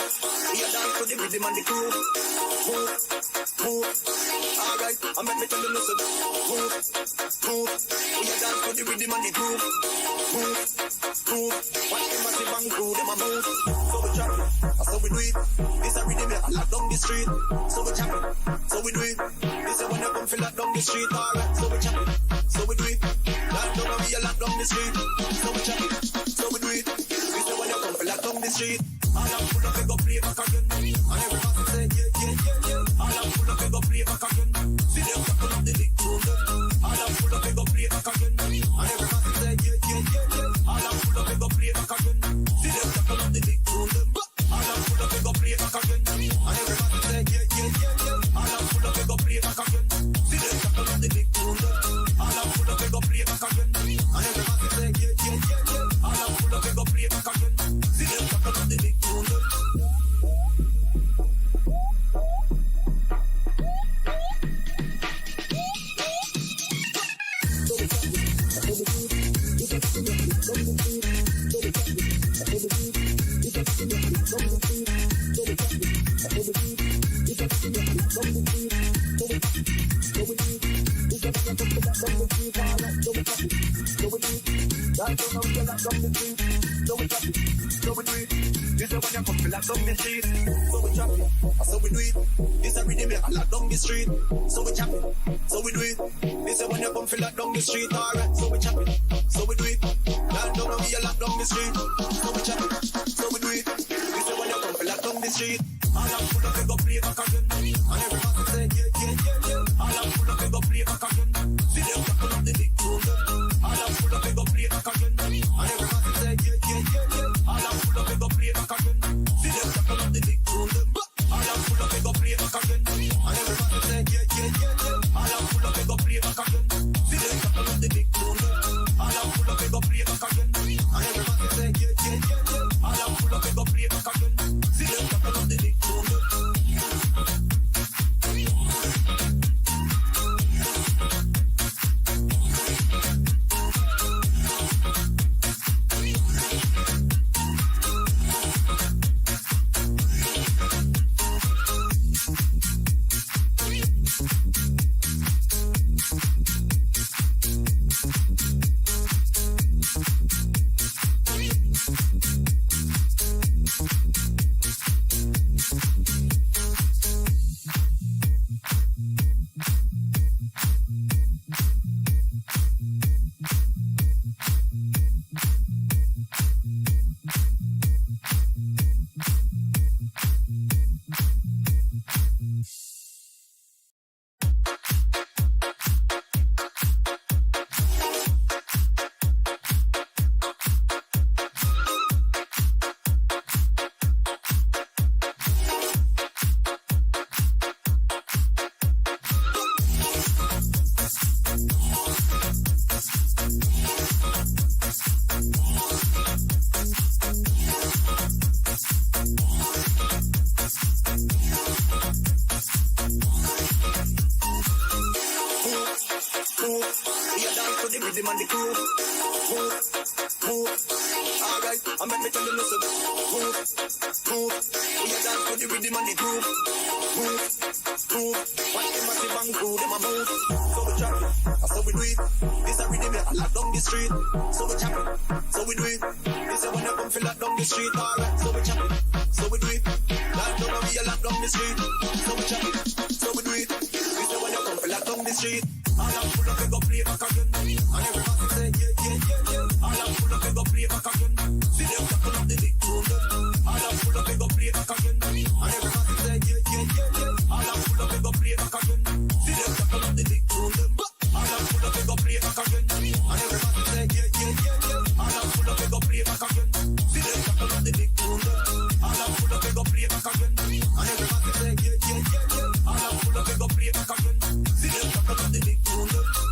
We a dance to the rhythm and the groove. Move, move. Alright, I make me tell you listen. Move, move. We a dance to the rhythm and the groove. Move, move. Watch them as they bang through, them a move. So we chop it, so we do it. This a rhythm I lock down the street. So we chop it, so we do it. This a when you come feel lock down the street. Alright, so we chop it, so we do it. Lock down and we a lock down the street. So we chop it, so we do it. This a when you come feel lock down the street. All I'm full of go play back again. And everybody say yeah, yeah, yeah, yeah. All I'm full of go play back again. See them tackle up the big tune. All I'm full of go play back again. And everybody say yeah, yeah, yeah, yeah. All I'm full of go play back again. See them tackle up the big tune. All I'm full of go play back again. And everybody say yeah, yeah, yeah, yeah. All I'm full of go play back again. See them tackle up the big tune. All I'm full of go play back again. And everybody say yeah, yeah, yeah, yeah. All I'm full of go play back again. See them tackle up the big tune. So we do it. This a rhythm I lock down the street. So we chop it, so we do it. This a when you come feel lock down the street. Alright, so we chop it, so we do it. Lock down and we a lock down the street. So we chop it, so we do it. This a when you come feel lock down the street. All I'm full of go play back again. And everybody say yeah, yeah, yeah, yeah. All I'm full of go play back again. See them tackle up the big tune. All I'm full of go play back again. And everybody say yeah, yeah, yeah, yeah. All I'm full of go play back again. See them tackle up the big tune. All I'm full of go play back again. And everybody say yeah, yeah, yeah, yeah. All I'm full of go play back again. See them tackle up the big tune. All I'm full of go play back again. And everybody say yeah, yeah, yeah, yeah. All I'm full of go play back again. See them tackle up the big tune. Play back again. See them tackle up the big tune.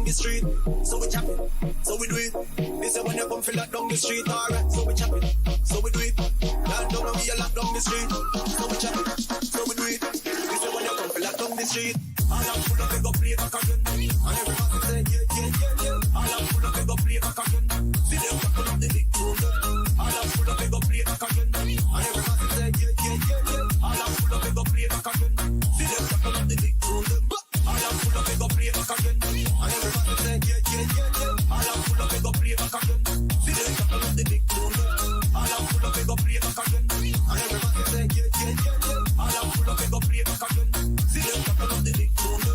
Street, so we chop it, so we do it. This is when you come feel like down the street, alright, so we chop it, so we do it. Land down and we a lock down the street, so we chop it, so we do it. This is when you come feel like down the street. All I'm full of go play back again, and everybody say yeah. All I'm full of go play back again. See them tapping up the big room. All I'm full of go play back again, and everybody say yeah. All I'm full of go play back again. See them tapping up the big room. All I'm full of go play back again, and everybody say yeah. All I'm full of go play back again. See them tapping up the big room. All I'm full of go play back again, and everybody say yeah. All I'm full of go play back again. See them tapping up the big room.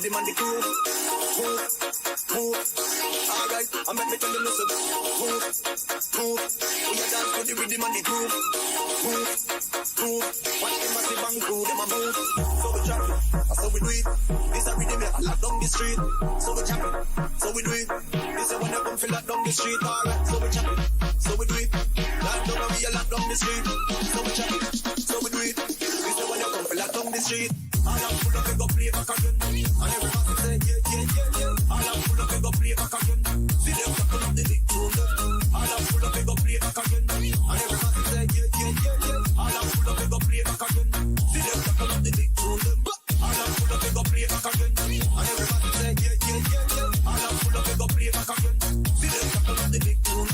rhythm and the groove. Move, move. Alright, I make me tell you listen. Move, move. We a dance to the rhythm and the groove. Move, move. Watch them as they bang through, them a move. So we chop it, so we do it. This a rhythm I lock down the street. So we chop it, so we do it. This a one that come feel lock down the street. Alright, so we chop it, so we do it. Lock down and we a lock down the street. So we chop it, so we do it. This a one that come feel lock down the street. All I'm full of go play back again. And everybody say yeah. All I'm full of go play back again. See them couple of the big tune. All I'm full of go play back again. And everybody say yeah. All I'm full of go play back again. See them couple of the big tune. All I'm full of go play back again. And everybody say yeah. All I'm full of go play back again. See them couple of the big tune.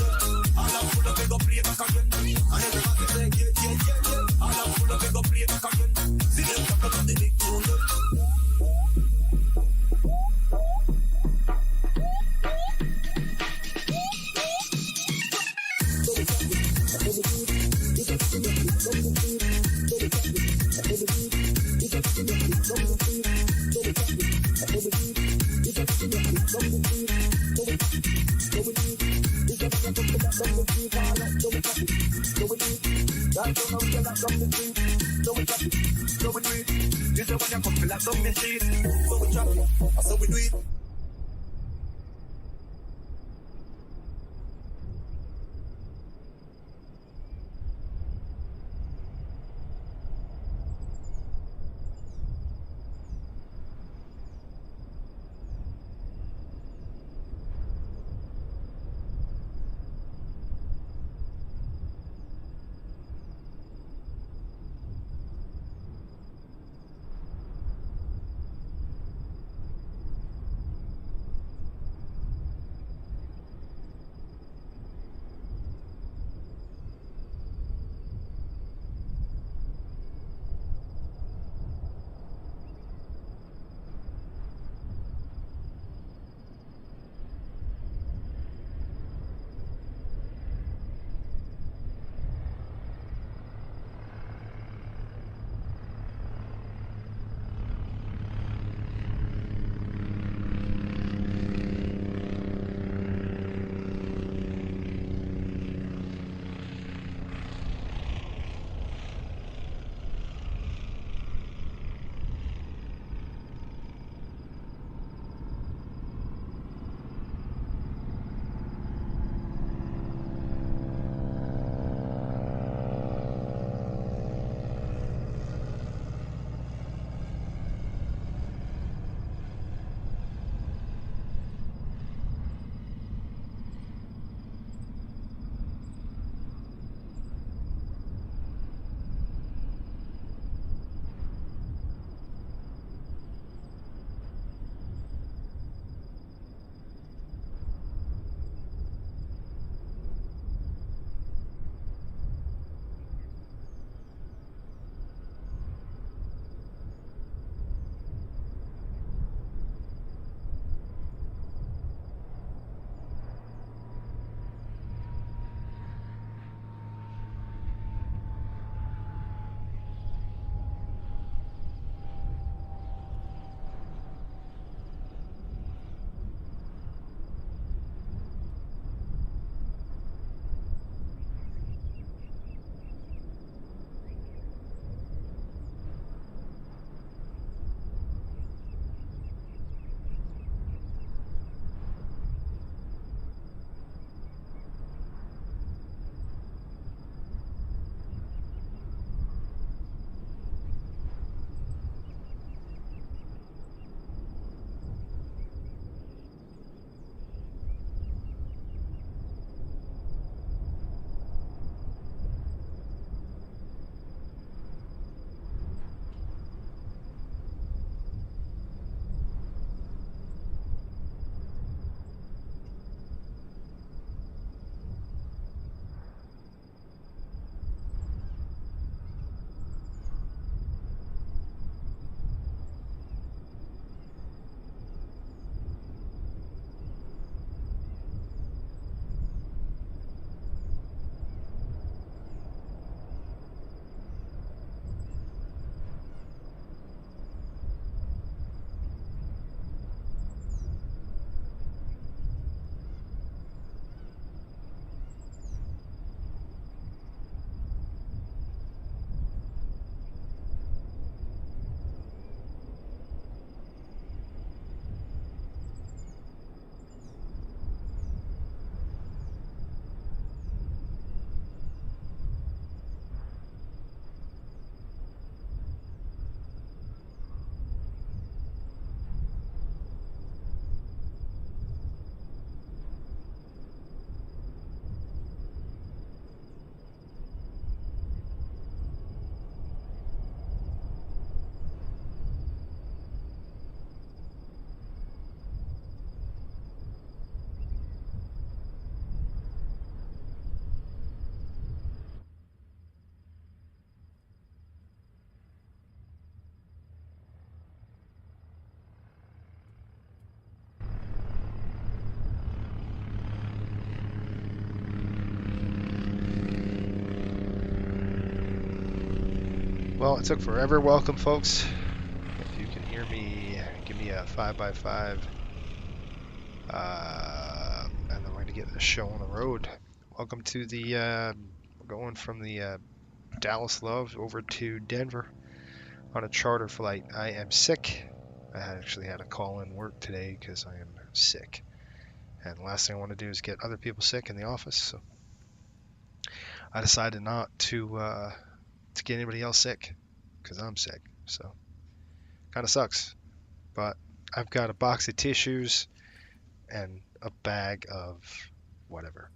All I'm full of go play back again. And everybody say yeah. All I'm full of go play back again. See them couple of the big tune. So we do it. Well, it took forever. Welcome, folks. If you can hear me, give me a 5x5. And then we're going to get the show on the road. Welcome to the, we're going from the Dallas Love over to Denver on a charter flight. I am sick. I actually had to call in work today because I am sick. And the last thing I want to do is get other people sick in the office. So I decided not to get anybody else sick because I'm sick. So kind of sucks. But I've got a box of tissues and a bag of whatever,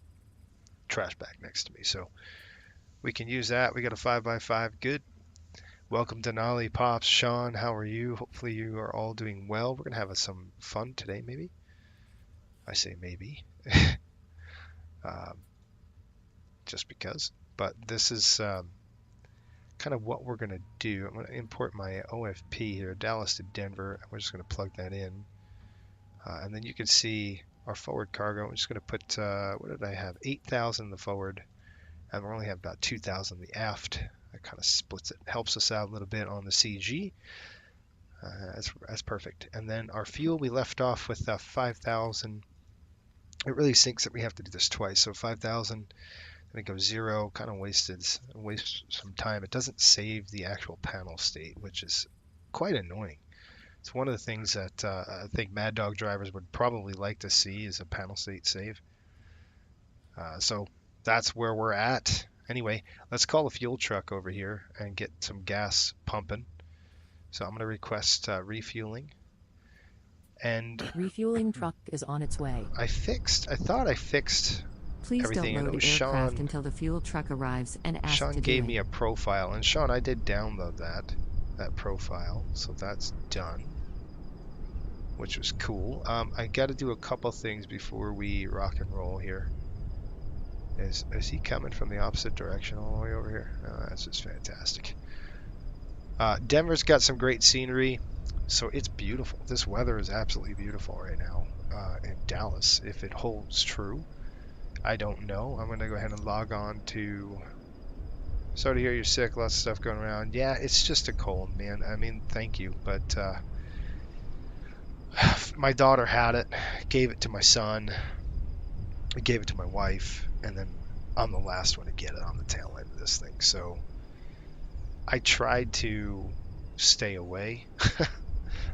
trash bag next to me. So we can use that. We got a 5x5. Good. Welcome to Nolly Pops. Sean, how are you? Hopefully you are all doing well. We're going to have some fun today, maybe. I say maybe. um, just because. But this is kind of what we're going to do. I'm going to import my OFP here, Dallas to Denver. We're just going to plug that in. And then you can see our forward cargo. I'm just going to put, what did I have? 8,000 in the forward. And we only have about 2,000 in the aft. That kind of splits it, helps us out a little bit on the CG. That's perfect. And then our fuel, we left off with 5,000. It really sinks that we have to do this twice. So 5,000, then it goes 0, kind of wastes some time. It doesn't save the actual panel state, which is quite annoying. It's one of the things that I think Mad Dog drivers would probably like to see is a panel state save. So that's where we're at. Anyway, let's call a fuel truck over here and get some gas pumping. So I'm going to request refueling. And refueling truck is on its way. I thought I fixed Please everything. don't load aircraft until the fuel truck arrives and ask Sean to gave do me a profile, and Sean, I did download that profile, so that's done, which was cool. I got to do a couple things before we rock and roll here. Is he coming from the opposite direction all the way over here? Oh, that's just fantastic. Denver's got some great scenery, so it's beautiful. This weather is absolutely beautiful right now in Dallas. If it holds true, I don't know. I'm going to go ahead and log on to... Sorry to hear you're sick, lots of stuff going around. Yeah, it's just a cold, man. I mean, thank you, but my daughter had it, gave it to my son, I gave it to my wife, and then I'm the last one to get it on the tail end of this thing. So I tried to stay away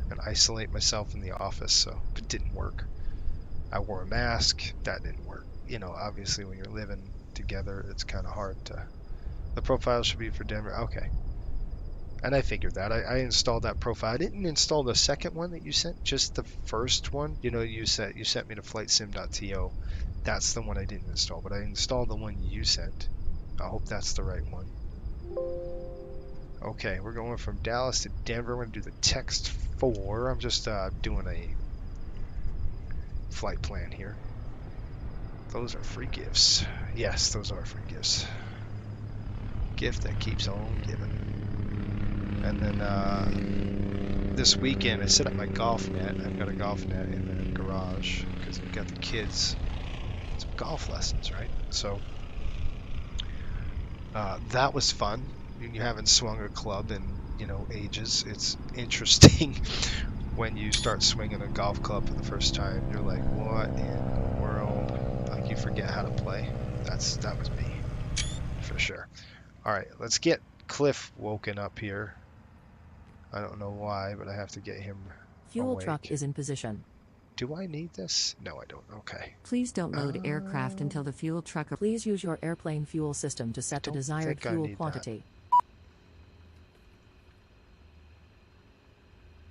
and isolate myself in the office, so it didn't work. I wore a mask, that didn't work. You know, obviously when you're living together, it's kind of hard to... The profile should be for Denver. Okay. And I figured that. I installed that profile. I didn't install the second one that you sent, just the first one. You know, you sent me to flightsim.to. That's the one I didn't install, but I installed the one you sent. I hope that's the right one. Okay, we're going from Dallas to Denver. We're going to do the text 4. I'm just doing a flight plan here. Those are free gifts. Yes, those are free gifts. Gift that keeps on giving. And then this weekend I set up my golf net. I've got a golf net in the garage because I've got the kids some golf lessons, right? So that was fun. You haven't swung a club in, you know, ages. It's interesting when you start swinging a golf club for the first time. You're like, what in the world? Like you forget how to play. That was me, for sure. All right, let's get Cliff woken up here. I don't know why, but I have to get him Fuel awake. Truck is in position. Do I need this? No, I don't. Okay. Please don't load aircraft until the fuel truck... Please use your airplane fuel system to set the desired fuel quantity.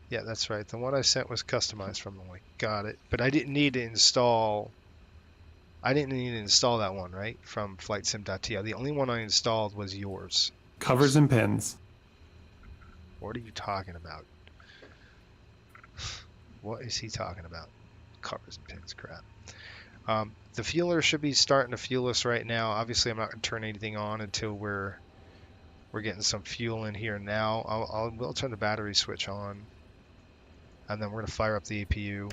Yeah, that's right. The one I sent was customized from the link. Got it. But I didn't need to install... I didn't need to install that one, right? From flightsim.to. The only one I installed was yours. Covers and pins. What are you talking about? What is he talking about? Covers and pins, crap. The fueler should be starting to fuel us right now. Obviously, I'm not going to turn anything on until we're getting some fuel in here now. We'll turn the battery switch on, and then we're going to fire up the APU.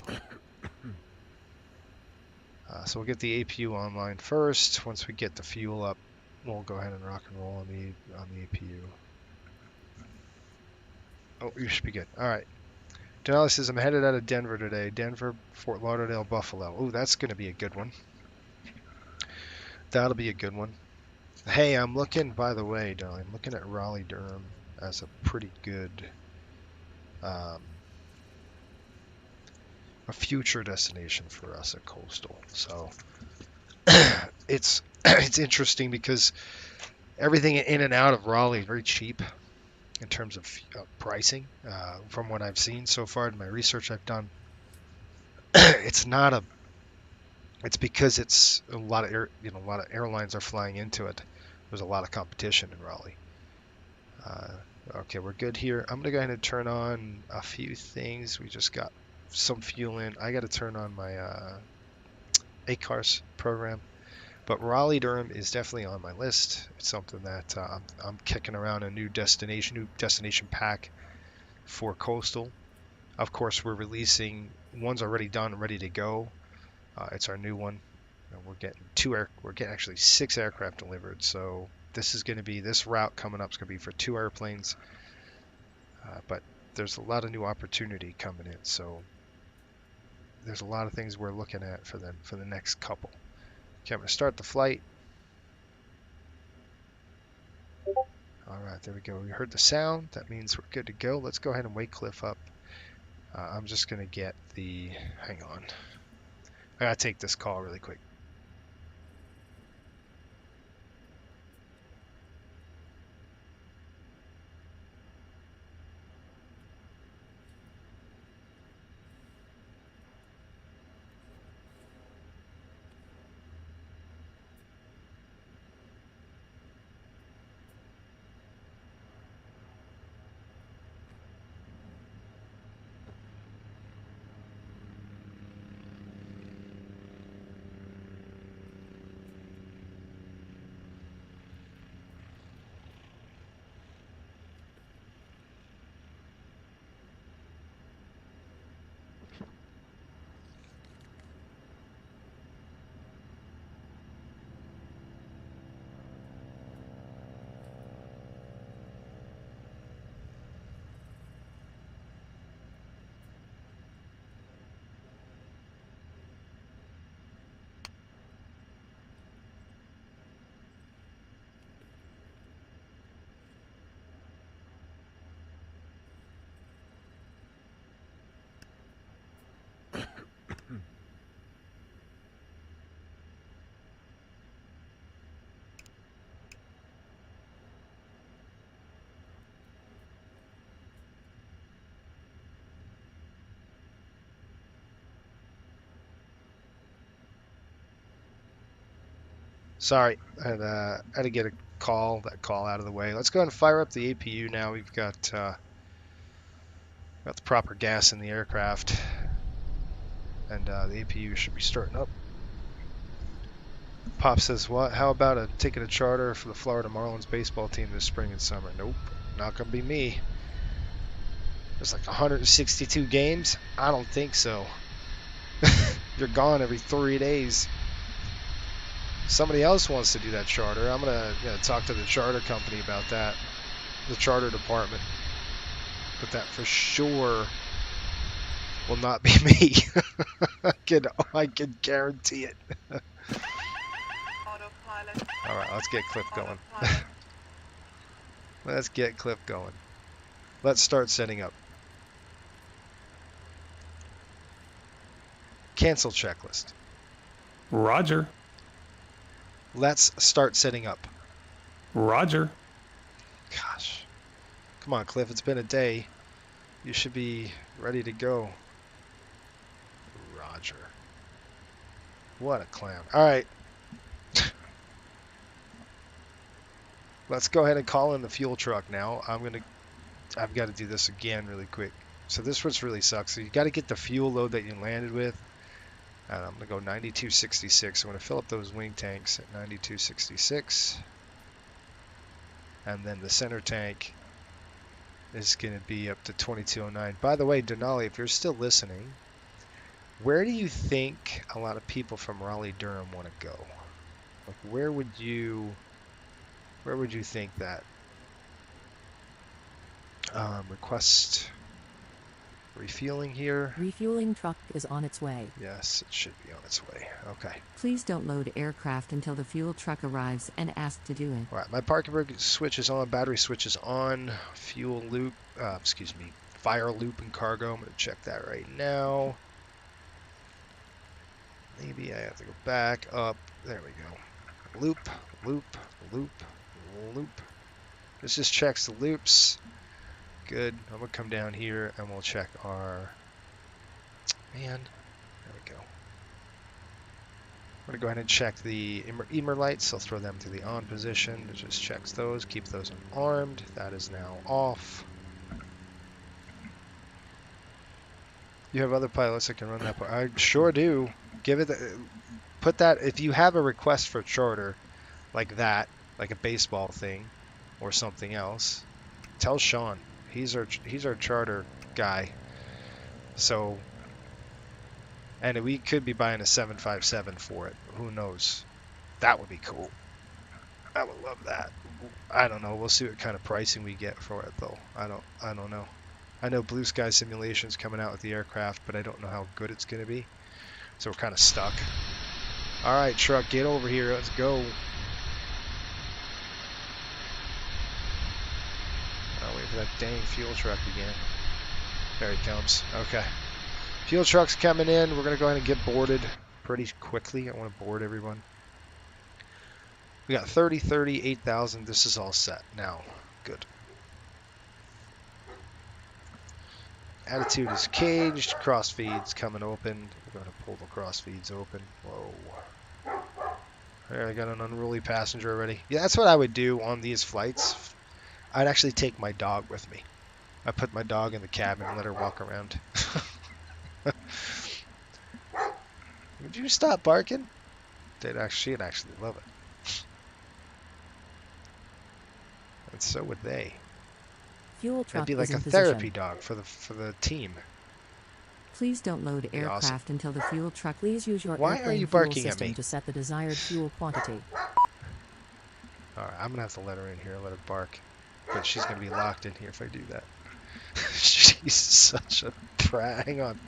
So we'll get the APU online first. Once we get the fuel up, we'll go ahead and rock and roll on the APU. Oh, you should be good. All right. Denali says, I'm headed out of Denver today. Denver, Fort Lauderdale, Buffalo. Oh, that's going to be a good one. That'll be a good one. Hey, I'm looking, by the way, Denali, I'm looking at Raleigh-Durham as a pretty good a future destination for us at Coastal. So it's it's interesting because everything in and out of Raleigh is very cheap in terms of pricing. From what I've seen so far in my research I've done, it's not a. It's because it's a lot of a lot of airlines are flying into it. There's a lot of competition in Raleigh. Okay, we're good here. I'm gonna go ahead and turn on a few things. We just got some fuel in. I got to turn on my ACARS program. But Raleigh-Durham is definitely on my list. It's something that I'm kicking around a new destination pack for Coastal. Of course, we're releasing one's already done, ready to go. It's our new one. We're getting actually 6 aircraft delivered. So this route coming up is going to be for 2 airplanes. But there's a lot of new opportunity coming in. So there's a lot of things we're looking at for the next couple. Okay, I'm going to start the flight. All right, there we go. We heard the sound. That means we're good to go. Let's go ahead and wake Cliff up. I'm just going to get hang on. I got to take this call really quick. Sorry, I had to get that call out of the way. Let's go ahead and fire up the APU now. We've got the proper gas in the aircraft, and the APU should be starting up. Pop says, what? How about taking a charter for the Florida Marlins baseball team this spring and summer? Nope, not going to be me. There's like 162 games? I don't think so. You're gone every 3 days. Somebody else wants to do that charter. I'm going to talk to the charter company about that, the charter department. But that for sure will not be me. I can guarantee it. All right, let's get Cliff going. Let's get Cliff going. Let's start setting up. Cancel checklist. Roger. Let's start setting up. Roger. Gosh. Come on, Cliff. It's been a day. You should be ready to go. Roger. What a clown. All right. Let's go ahead and call in the fuel truck now. I've got to do this again really quick. So this one's really sucks. So you got to get the fuel load that you landed with. And I'm going to go 9266. I'm going to fill up those wing tanks at 9266. And then the center tank is going to be up to 2209. By the way, Denali, if you're still listening, where do you think a lot of people from Raleigh-Durham want to go? Like, where would you think that? Request refueling here. Refueling truck is on its way. Yes, it should be on its way. Okay. Please don't load aircraft until the fuel truck arrives and ask to do it. All right, my parking brake switch is on, battery switch is on, fuel loop, fire loop and cargo. I'm going to check that right now. Maybe I have to go back up. There we go. Loop, loop, loop, loop. This just checks the loops. Good. I'm going to come down here and we'll check our... Man, there we go. I'm going to go ahead and check the emer lights. I'll throw them to the on position. It just checks those. Keep those unarmed. That is now off. You have other pilots that can run that part. I sure do. Give it put that, if you have a request for charter like that, like a baseball thing or something else, tell Sean. He's our charter guy. So, and we could be buying a 757 for it. Who knows? That would be cool. I would love that. I don't know. We'll see what kind of pricing we get for it though. I don't know. I know Blue Sky Simulation's coming out with the aircraft, but I don't know how good it's going to be. So we're kind of stuck. All right, truck, get over here. Let's go. I'll wait for that dang fuel truck again. There he comes. Okay. Fuel truck's coming in. We're going to go ahead and get boarded pretty quickly. I want to board everyone. We got 30, 30, 8,000. This is all set now. Good. Attitude is caged. Crossfeed's coming open. We're going to pull the crossfeeds open. Whoa. There, I got an unruly passenger already. Yeah, that's what I would do on these flights. I'd actually take my dog with me. I put my dog in the cabin and let her walk around. Would you stop barking? She'd actually love it. And so would they. Fuel truck It'd be like is a in therapy position. dog for the team. Please don't load be aircraft awesome. until the fuel truck. Please use your Why are airplane you fuel barking at system me? to set the desired fuel quantity. Alright, I'm gonna have to let her in here, let her bark. But she's gonna be locked in here if I do that. She's such a brat. Hang on.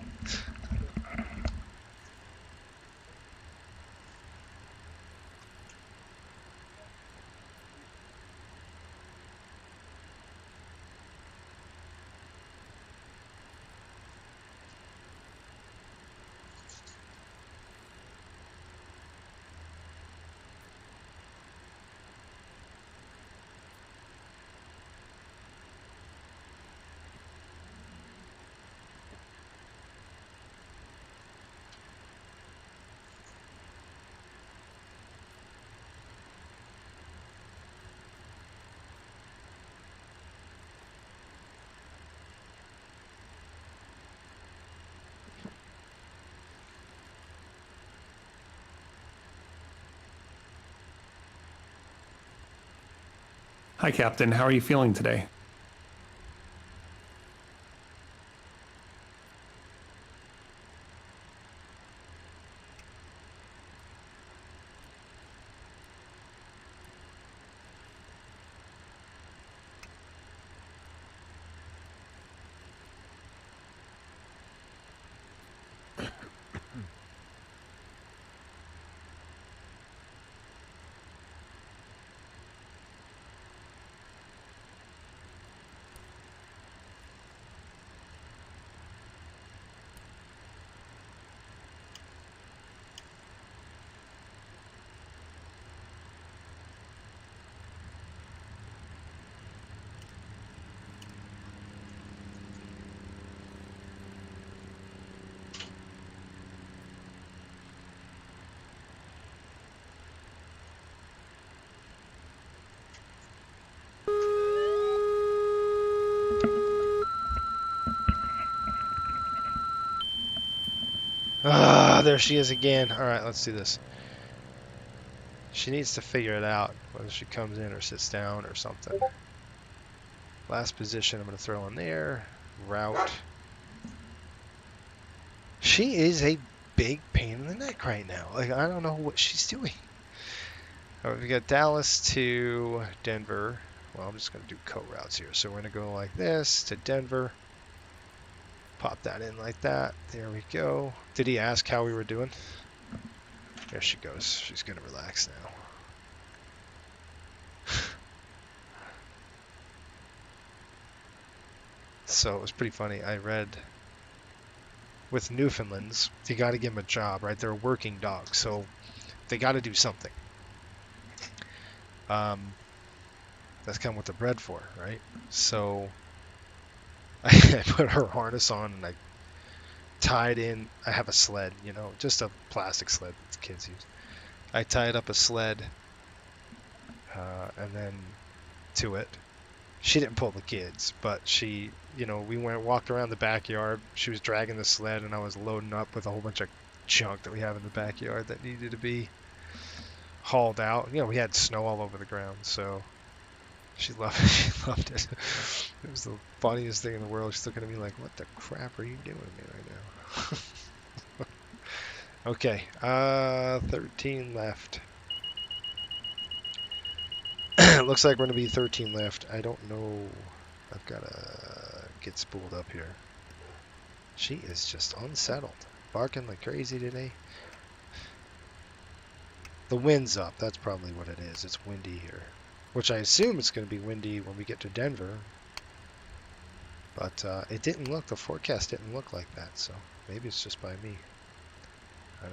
Hi, Captain. How are you feeling today? Ah, there she is again. Alright, let's do this. She needs to figure it out, whether she comes in or sits down or something. Last position I'm going to throw in there. Route. She is a big pain in the neck right now. Like, I don't know what she's doing. Alright, we got Dallas to Denver. well, I'm just going to do co-routes here. So we're going to go like this to Denver. Pop that in like that. There we go. Did he ask how we were doing? There she goes. She's going to relax now. So it was pretty funny. I read with Newfoundlands, you got to give them a job, right? They're a working dog, so they got to do something. That's kind of what they're bred for, right? So I put her harness on and I tied in. I have a sled, you know, just a plastic sled that the kids use. I tied up a sled and then to it. She didn't pull the kids, but she, you know, we walked around the backyard. She was dragging the sled, and I was loading up with a whole bunch of junk that we have in the backyard that needed to be hauled out. You know, we had snow all over the ground, so she loved it. She loved it. It was the funniest thing in the world. She's looking at me like, "What the crap are you doing to me right now?" Okay, 13 left. Looks like we're going to be 13 left. I don't know. I've got to get spooled up here. She is just unsettled. Barking like crazy today. The wind's up. That's probably what it is. It's windy here. Which I assume it's going to be windy when we get to Denver. But it didn't look, the forecast didn't look like that. So maybe it's just by me. I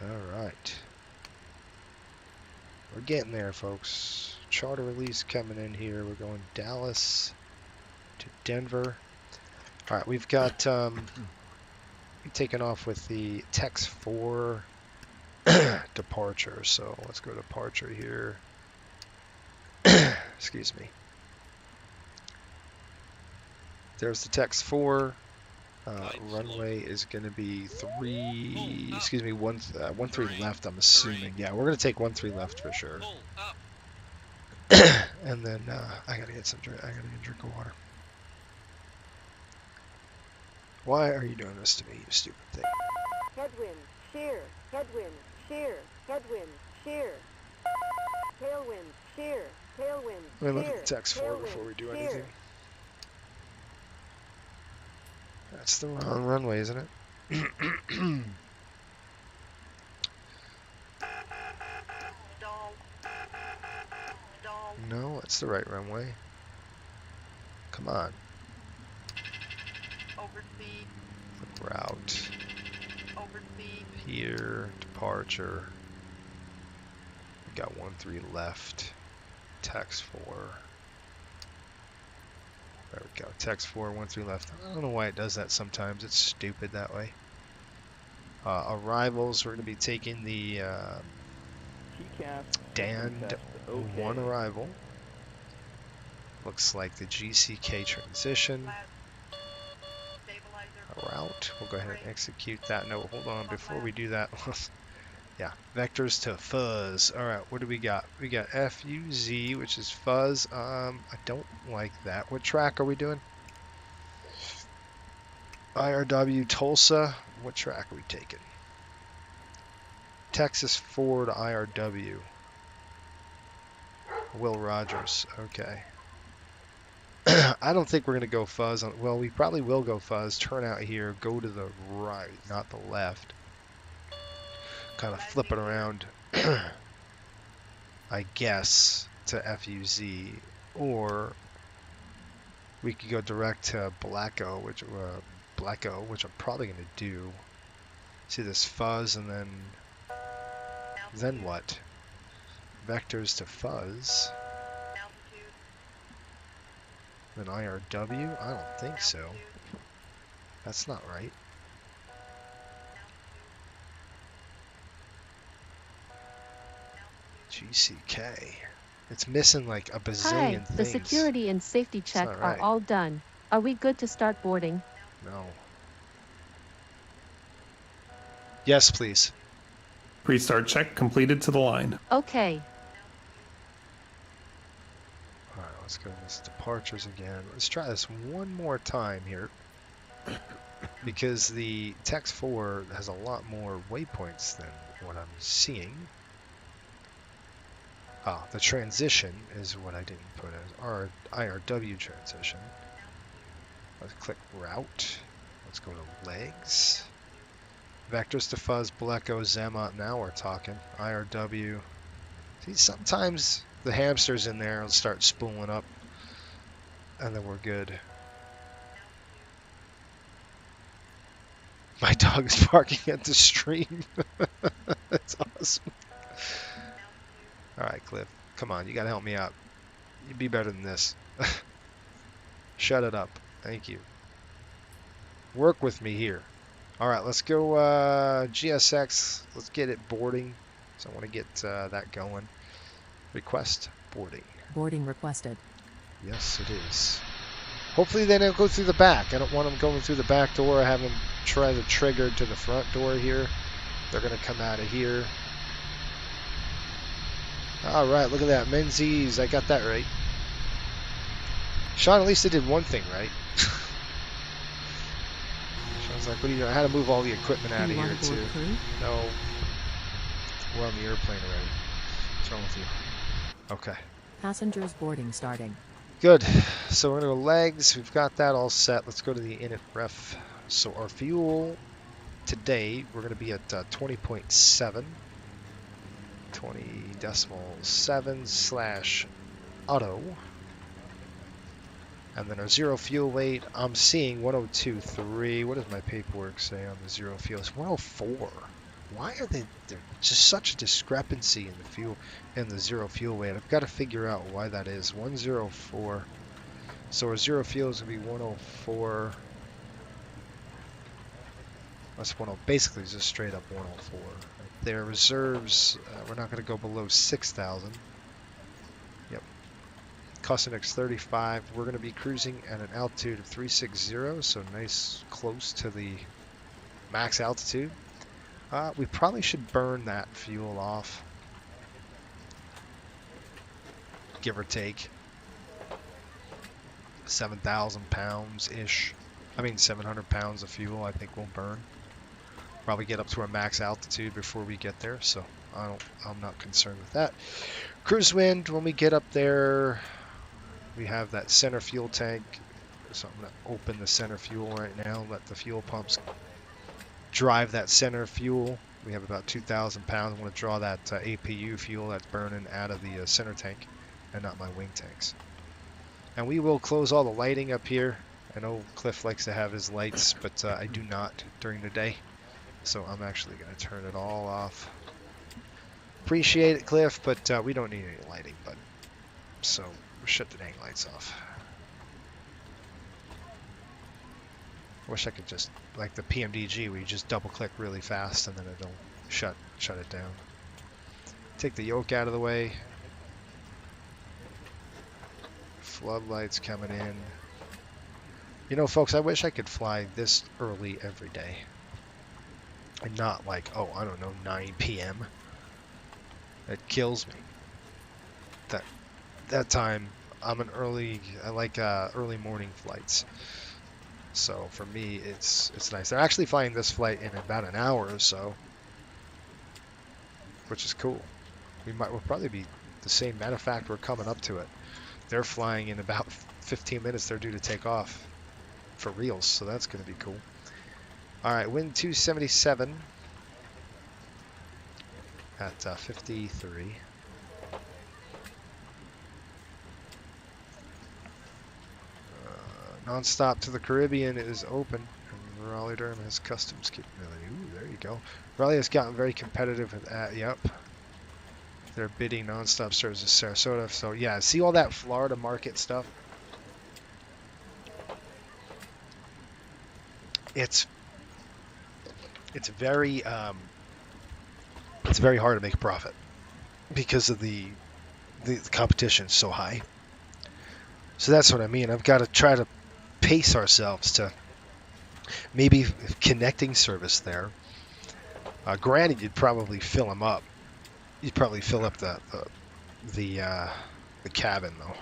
don't know. Alright. We're getting there, folks. Charter release coming in here. We're going Dallas to Denver. All right, we've got taken off with the Tex 4 departure. So let's go departure here. Excuse me. There's the Tex 4. Runway is going to be 13 left, I'm assuming. Yeah, we're going to take 13 left for sure. And then I got to get some drink. I got to get a drink of water. Why are you doing this to me, you stupid thing? Headwind, shear, headwind, shear, headwind, shear. Tailwind, shear, tailwind, Let me look at the Tex 4 before we do anything. That's the wrong runway, isn't it? No, it's the right runway. Come on. Route. Here, departure. We got 13 left. Tex 4. There we go. Tex 4, 13 left. I don't know why it does that sometimes. It's stupid that way. Arrivals, we're going to be taking the DAL-DEN arrival. Looks like the GCK transition. A route. We'll go ahead and execute that. No, hold on. Before we do that, yeah, vectors to fuzz. All right, what do we got? We got FUZ, which is fuzz. I don't like that. What track are we doing? IRW Tulsa. What track are we taking? Texas 4 to IRW. Will Rogers. Okay. I don't think we're going to go fuzz. Well, we probably will go fuzz. Turn out here. Go to the right, not the left. Kind of flip it around, I guess, to FUZ. Or we could go direct to Blacko, which I'm probably going to do. See this fuzz, and then what? Vectors to fuzz. Then IRW? I don't think so. That's not right. GCK. It's missing like a bazillion things. The security and safety check are all done. Are we good to start boarding? No. Yes, please. Pre-start check completed to the line. Okay. Alright, let's go to this departures again. Let's try this one more time here. Because the Tex 4 has a lot more waypoints than what I'm seeing. Ah, the transition is what I didn't put as IRW transition. Let's click route. Let's go to legs. Vectors to fuzz, Bleco, Zema. Now we're talking. IRW. See, sometimes the hamsters in there will start spooling up, and then we're good. My dog is barking at the stream. That's awesome. All right, Cliff. Come on, you gotta help me out. You'd be better than this. Shut it up. Thank you. Work with me here. All right, let's go GSX. Let's get it boarding. So I want to get that going. Request boarding. Boarding requested. Yes, it is. Hopefully they don't go through the back. I don't want them going through the back door. I have them try to trigger to the front door here. They're going to come out of here. All right, look at that. Menzies, I got that right. Sean, at least I did one thing right. Sean's like, what do you know? I had to move all the equipment out of here, too. No. We're on the airplane already. What's wrong with you? Okay. Passengers boarding starting. Good. So we're going to go legs. We've got that all set. Let's go to the init ref. So our fuel today, we're going to be at 20.7. 20.7 / auto. And then our zero fuel weight, I'm seeing 102.3. What does my paperwork say on the zero fuel? It's 104. Why are there's just such a discrepancy in the fuel and the zero fuel weight? I've got to figure out why that is. 104. So our zero fuel is going to be 104. That's 10. Basically, just straight up 104. Their reserves, we're not going to go below 6,000. Yep. Cosmics 35. We're going to be cruising at an altitude of 360, so nice, close to the max altitude. We probably should burn that fuel off, give or take 7,000 pounds-ish. I mean 700 pounds of fuel I think we'll burn. Probably get up to our max altitude before we get there, so I'm not concerned with that. Cruise wind, when we get up there, we have that center fuel tank, so I'm going to open the center fuel right now, let the fuel pumps drive that center fuel. We have about 2,000 pounds. I want to draw that APU fuel that's burning out of the center tank and not my wing tanks. And we will close all the lighting up here. I know Cliff likes to have his lights, but I do not during the day. So I'm actually going to turn it all off. Appreciate it, Cliff, but we don't need any lighting. But so we'll shut the dang lights off. Wish I could just, like the PMDG, where you just double click really fast and then it'll shut it down. Take the yoke out of the way. Floodlights coming in. You know, folks, I wish I could fly this early every day. And not like, oh, I don't know, 9 p.m. It kills me. That time, I like early morning flights. So for me, it's nice. They're actually flying this flight in about an hour or so, which is cool. We'll probably be the same. Matter of fact, we're coming up to it. They're flying in about 15 minutes. They're due to take off for reals, so that's going to be cool. All right, wind 277 at 53. Non-stop to the Caribbean is open, and Raleigh-Durham has customs capability. Ooh, there you go. Raleigh has gotten very competitive with that. Yep. They're bidding non-stop services Sarasota. So yeah, see all that Florida market stuff? It's very hard to make a profit because of the competition is so high. So that's what I mean. I've got to try to pace ourselves to maybe connecting service there. Granted, you'd probably fill them up. You'd probably fill up the cabin though.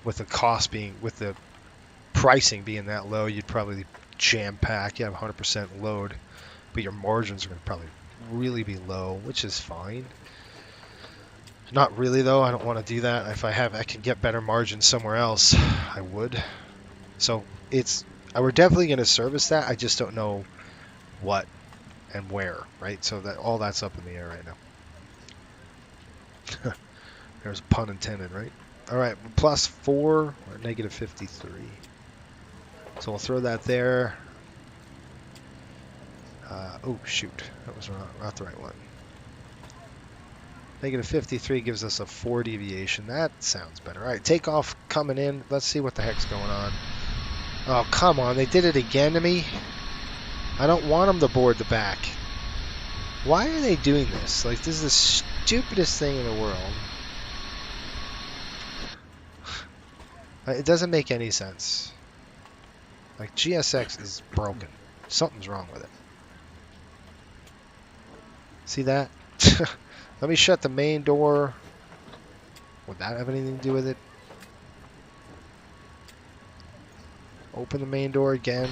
With the cost being, with the pricing being that low, you'd probably jam pack. You have 100% load, but your margins are going to probably really be low, which is fine. Not really though, I don't want to do that. If I can get better margins somewhere else, I would. So we're definitely going to service that. I just don't know what and where, right? So that all that's up in the air right now. There's a pun intended, right? All right, +4 or -53. So we'll throw that there. Oh shoot, that was not the right one. -53 gives us a 4 deviation. That sounds better. All right, takeoff coming in. Let's see what the heck's going on. Oh, come on. They did it again to me. I don't want them to board the back. Why are they doing this? Like, this is the stupidest thing in the world. It doesn't make any sense. Like, GSX is broken. Something's wrong with it. See that? Let me shut the main door. Would that have anything to do with it? Open the main door again.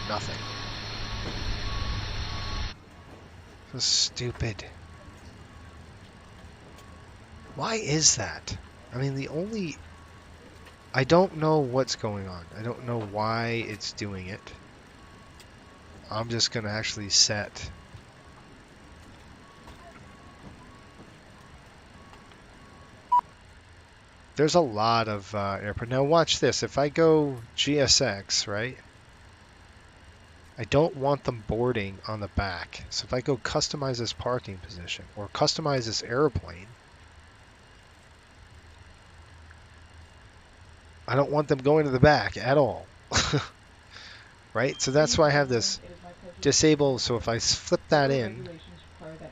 Nothing. So stupid. Why is that? I mean, I don't know what's going on. I don't know why it's doing it. I'm just going to actually set... There's a lot of airport. Now watch this. If I go GSX, right? I don't want them boarding on the back. So if I go customize this parking position or customize this airplane, I don't want them going to the back at all. Right? So that's why I have this disable. So if I flip that in,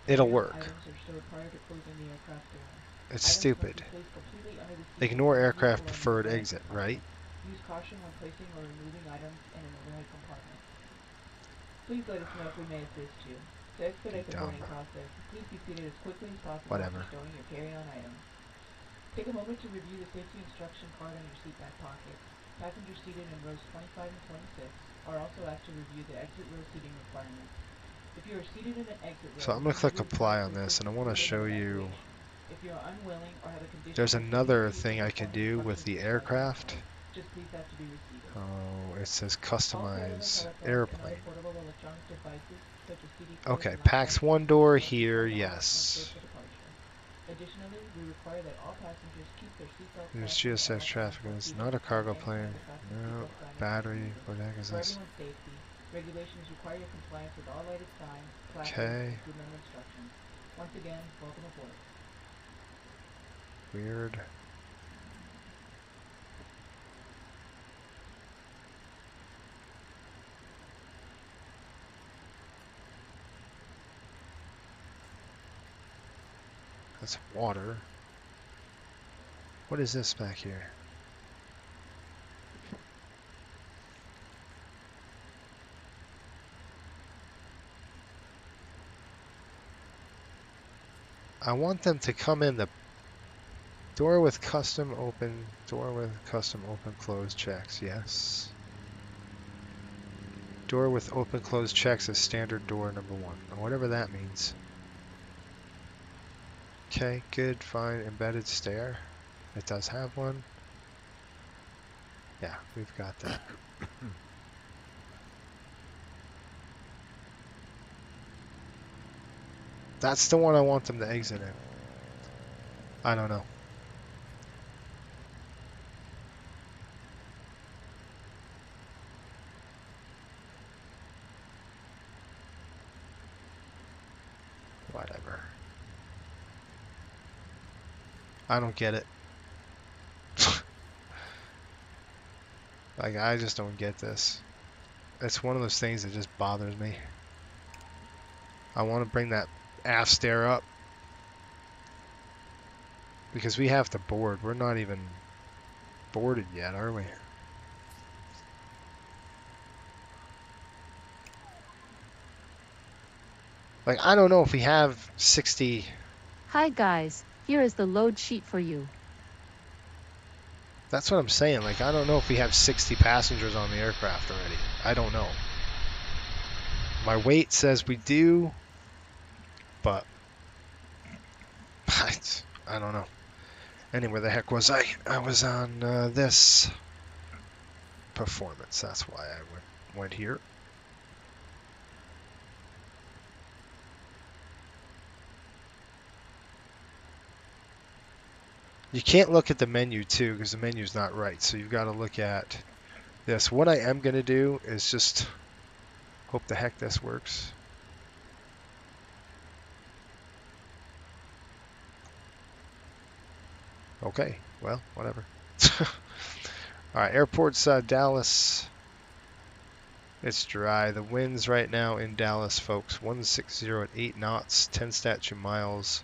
it'll work. It's stupid. Ignore aircraft preferred exit, right? Use caution when placing or removing items in an overhead compartment. Please let us know if we may assist you. To expedite the boarding process, please be seated as quickly as possible after stowing your carry-on items. Take a moment to review the safety instruction card on your seatback pocket. Passengers seated in rows 25 and 26 are also asked to review the exit row seating requirements. If you are seated in an exit row, so I'm going to click apply on this, and I want to show you. If you are unwilling or have a condition, there's another thing I can do with the aircraft. Just please have to be received. Oh, it says customize airplane. Okay, PAX 1 door here, yes. Additionally, we require that all passengers keep their seatbelts. There's GSX traffic. It's not a cargo plane. No battery. What the heck is this? Regulations require your compliance with all lighted signs, okay. Instructions. Once again, welcome aboard. Weird. That's water. What is this back here? I want them to come in the door with custom open close checks, yes. Door with open close checks is standard door number 1, or whatever that means. Okay, good, fine. Embedded stair. It does have one. Yeah, we've got that. That's the one I want them to exit in. I don't know. Whatever. I don't get it. Like, I just don't get this. It's one of those things that just bothers me. I want to bring that aft stair up because we have to board. We're not even boarded yet, are we? Like, I don't know if we have 60. Hi guys, here is the load sheet for you. That's what I'm saying. Like, I don't know if we have 60 passengers on the aircraft already. I don't know. My weight says we do, but I don't know. Anyway, the heck was I? I was on this performance. That's why I went here. You can't look at the menu too because the menu's not right. So you've got to look at this. What I am going to do is just hope the heck this works. Okay, well, whatever. All right, airport's Dallas. It's dry. The winds right now in Dallas, folks, 160 at 8 knots, 10 statute miles,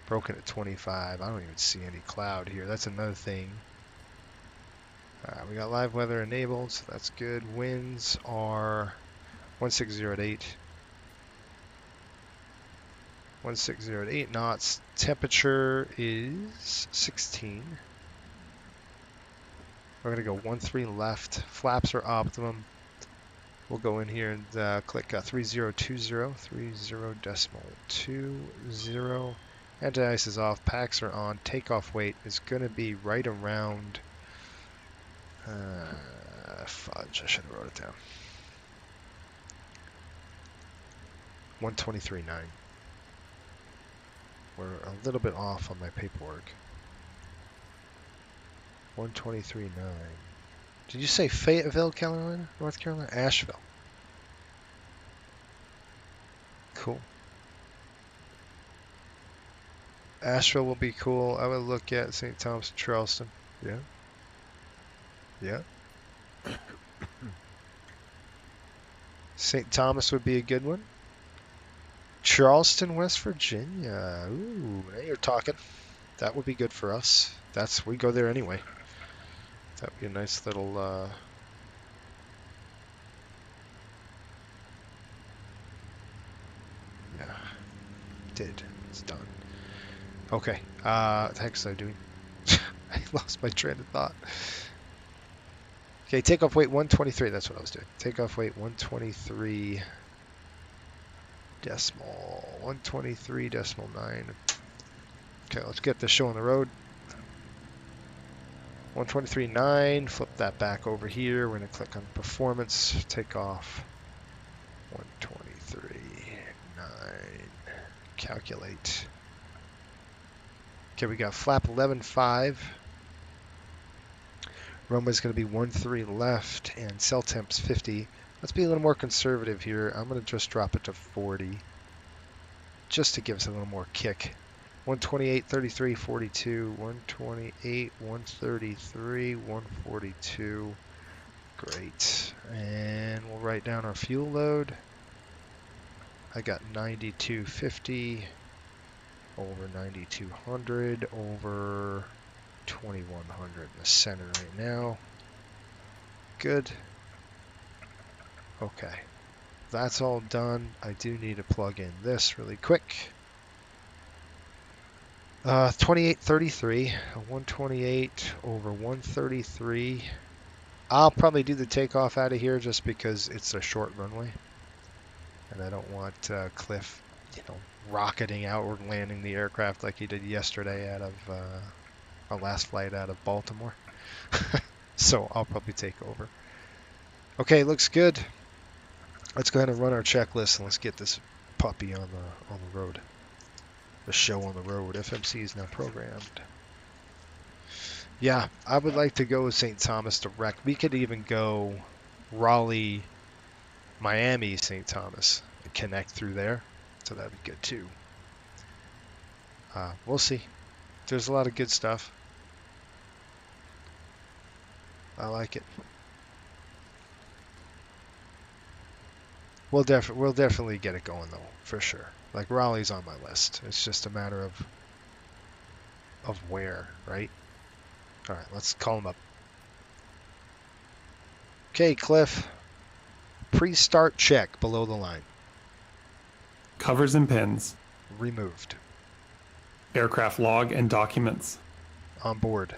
broken at 25. I don't even see any cloud here. That's another thing. We got live weather enabled, so that's good. Winds are 160 at 8. 160 at 8 knots. Temperature is 16. We're going to go 13 left. Flaps are optimum. We'll go in here and click 3020, 30.20. Anti-ice is off. Packs are on. Takeoff weight is going to be right around... fudge, I should have wrote it down. 123.9. We're a little bit off on my paperwork. 123.9. Did you say Fayetteville, Carolina? North Carolina? Asheville. Cool. Asheville will be cool. I would look at St. Thomas and Charleston. Yeah. Yeah. St. Thomas would be a good one. Charleston, West Virginia. Ooh, now you're talking. That would be good for us. We go there anyway. That would be a nice little yeah. It's done. Okay. What the heck was I doing? I lost my train of thought. Okay, takeoff weight 123. That's what I was doing. Takeoff weight 123 decimal 123.9. Okay, let's get this show on the road. 123.9. Flip that back over here. We're going to click on performance. Takeoff 123.9. Calculate. Okay, we got flap 11.5. Runway's going to be 13 left, and cell temp's 50. Let's be a little more conservative here. I'm going to just drop it to 40, just to give us a little more kick. 128, 33, 42, 128, 133, 142. Great. And we'll write down our fuel load. I got 9250 over 9200 over 2100 in the center right now. Good. Okay. That's all done. I do need to plug in this really quick. 2833, 128 over 133. I'll probably do the takeoff out of here just because it's a short runway. And I don't want Cliff, rocketing outward and landing the aircraft like he did yesterday out of our last flight out of Baltimore. So I'll probably take over. Okay, looks good. Let's go ahead and run our checklist and let's get this puppy on the road. The show on the road. FMC is now programmed. Yeah, I would like to go with St. Thomas direct. We could even go Raleigh, Miami, St. Thomas, and connect through there. So that'd be good too. We'll see. There's a lot of good stuff. I like it. We'll definitely get it going though, for sure. Like Raleigh's on my list. It's just a matter of where, right? All right, let's call him up. Okay, Cliff. Pre-start check below the line. Covers and pins. Removed. Aircraft log and documents. On board.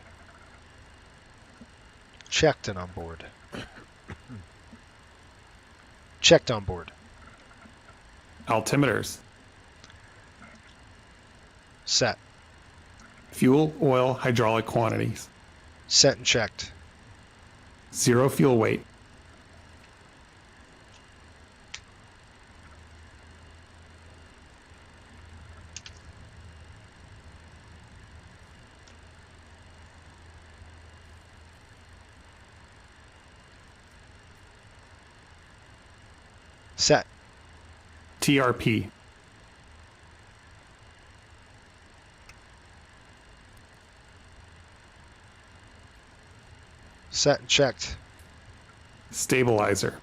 Checked and on board. Checked on board. Altimeters. Set. Fuel, oil, hydraulic quantities. Set and checked. 0 fuel weight. Set. TRP. Set and checked. Stabilizer.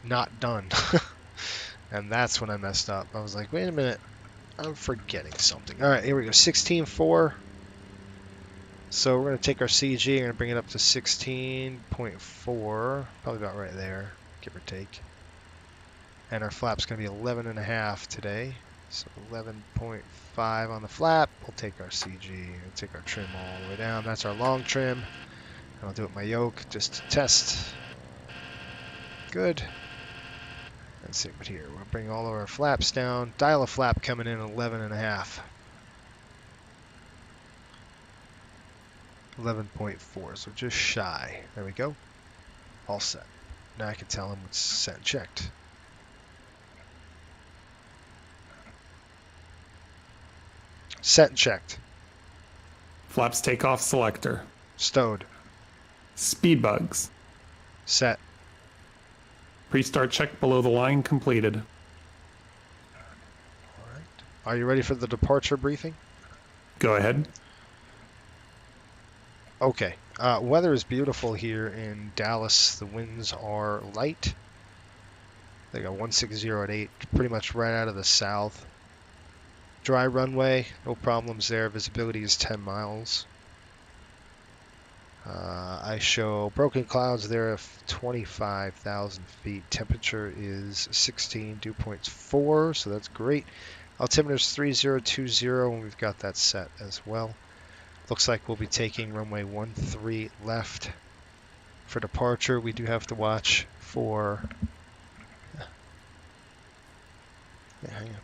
Not done. And that's when I messed up. I was like, wait a minute. I'm forgetting something. All right, here we go. 16.4. So we're going to take our CG and going to bring it up to 16.4. Probably about right there, give or take. And our flap's going to be 11.5 today. So 11.5 on the flap. We'll take our CG and take our trim all the way down. That's our long trim. And I'll do it with my yoke just to test. Good. And same with here. We'll bring all of our flaps down. Dial a flap coming in 11.5. 11.4, so just shy. There we go. All set. Now I can tell him it's set and checked. Set and checked. Flaps takeoff selector. Stowed. Speed bugs. Set. Pre-start check below the line completed. All right. Are you ready for the departure briefing? Go ahead. Okay. Weather is beautiful here in Dallas. The winds are light. They got 160 at 8, pretty much right out of the south. Dry runway, no problems there. Visibility is 10 miles. I show broken clouds there of 25,000 feet. Temperature is 16, dew point's 4, so that's great. Altimeter's 3020, and we've got that set as well. Looks like we'll be taking runway 13 left for departure. We do have to watch for... Yeah, hang on.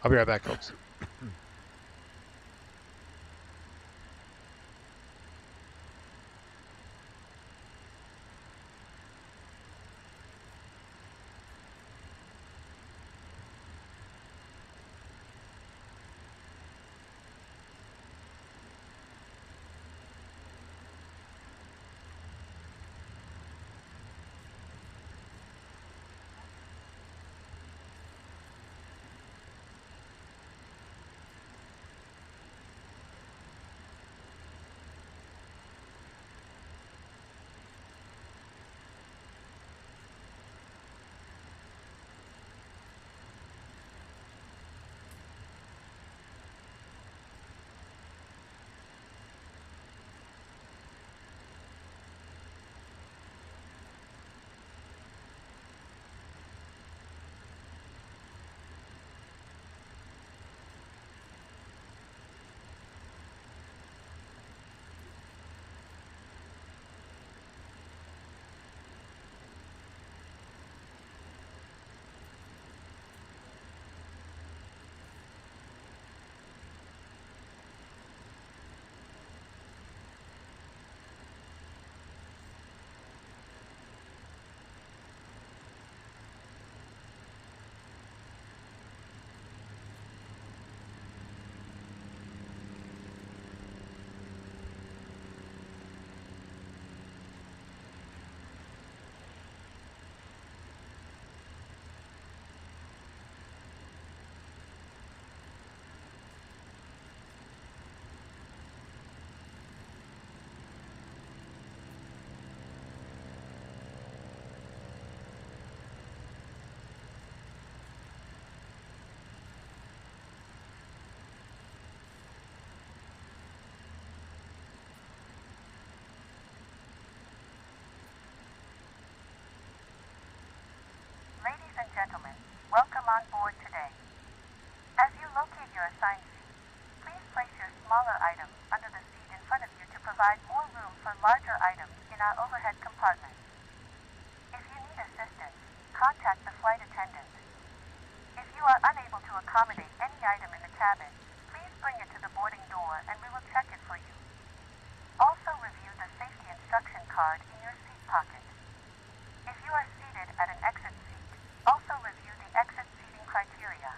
I'll be right back, folks. your items in our overhead compartment. If you need assistance, contact the flight attendant. If you are unable to accommodate any item in the cabin, please bring it to the boarding door and we will check it for you. Also review the safety instruction card in your seat pocket. If you are seated at an exit seat, also review the exit seating criteria.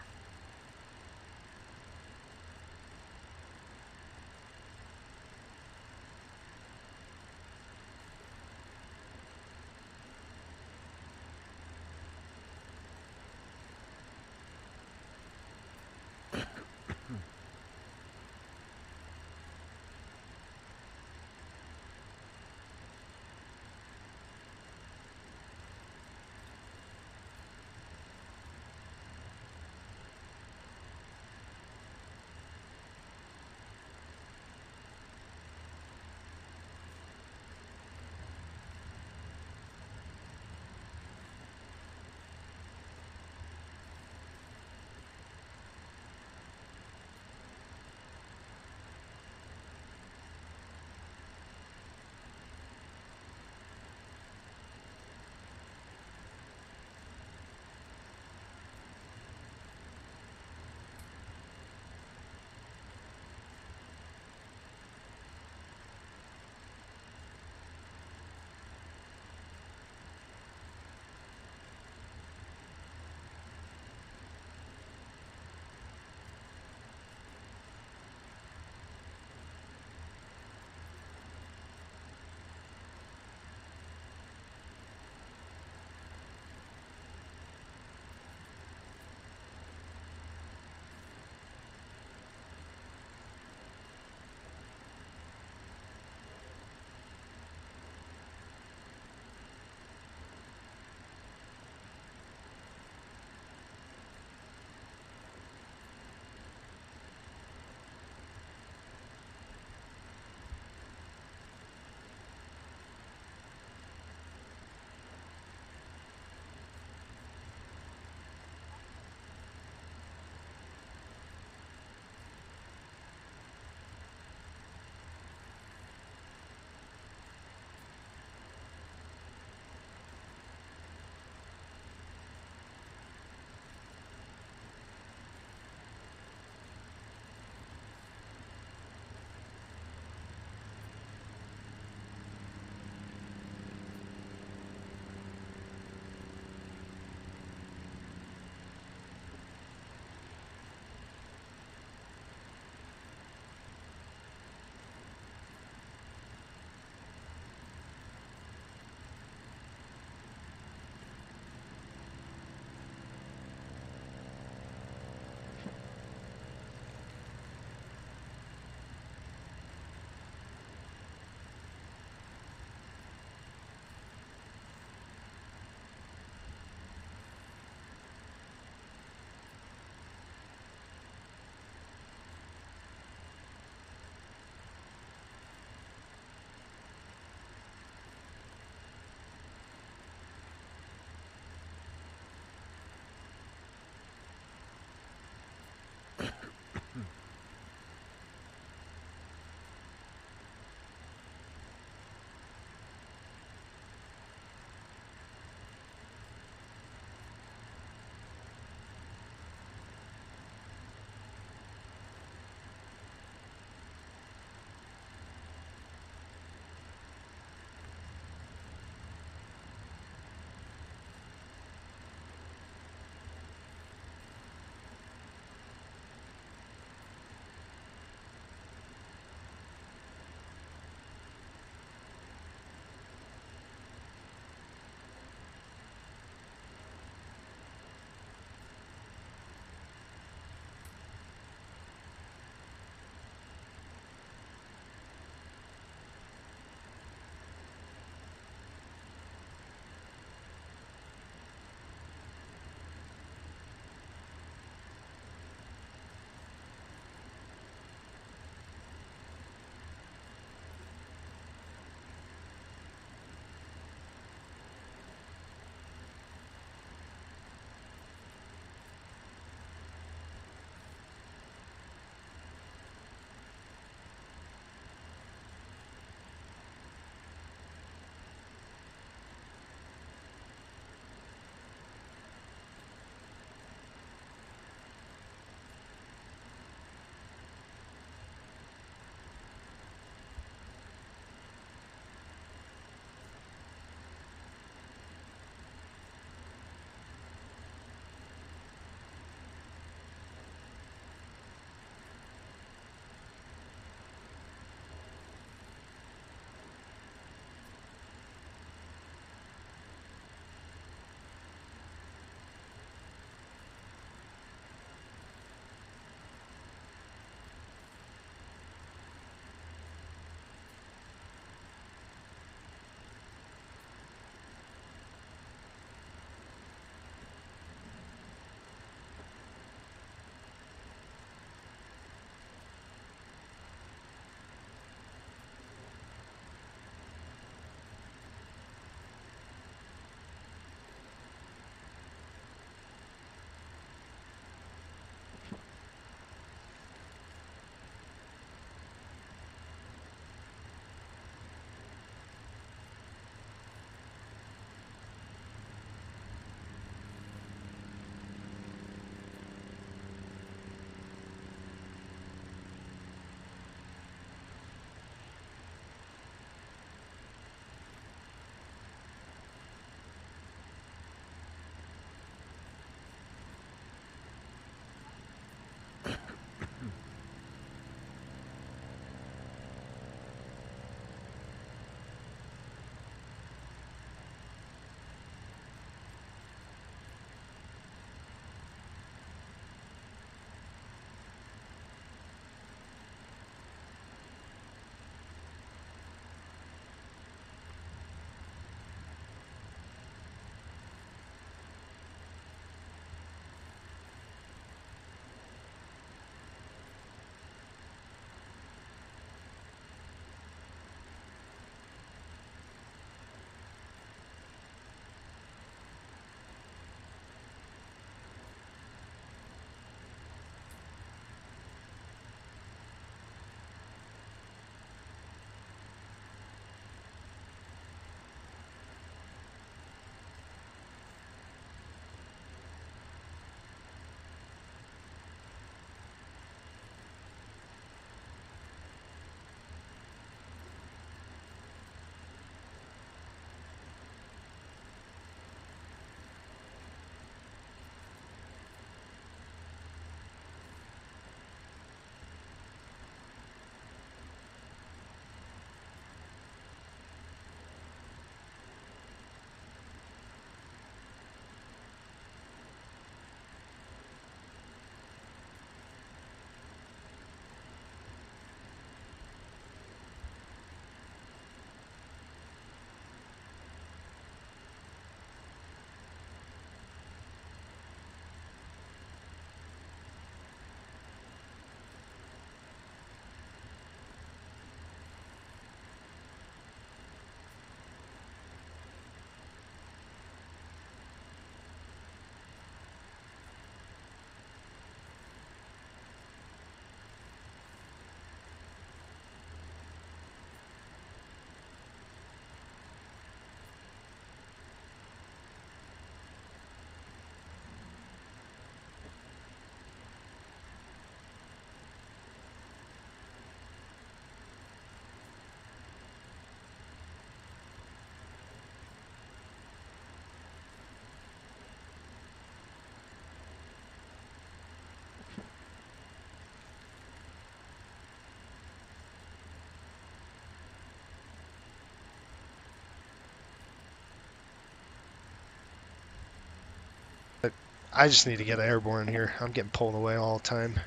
I just need to get airborne here. I'm getting pulled away all the time.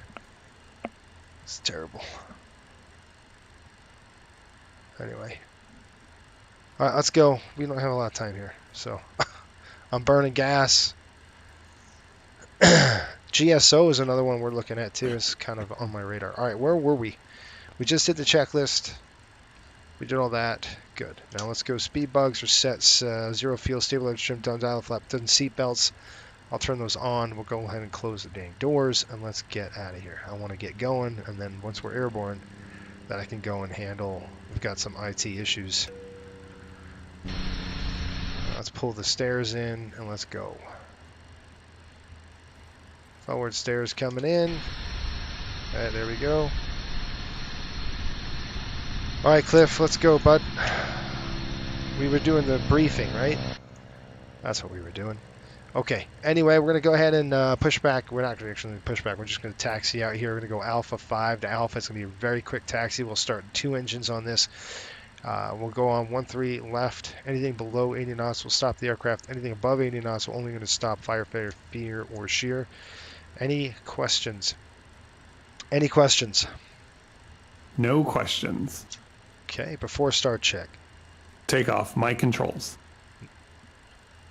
It's terrible. Anyway. Alright, let's go. We don't have a lot of time here. So, I'm burning gas. GSO is another one we're looking at too. It's kind of on my radar. Alright, where were we? We just did the checklist. We did all that. Good. Now let's go. Speed bugs, resets, zero fuel, stabilizer trim, down dial flap, doesn't seat belts. I'll turn those on. We'll go ahead and close the dang doors and let's get out of here. I want to get going, and then once we're airborne, that I can go and handle. We've got some IT issues. Let's pull the stairs in and let's go. Forward stairs coming in. Alright, there we go. Alright, Cliff, let's go, bud. We were doing the briefing, right? That's what we were doing. Okay, anyway, we're going to go ahead and push back. We're not going to actually push back. We're just going to taxi out here. We're going to go Alpha 5 to Alpha. It's going to be a very quick taxi. We'll start 2 engines on this. We'll go on 1-3 left. Anything below 80 knots will stop the aircraft. Anything above 80 knots will only going to stop fire, failure, fear, or shear. Any questions? Any questions? No questions. Okay, before start check. Takeoff, my controls.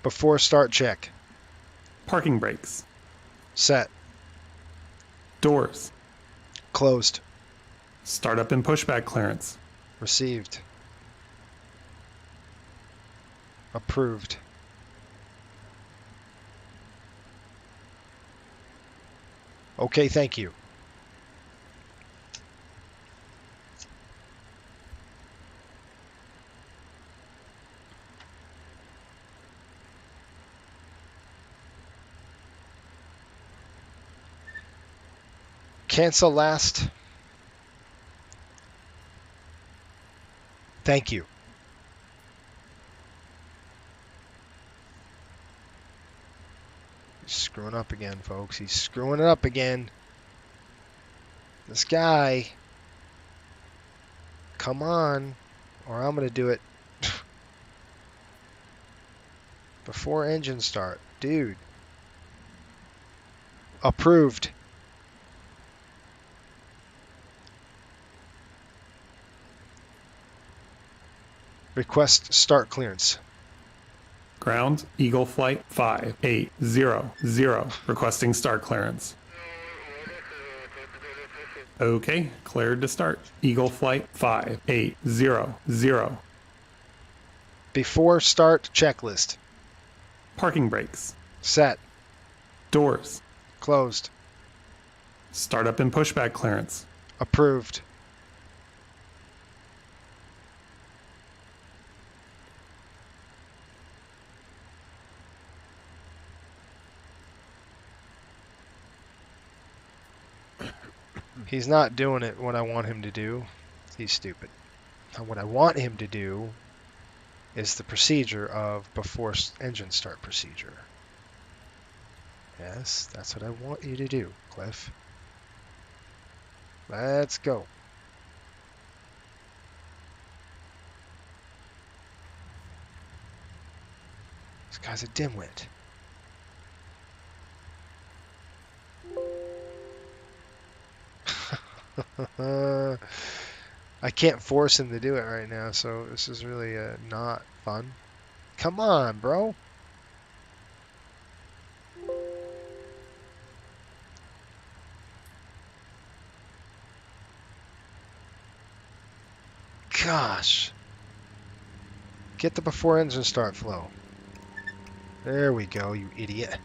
Before start check. Parking brakes. Set. Doors. Closed. Startup and pushback clearance. Received. Approved. Okay, thank you. Cancel last. Thank you. He's screwing up again, folks. He's screwing it up again. This guy. Come on. Or I'm going to do it. Before engine start. Dude. Approved. Request start clearance. Ground, Eagle Flight 5800. Requesting start clearance. Okay, cleared to start. Eagle Flight 5800. Before start checklist. Parking brakes. Set. Doors. Closed. Startup and pushback clearance. Approved. He's not doing it what I want him to do. He's stupid. Now, what I want him to do is the procedure of before engine start procedure. Yes, that's what I want you to do, Cliff. Let's go. This guy's a dimwit. I can't force him to do it right now, so this is really not fun. Come on, bro. Gosh. Get the before engine start flow. There we go, you idiot.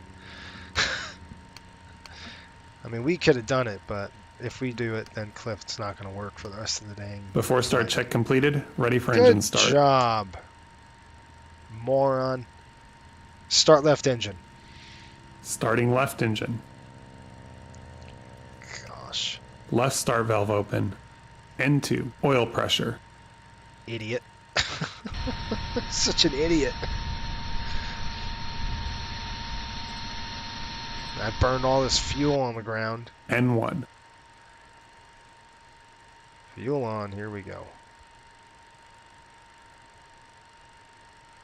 I mean, we could have done it, but if we do it, then Cliff's not going to work for the rest of the day. Before start check completed, ready for engine start. Good job, moron. Start left engine. Starting left engine. Gosh. Left start valve open. N2, oil pressure. Idiot. Such an idiot. I burned all this fuel on the ground. N1. Fuel on, here we go.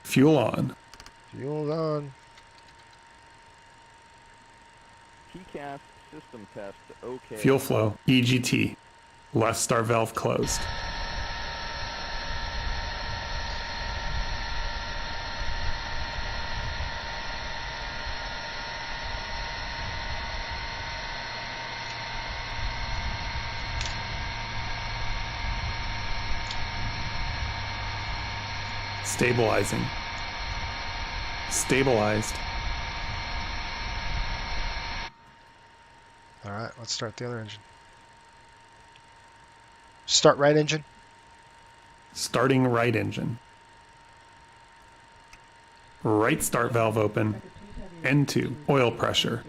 Fuel on. Fuel's on. TCAS system test OK. Fuel flow, EGT. Left start valve closed. Stabilizing. Stabilized. All right, let's start the other engine. Start right engine. Starting right engine. Right start valve open. N2, oil pressure.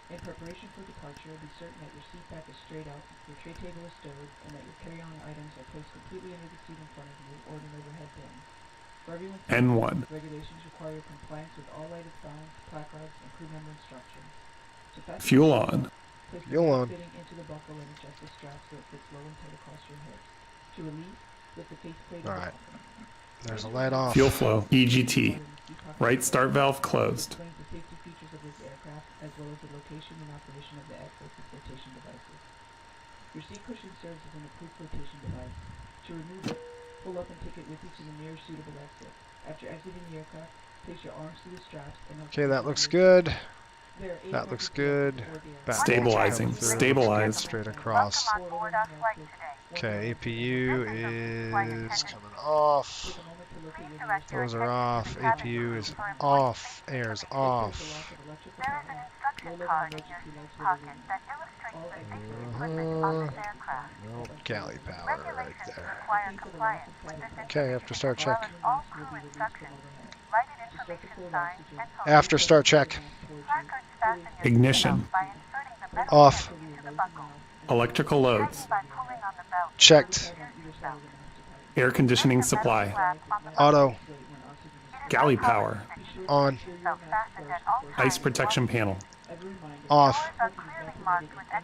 In preparation for departure, be certain that your seat back is straight up, your tray table is stowed, and that your carry-on items are placed completely under the seat in front of you or in an overhead bin. For everyone's N1. regulations require compliance with all lighted signs, placards, and crew member instructions. To fasten Fuel on. place the Fuel on. fitting into the buckle and adjust the strap so it fits low and tight across your hips. To release, lift the faceplate All right. off. There's a light off. Fuel flow, EGT. Right start valve closed. Explains the safety features of this aircraft, as well as the location and operation of the exits and flotation devices. Your seat cushion serves as an approved flotation device. To remove it, pull up and take it with you to the nearest suitable exit. After exiting the aircraft, place your arms through the straps and Okay, that looks good. There are 8 That looks members good. aboard the aircraft. Back Stabilizing. looks good. Stabilized. Straight across. Welcome on board our flight today. Okay, APU is coming off. Take a moment to locate your Direct your Those are attention off. to the cabin APU crew is for important off. safety Air's information. off. the loss of electrical There is an power. instruction card in your seat pocket that illustrates the safety equipment on this aircraft. No galley power right Regulations there. require compliance with this Okay, after start check. as well as all crew instructions, lighted information signs, and After start check. placards fasten your Ignition. seatbelt by inserting the metal Off. tube into the buckle. Electrical loads. By pulling on the belt. Checked. Air conditioning supply. Auto. Galley power. On. Ice protection panel. Off.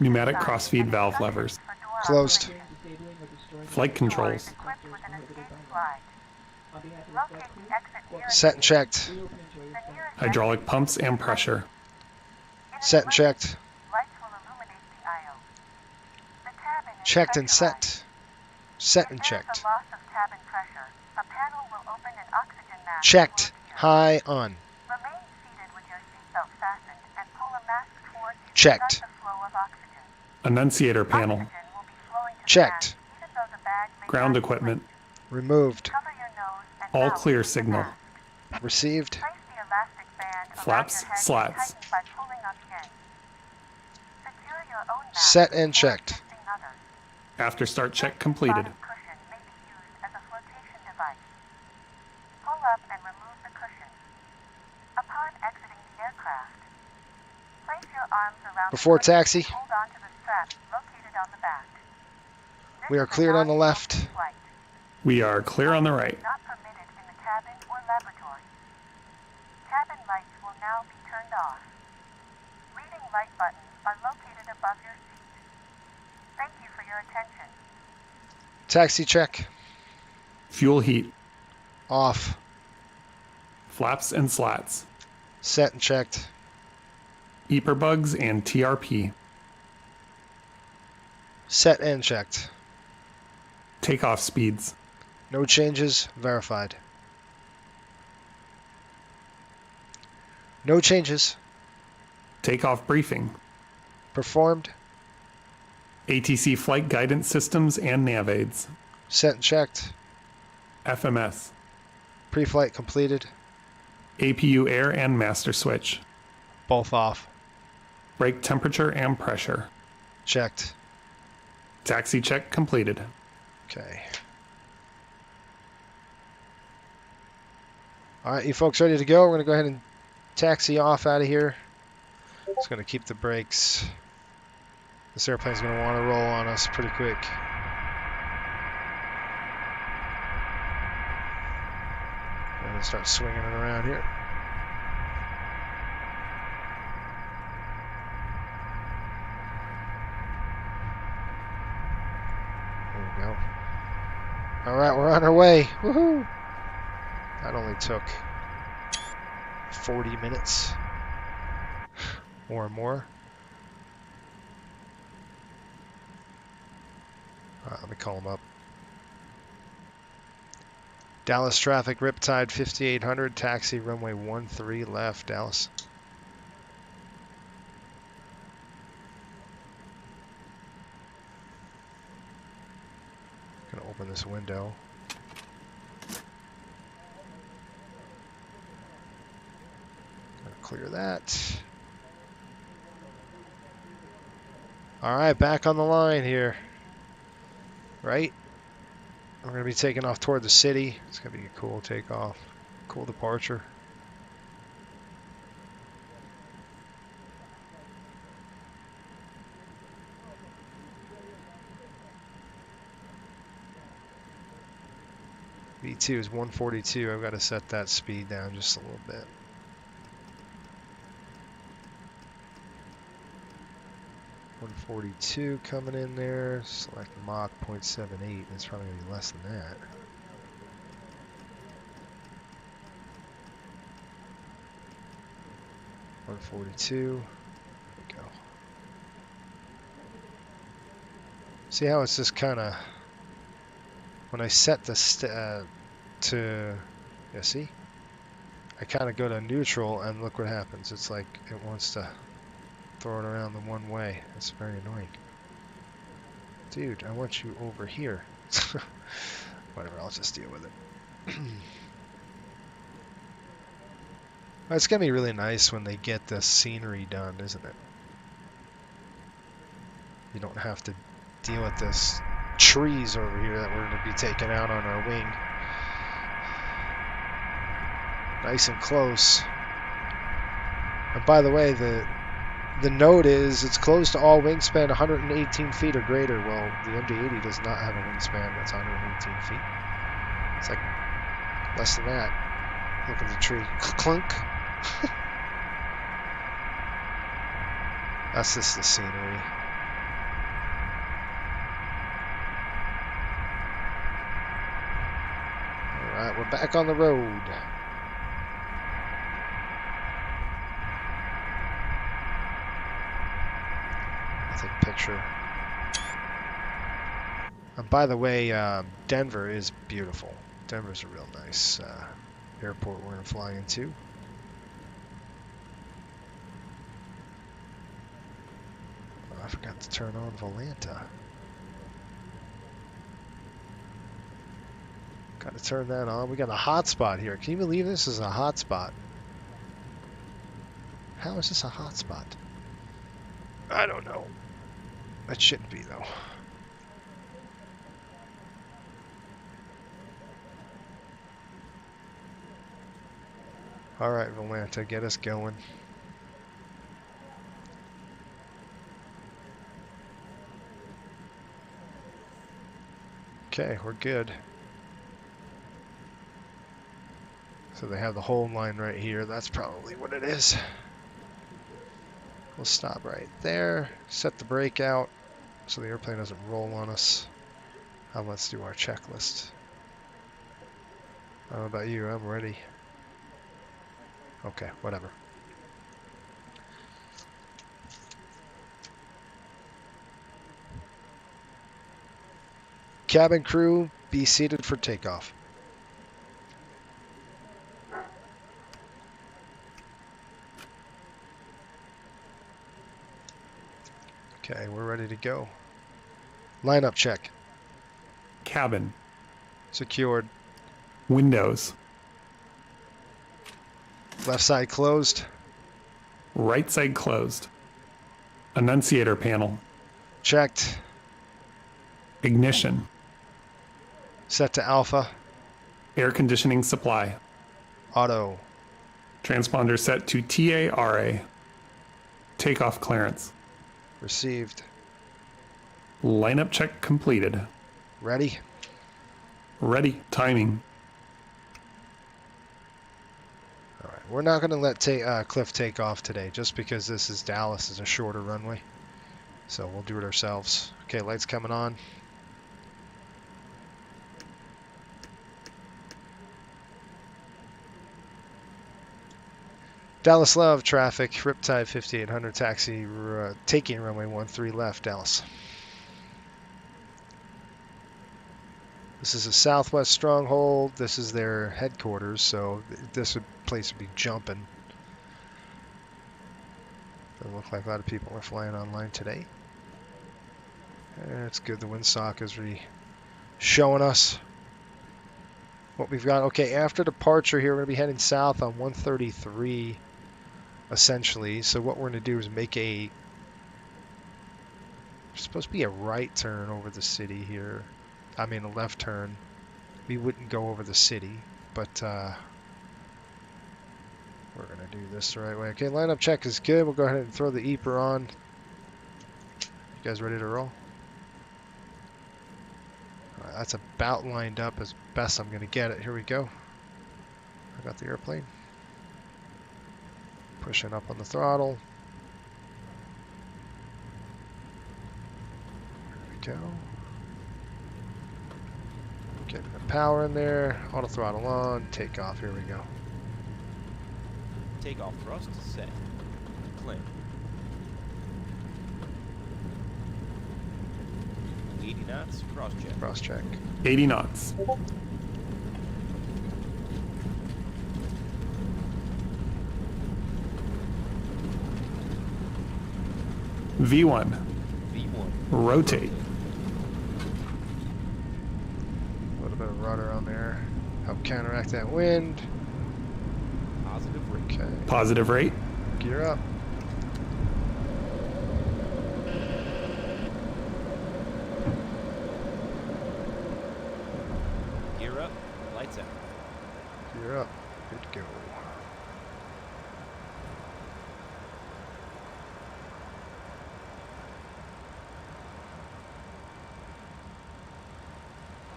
Pneumatic crossfeed valve levers. Closed. Flight controls. Set and checked. Hydraulic pumps and pressure. Set and checked. Checked and set. Set and checked. Checked. High on. Checked. Annunciator panel. Checked. Ground equipment. Removed. All clear signal. Received. Flaps, slats. Set and checked. After start check completed. Before taxi, we are cleared on the left. We are clear on the right. Not permitted in the cabin or laboratory. Cabin lights will now be turned off. Reading light buttons are located above your seat. Thank you for your attention. Taxi check. Fuel heat. Off. Flaps and slats. Set and checked. Beeper bugs and TRP. Set and checked. Takeoff speeds. No changes. Verified. No changes. Takeoff briefing. Performed. ATC flight guidance systems and nav aids. Set and checked. FMS. Pre-flight completed. APU air and master switch. Both off. Brake temperature and pressure. Checked. Taxi check completed. Okay. All right, you folks ready to go? We're going to go ahead and taxi off out of here. It's going to keep the brakes. This airplane's going to want to roll on us pretty quick. I'm going to start swinging it around here. There we go. All right, we're on our way. Woohoo! That only took 40 minutes. more and more. Let me call them up. Dallas traffic, Riptide 5800, taxi runway 13 left, Dallas. Gonna open this window. Gonna clear that. All right, back on the line here. Right? We're going to be taking off toward the city. It's going to be a cool takeoff, cool departure. V2 is 142. I've got to set that speed down just a little bit. .42 coming in there. Select Mach 0.78. That's probably going to be less than that. .142. There we go. See how it's just kind of, when I set the see? I kind of go to neutral and look what happens. It's like it wants to throw it around the one way. It's very annoying. Dude, I want you over here. Whatever, I'll just deal with it. It's going to be really nice when they get the scenery done, isn't it? You don't have to deal with this trees over here that we're going to be taking out on our wing. Nice and close. And by the way, the note is it's closed to all wingspan 118 feet or greater. Well, the MD-80 does not have a wingspan that's 118 feet. It's like less than that. Look at the tree. Clunk. That's just the scenery. Alright, we're back on the road. Picture. And by the way, Denver is beautiful. Denver's a real nice airport we're going to fly into. Oh, I forgot to turn on Volanta. Got to turn that on. We got a hotspot here. Can you believe this is a hotspot? How is this a hotspot? I don't know. That shouldn't be, though. All right, Volanta, get us going. Okay, we're good. So they have the hold line right here. That's probably what it is. We'll stop right there, set the brake out so the airplane doesn't roll on us. Let's do our checklist. I don't know about you, I'm ready. Okay, whatever. Cabin crew, be seated for takeoff. Okay, we're ready to go. Lineup check. Cabin. Secured. Windows. Left side closed. Right side closed. Annunciator panel. Checked. Ignition. Set to alpha. Air conditioning supply. Auto. Transponder set to TARA. Takeoff clearance. Received. Lineup check completed. Ready? Ready. Timing. All right. We're not going to let Cliff take off today just because this is Dallas is a shorter runway. So we'll do it ourselves. Okay, lights coming on. Dallas Love traffic, Riptide 5800 taxi, taking runway 13 left, Dallas. This is a Southwest Stronghold. This is their headquarters, so this place would be jumping. Doesn't look like a lot of people are flying online today. It's good the windsock is showing us what we've got. Okay, after departure here, we're going to be heading south on 133, essentially. So what we're going to do is make a... It's supposed to be a right turn over the city here. I mean, a left turn. We wouldn't go over the city, but we're going to do this the right way. Okay, lineup check is good. We'll go ahead and throw the EEPR on. You guys ready to roll? All right, that's about lined up as best I'm going to get it. Here we go. I got the airplane. Pushing up on the throttle. There we go. Getting the power in there, auto throttle on, takeoff, here we go. Takeoff thrust set. Clear. 80 knots, cross check. Cross check. 80 knots. V1. V1. Rotate. Rudder on there, help counteract that wind. Positive rate. Okay. Positive rate. Gear up. Gear up. Lights out. Gear up. Good to go.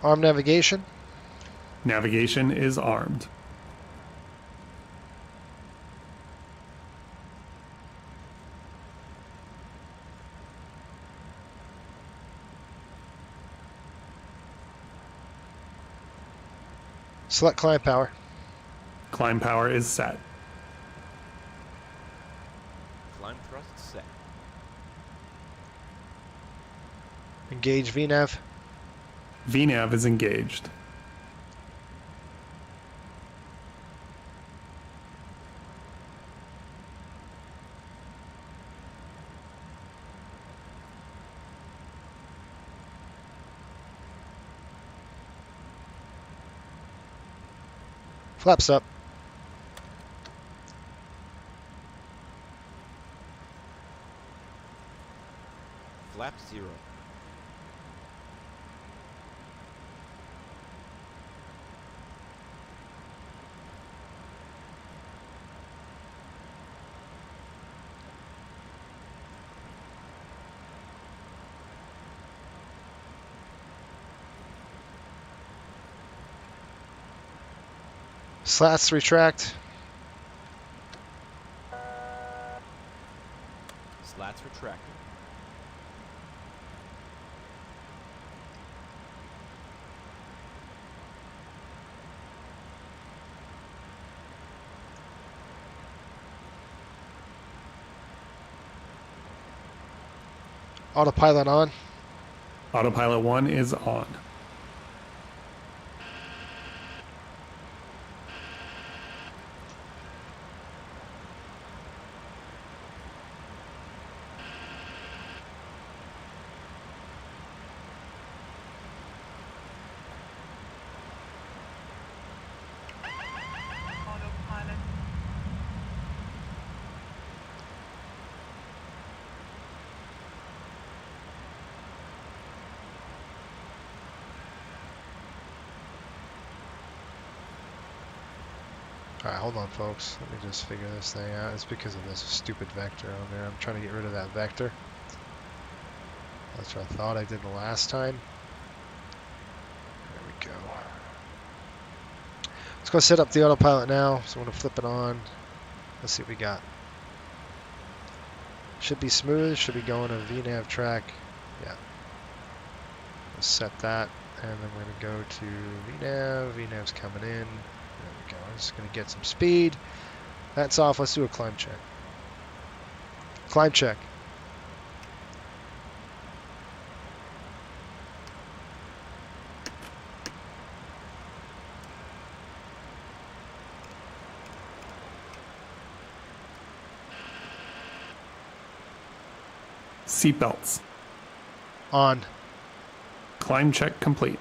Arm navigation. Navigation is armed. Select climb power. Climb power is set. Climb thrust set. Engage VNAV. VNAV is engaged. Flaps up. Flap 0. Slats retract. Slats retracted. Autopilot on. Autopilot 1 is on. Alright, hold on folks. Let me just figure this thing out. It's because of this stupid vector on there. I'm trying to get rid of that vector. That's what I thought I did the last time. There we go. Let's go set up the autopilot now. So I'm going to flip it on. Let's see what we got. Should be smooth. Should be going a VNAV track. Yeah. Let's set that. And then we're going to go to VNAV. VNAV's coming in. There we go. I'm just going to get some speed. That's off. Let's do a climb check. Climb check. Seatbelts. On. Climb check complete.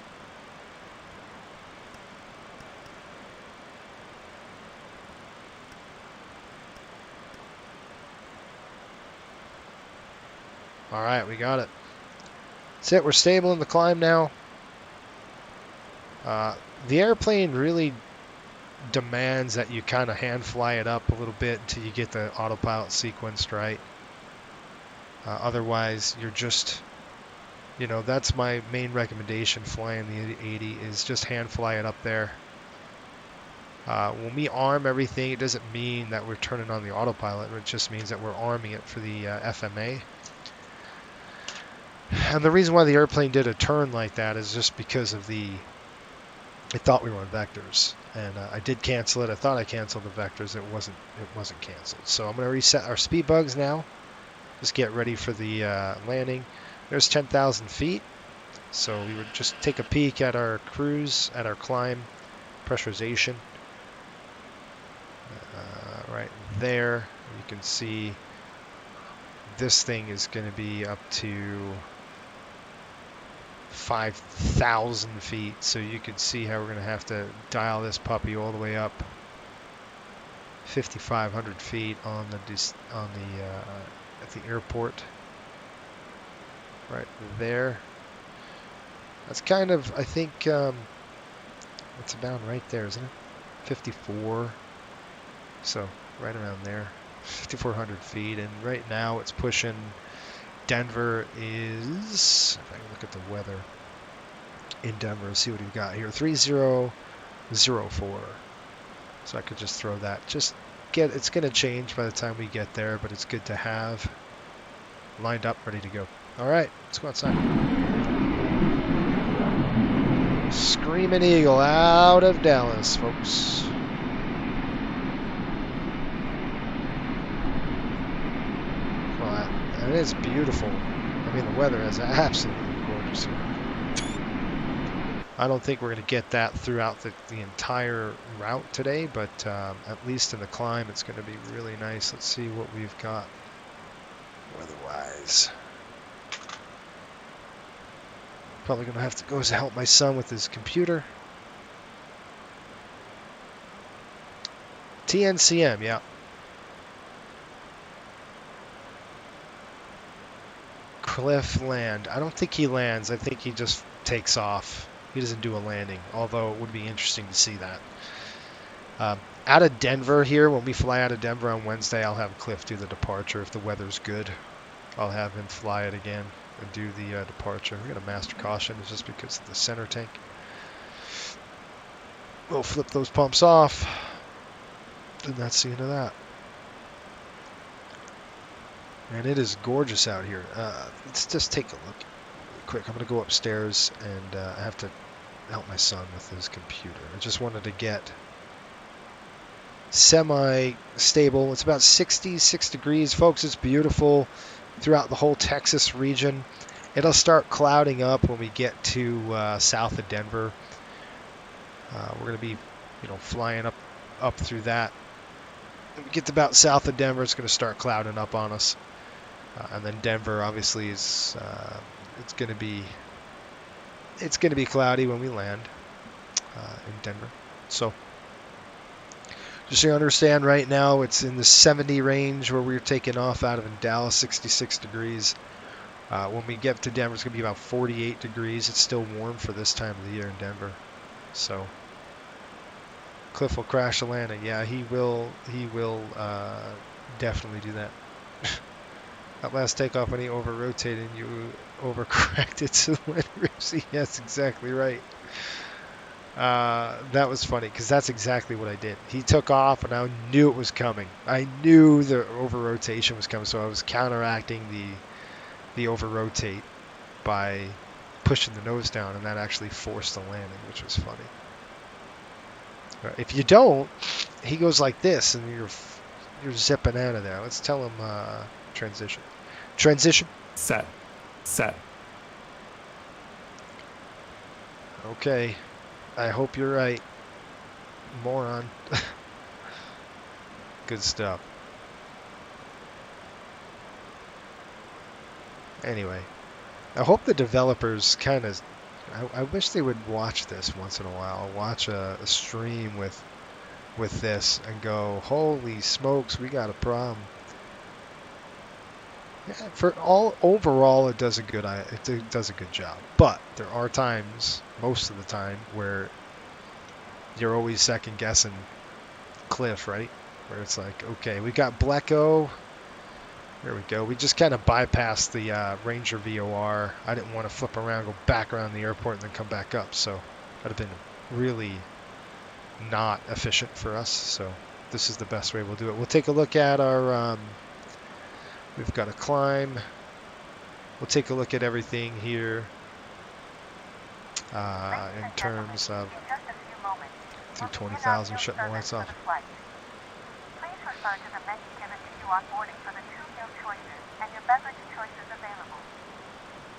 All right, we got it. That's it. We're stable in the climb now. The airplane really demands that you kind of hand fly it up a little bit until you get the autopilot sequenced right. Otherwise, you're just, you know, that's my main recommendation flying the 80 is just hand fly it up there. When we arm everything, it doesn't mean that we're turning on the autopilot. It just means that we're arming it for the FMA. And the reason why the airplane did a turn like that is just because of I thought we were on vectors, and I did cancel it. I thought I canceled the vectors. It wasn't canceled. So I'm going to reset our speed bugs now. Just get ready for the landing. There's 10,000 feet. So we would just take a peek at our cruise, at our climb pressurization. Right there, you can see this thing is going to be up to 5,000 feet, so you can see how we're going to have to dial this puppy all the way up 5,500 feet on the at the airport. Right there. That's kind of, I think, it's about right there, isn't it? 54. So right around there, 5,400 feet, and right now it's pushing. Denver is, if I can look at the weather in Denver, see what we've got here, 3004. So I could just throw that. It's going to change by the time we get there, but it's good to have lined up, ready to go. All right, let's go outside. Screaming Eagle out of Dallas, folks. It is beautiful. I mean, the weather is absolutely gorgeous here. I don't think we're going to get that throughout the entire route today, but at least in the climb, it's going to be really nice. Let's see what we've got weather-wise. Probably going to have to go help my son with his computer. TNCM, yeah. Cliff land. I don't think he lands. I think he just takes off. He doesn't do a landing, although it would be interesting to see that. Out of Denver here, when we fly out of Denver on Wednesday, I'll have Cliff do the departure. If the weather's good, I'll have him fly it again and do the departure. We're going to master caution just because of the center tank. We'll flip those pumps off, and that's the end of that. And it is gorgeous out here. Let's just take a look really quick. I'm going to go upstairs, and I have to help my son with his computer. I just wanted to get semi-stable. It's about 66 degrees, folks. It's beautiful throughout the whole Texas region. It'll start clouding up when we get to south of Denver. We're going to be, flying up through that. When we get to about south of Denver, it's going to start clouding up on us. And then Denver, obviously, is it's going to be cloudy when we land in Denver. So just so you understand, right now it's in the 70 range where we're taking off out of in Dallas, 66 degrees. When we get to Denver, it's going to be about 48 degrees. It's still warm for this time of the year in Denver. So Cliff will crash the landing. Yeah, he will definitely do that. That last takeoff when he over-rotated, you overcorrected to the wind roof. Yes, exactly right. That was funny because that's exactly what I did. He took off and I knew it was coming. I knew the over-rotation was coming, so I was counteracting the over-rotate by pushing the nose down, and that actually forced the landing, which was funny. If you don't, he goes like this, and you're zipping out of there. Let's tell them transition. Transition. Set. Set. Okay. I hope you're right. Moron. Good stuff. Anyway, I hope the developers kind of... I wish they would watch this once in a while. Watch a stream with this and go, holy smokes, we got a problem. Yeah, overall, it does a good job. But there are times, most of the time, where you're always second guessing Cliff, right? Where it's like, okay, we got Blecko. There we go. We just kind of bypassed the Ranger VOR. I didn't want to flip around, go back around the airport, and then come back up. So that'd have been really not efficient for us. So this is the best way we'll do it. We'll take a look at our... we've got a climb. We'll take a look at everything here in terms of through 20,000, shutting the lights off. Please refer to the menu given to you on boarding for the 2 meal choices and your beverage choices available.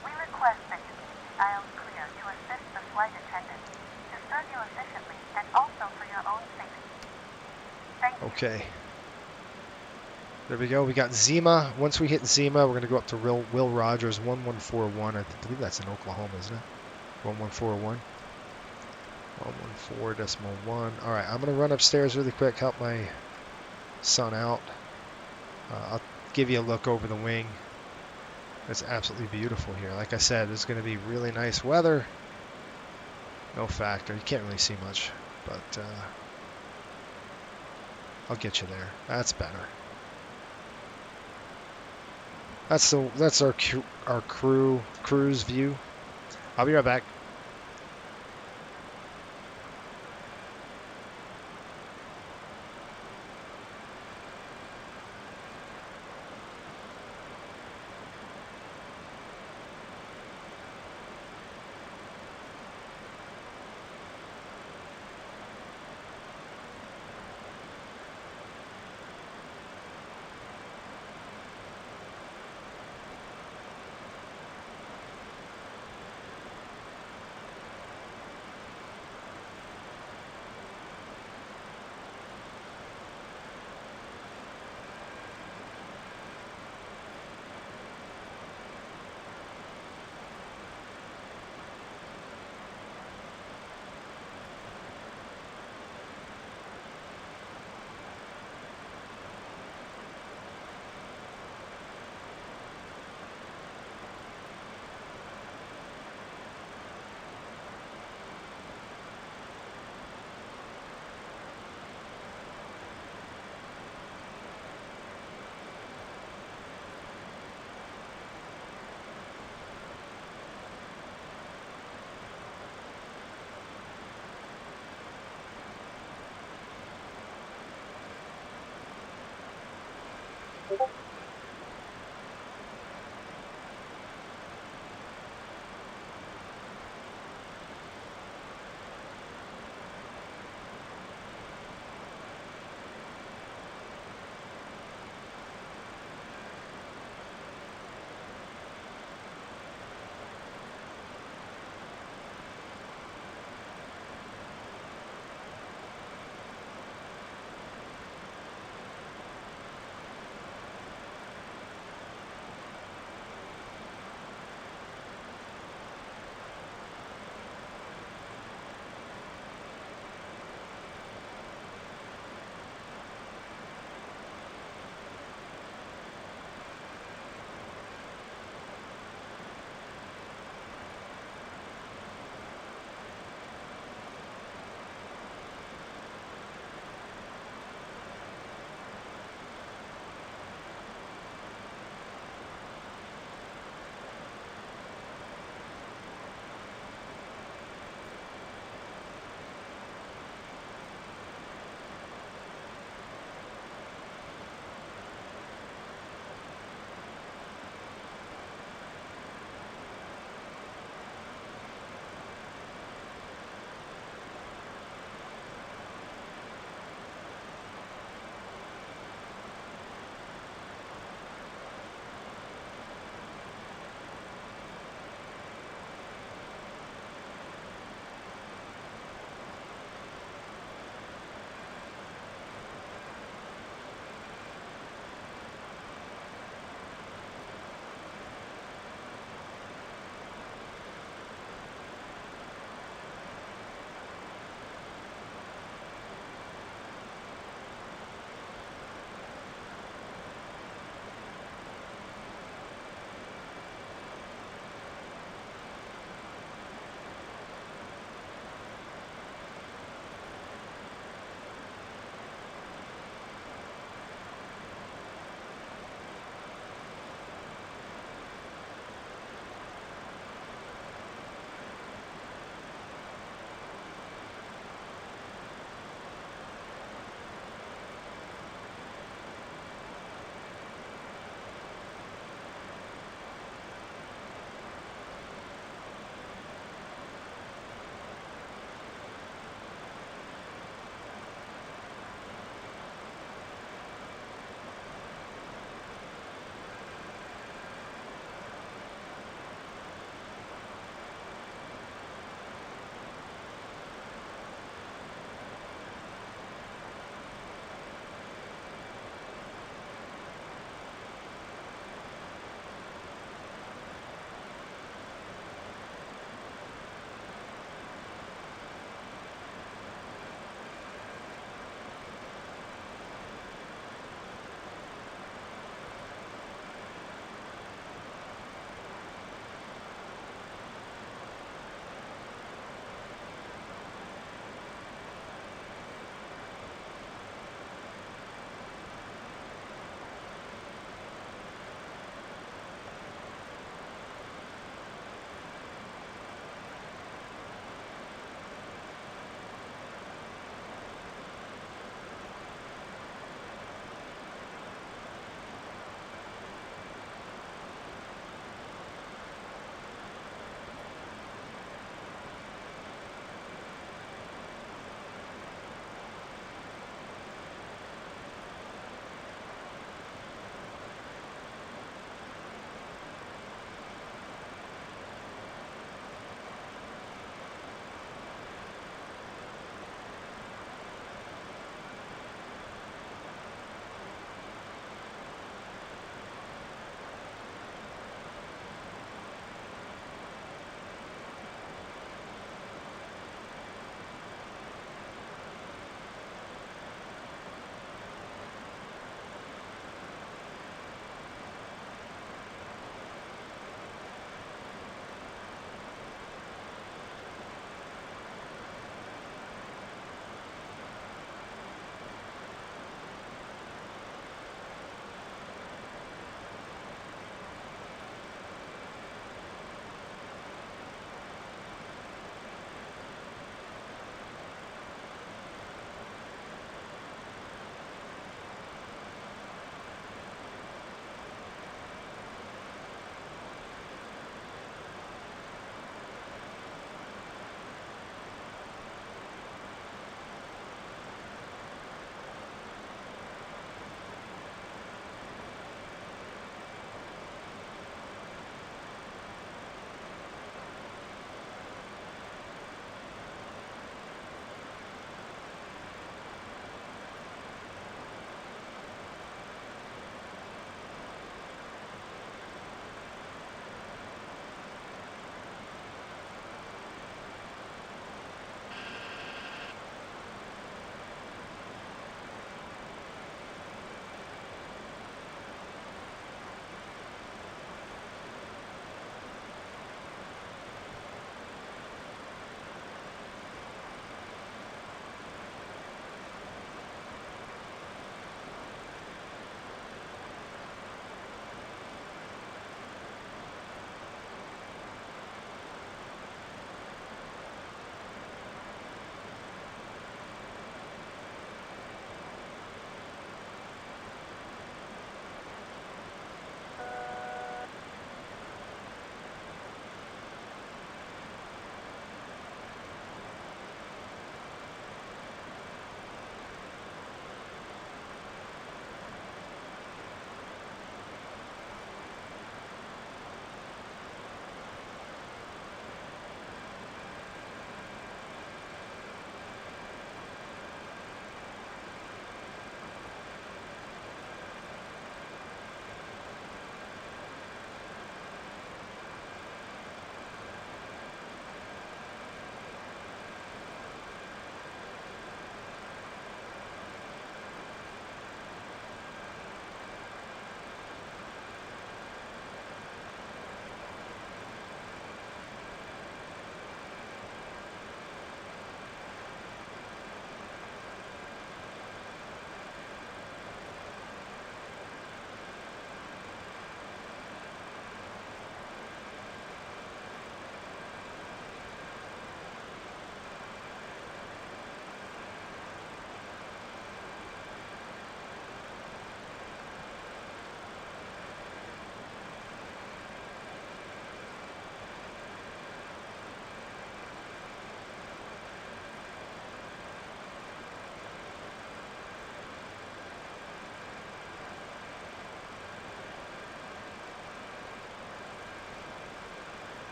We request that you keep the aisles clear to assist the flight attendants, to serve you efficiently, and also for your own safety. Thank you. Okay. There we go. We got Zima. Once we hit Zima, we're going to go up to Will Rogers 1141. I believe that's in Oklahoma, isn't it? 1141. 114.1. All right, I'm going to run upstairs really quick, help my son out. I'll give you a look over the wing. It's absolutely beautiful here. Like I said, it's going to be really nice weather. No factor. You can't really see much, but I'll get you there. That's better. That's our cruise view. I'll be right back.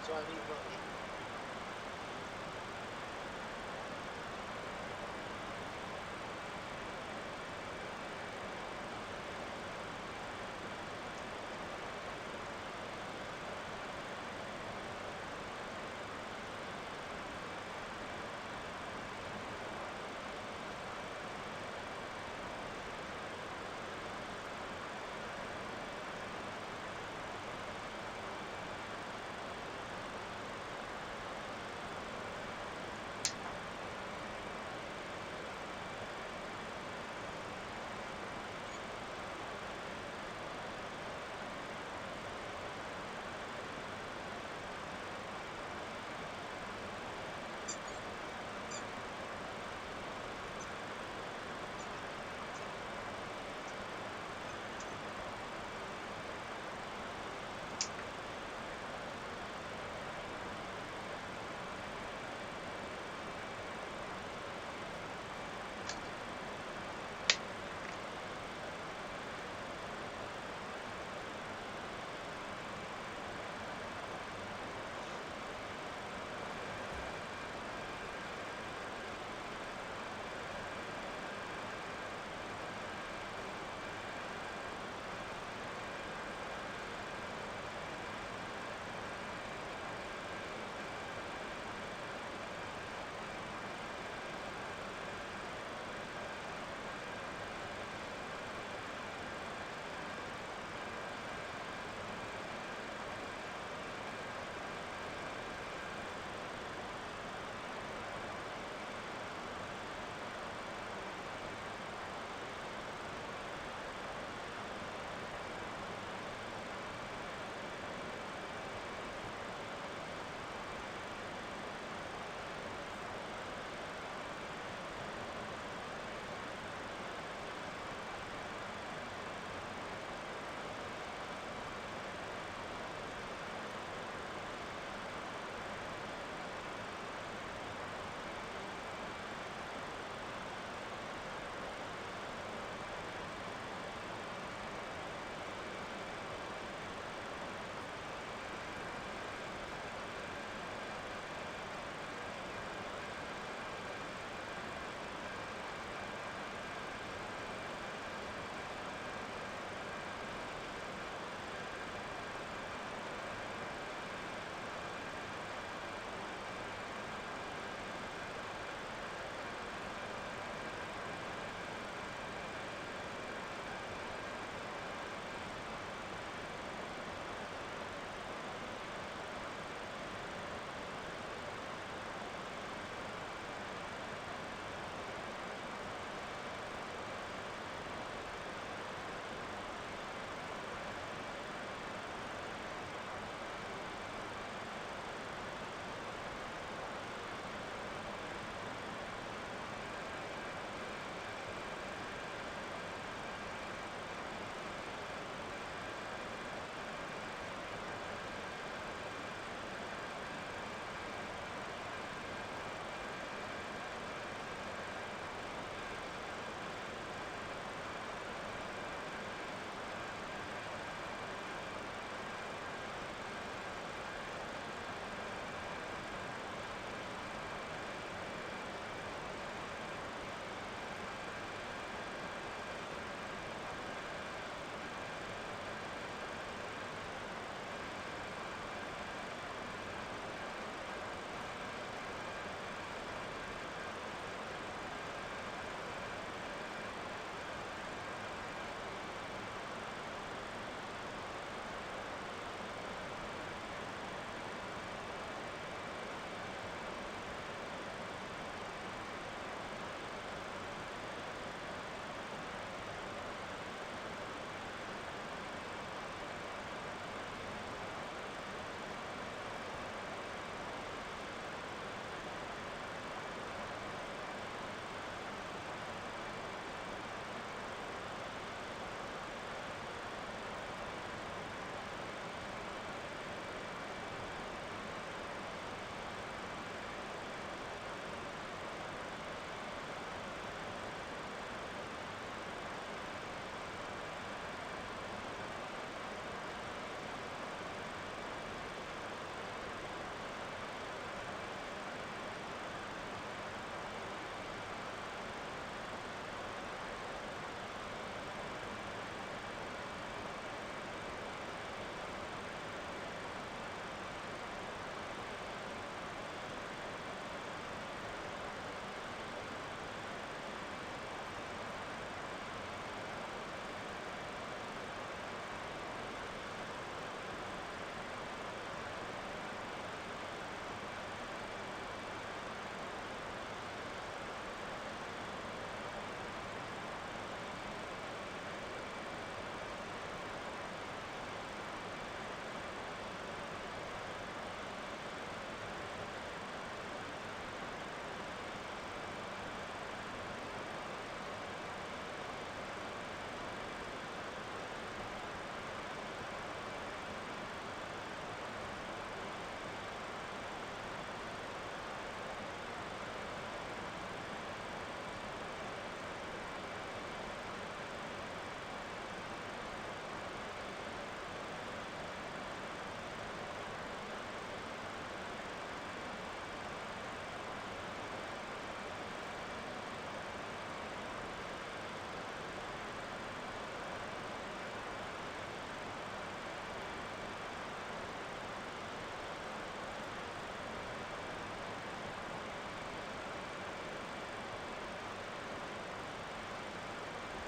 so I need money.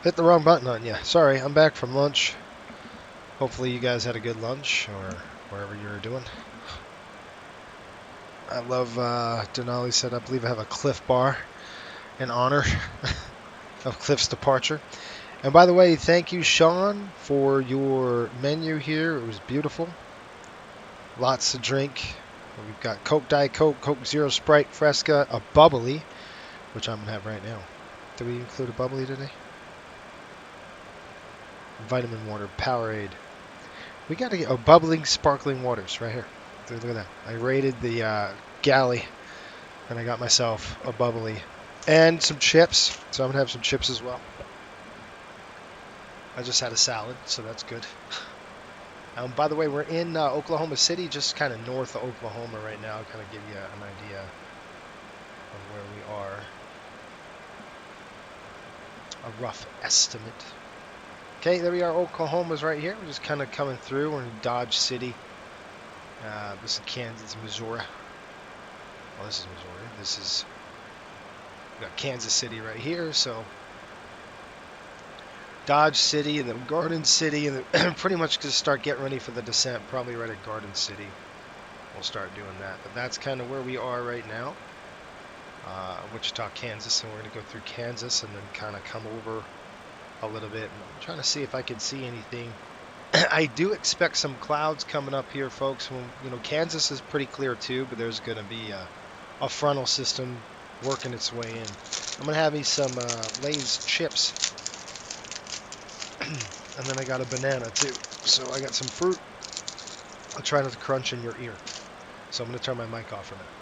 Hit the wrong button on you. Sorry, I'm back from lunch. Hopefully you guys had a good lunch or wherever you were doing. I love Denali said I believe I have a Cliff bar in honor of Cliff's departure. And by the way, thank you, Sean, for your menu here. It was beautiful. Lots to drink. We've got Coke Diet Coke, Coke Zero Sprite, Fresca, a bubbly, which I'm going to have right now. Did we include a bubbly today? Vitamin water, Powerade. We got to get bubbling, sparkling waters right here. Look at that. I raided the galley, and I got myself a bubbly and some chips. So I'm going to have some chips as well. I just had a salad, so that's good. By the way, we're in Oklahoma City, just kind of north of Oklahoma right now. I'll kind of give you an idea of where we are. A rough estimate. Okay, there we are. Oklahoma's right here. We're just kind of coming through. We're in Dodge City. This is Kansas, Missouri. Well, this is Missouri. This is... we got Kansas City right here, so... Dodge City and then Garden City, and then pretty much just start getting ready for the descent, probably right at Garden City. We'll start doing that. But that's kind of where we are right now. Wichita, Kansas, and we're going to go through Kansas and then kind of come over a little bit. And I'm trying to see if I can see anything. I do expect some clouds coming up here, folks. When, Kansas is pretty clear too, but there's going to be a frontal system working its way in. I'm going to have me some Lay's chips. And then I got a banana too. So I got some fruit. I'll try not to crunch in your ear. So I'm going to turn my mic off for a minute.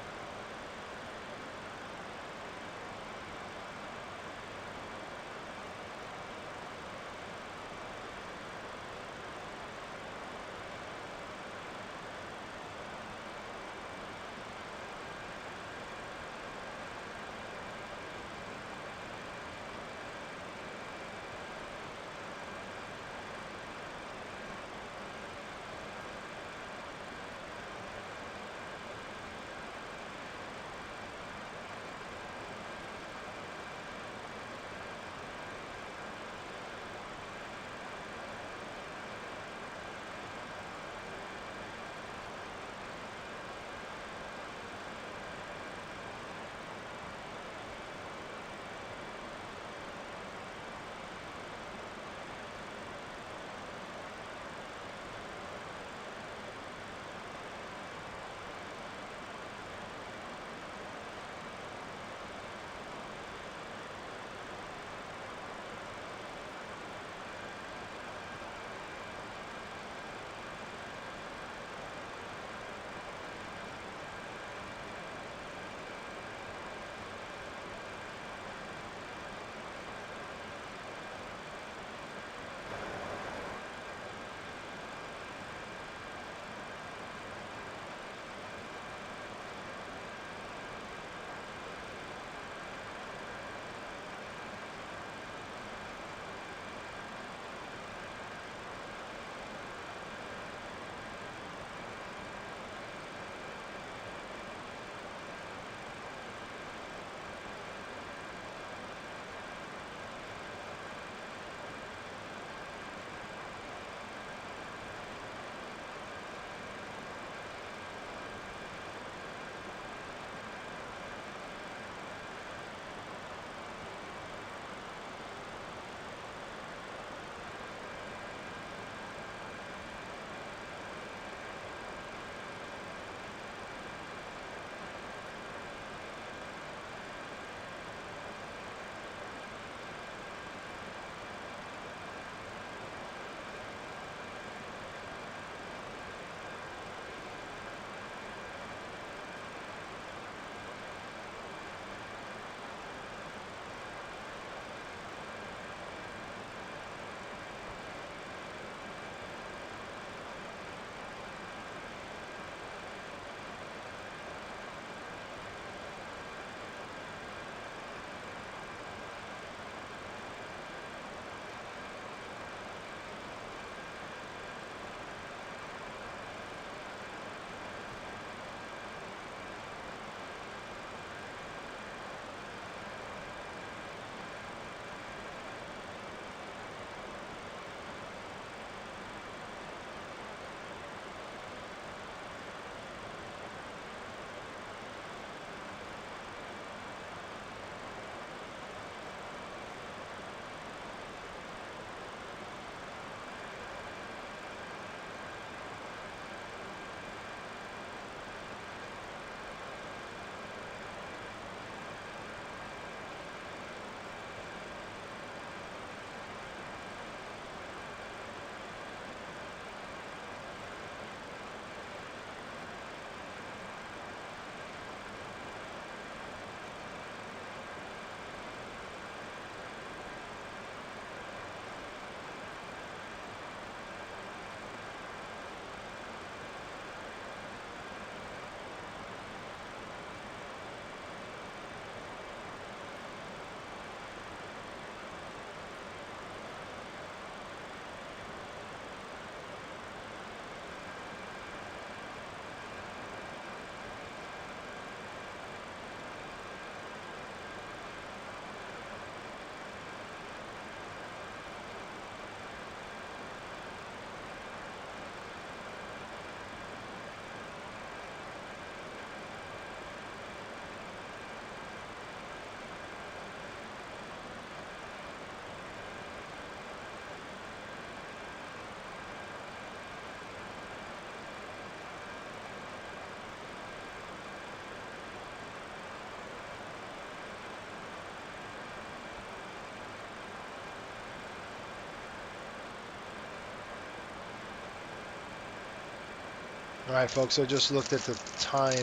Alright folks, so I just looked at the time.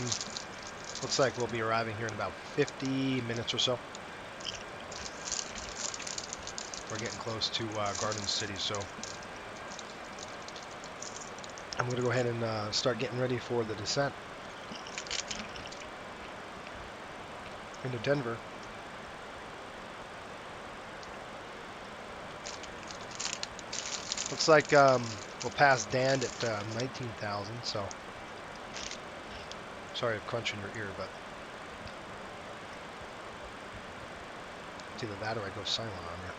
Looks like we'll be arriving here in about 50 minutes or so. We're getting close to Garden City, so I'm going to go ahead and start getting ready for the descent into Denver. Looks like we'll pass DAL-DEN at 19,000, so sorry if crunching your ear, but it's either that or I go silent on you,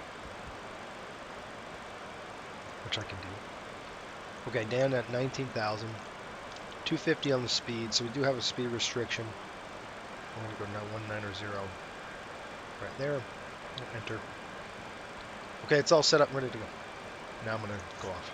which I can do. Okay, DAL-DEN at 19,000, 250 on the speed, so we do have a speed restriction. I'm going to go now 1900 right there, enter. Okay, it's all set up and ready to go. Now I'm going to go off.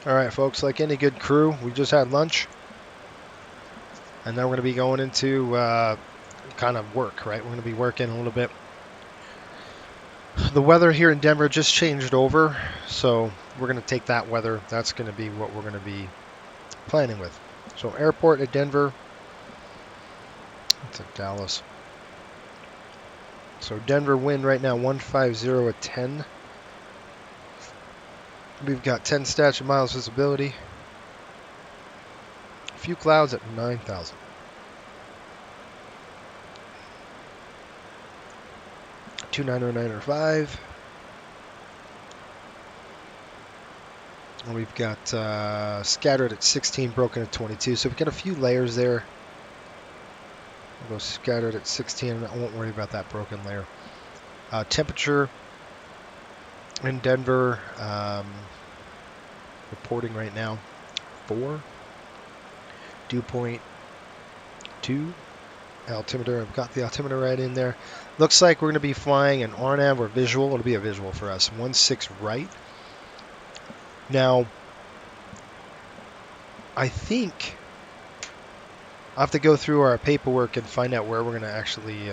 Alright folks, like any good crew, we just had lunch. And then we're going to be going into kind of work, right? We're going to be working a little bit. The weather here in Denver just changed over, so we're going to take that weather. That's going to be what we're going to be planning with. So airport at Denver. It's at Dallas. So Denver wind right now 150 at 10. We've got 10 statute miles visibility. A few clouds at 9,000. Two 90905. And we've got scattered at 16, broken at 22. So we've got a few layers there. We'll go scattered at 16. I won't worry about that broken layer. Temperature in Denver, reporting right now 4. Dew point 2. Altimeter, I've got the altimeter right in there. Looks like we're going to be flying an RNAV or visual. It'll be a visual for us. 16 right. Now, I think I'll have to go through our paperwork and find out where we're going to actually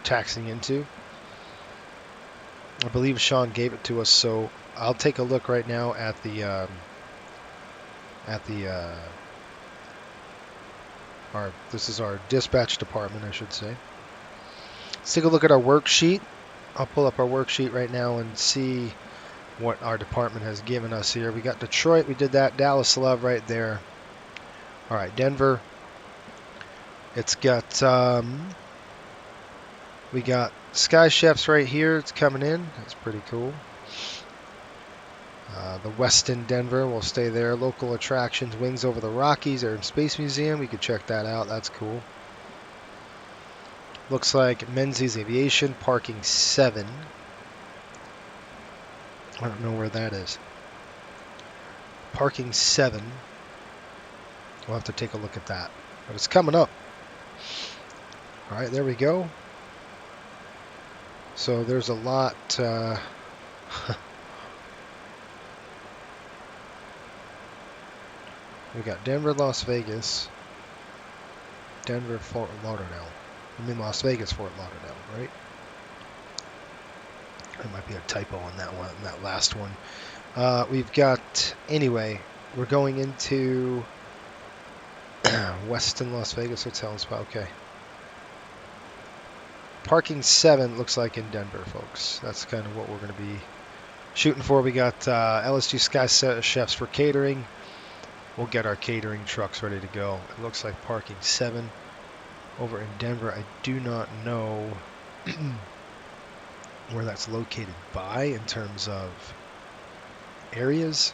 taxi into. I believe Sean gave it to us, so I'll take a look right now at the this is our dispatch department, I should say. Let's take a look at our worksheet. I'll pull up our worksheet right now and see what our department has given us here. We got Detroit, we did that. Dallas Love right there. All right, Denver. It's got we got Sky Chefs right here. It's coming in. That's pretty cool. The Westin Denver, we'll stay there. Local attractions, Wings Over the Rockies, Air and Space Museum. We could check that out. That's cool. Looks like Menzies Aviation, parking 7. I don't know where that is. Parking 7. We'll have to take a look at that. But it's coming up. All right, there we go. So there's a lot. We got Denver, Las Vegas, Denver, Fort Lauderdale. I'm in Las Vegas, Fort Lauderdale, right? There might be a typo on that one, that last one. We've got, anyway, we're going into Westin Las Vegas Hotel and Spa. Okay. Parking 7 looks like in Denver, folks. That's kind of what we're going to be shooting for. We got LSG Sky Chefs for catering. We'll get our catering trucks ready to go. It looks like parking 7 over in Denver. I do not know where that's located by in terms of areas.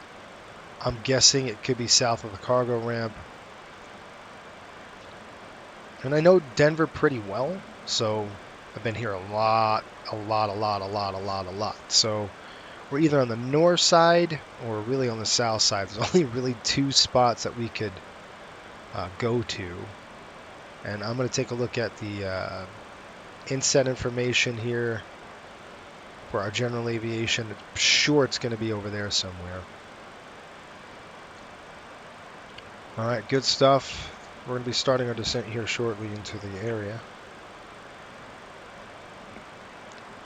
I'm guessing it could be south of the cargo ramp. And I know Denver pretty well, so I've been here a lot. So we're either on the north side or really on the south side. There's only really 2 spots that we could go to. And I'm going to take a look at the inset information here for our general aviation. I'm sure it's going to be over there somewhere. All right, good stuff. We're going to be starting our descent here shortly into the area.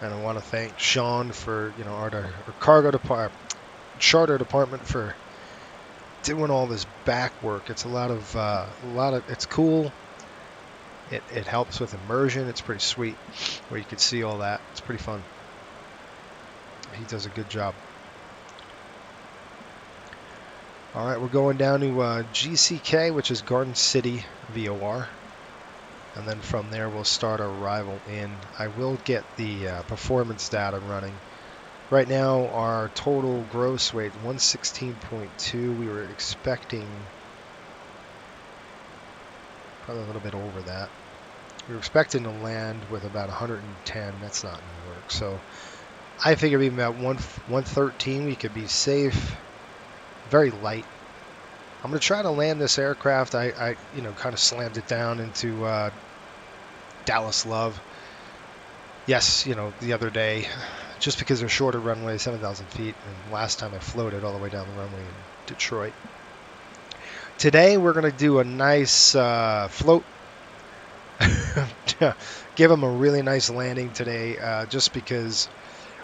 And I want to thank Sean for, our cargo department, charter department for doing all this back work. It's a lot of, it's cool. It helps with immersion. It's pretty sweet where you can see all that. It's pretty fun. He does a good job. All right, we're going down to GCK, which is Garden City VOR. And then from there, we'll start our arrival in. I will get the performance data running. Right now, our total gross weight, 116.2. We were expecting probably a little bit over that. We were expecting to land with about 110. That's not going to work. So I figure even about 113, we could be safe. Very light. I'm going to try to land this aircraft. I kind of slammed it down into Dallas Love. Yes, the other day, just because they're shorter runway, 7,000 feet, and last time I floated all the way down the runway in Detroit. Today, we're going to do a nice float. Give them a really nice landing today, just because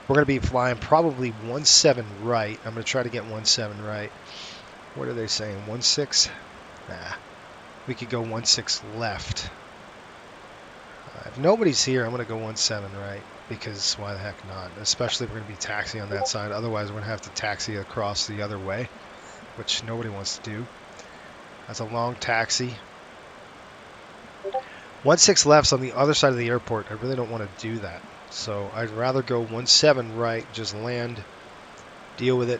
we're going to be flying probably 17 right. I'm going to try to get 17 right. What are they saying? 16? Nah. We could go 16 left. If nobody's here, I'm going to go 17 right. Because why the heck not? Especially if we're going to be taxiing on that side. Otherwise, we're going to have to taxi across the other way, which nobody wants to do. That's a long taxi. 16 left's on the other side of the airport. I really don't want to do that. So I'd rather go 17 right, just land, deal with it,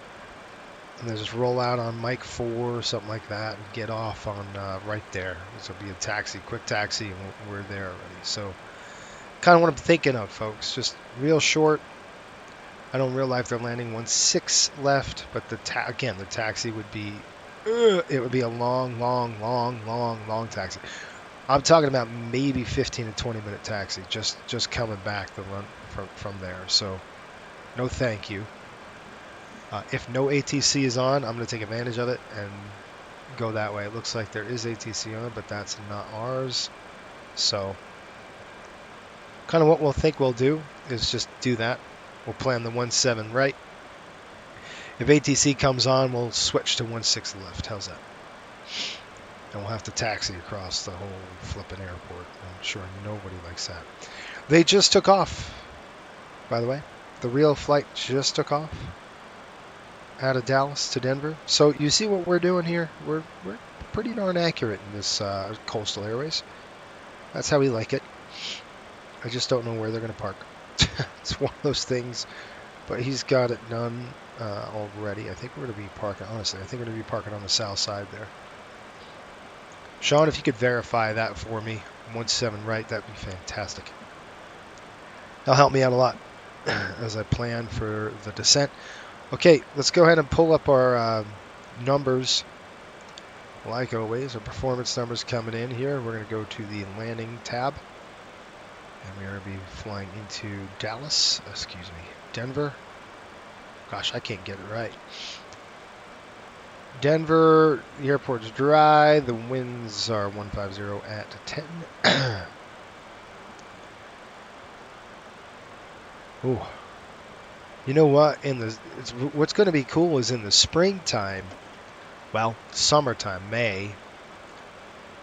and then just roll out on Mike 4 or something like that and get off on right there. This will be a taxi, quick taxi, and we're there already. So kind of what I'm thinking of, folks. Just real short. I don't realize they're landing 16 left, but again, the taxi would be, it would be a long taxi. I'm talking about maybe 15 to 20 minute taxi, just coming back the run from there. So no thank you. If no ATC is on, I'm going to take advantage of it and go that way. It looks like there is ATC on, but that's not ours. So kind of what we'll think we'll do is just do that. We'll plan the 17 right. If ATC comes on, we'll switch to 16 left. How's that? And we'll have to taxi across the whole flipping airport. I'm sure nobody likes that. They just took off, by the way. The real flight just took off out of Dallas to Denver. So you see what we're doing here? We're pretty darn accurate in this Coastal Airways. That's how we like it. I just don't know where they're going to park. It's one of those things. But he's got it done already. I think we're going to be parking, honestly, I think we're going to be parking on the south side there. Sean, if you could verify that for me, 17 right, that'd be fantastic. That'll help me out a lot as I plan for the descent. Okay, let's go ahead and pull up our numbers. Like always, our performance numbers coming in here. We're going to go to the landing tab. And we're going to be flying into Denver. Gosh, I can't get it right. Denver, the airport's dry. The winds are 150 at 10. Ooh. You know what? What's going to be cool is in the springtime, well, summertime, May.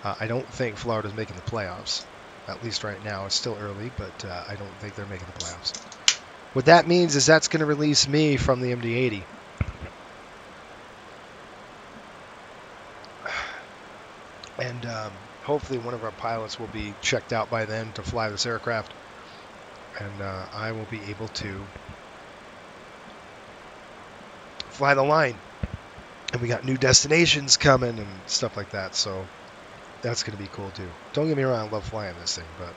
I don't think Florida's making the playoffs. At least right now, it's still early, but I don't think they're making the playoffs. What that means is that's going to release me from the MD-80. And hopefully one of our pilots will be checked out by then to fly this aircraft. And I will be able to fly the line. And we got new destinations coming and stuff like that. So that's going to be cool too. Don't get me wrong, I love flying this thing, but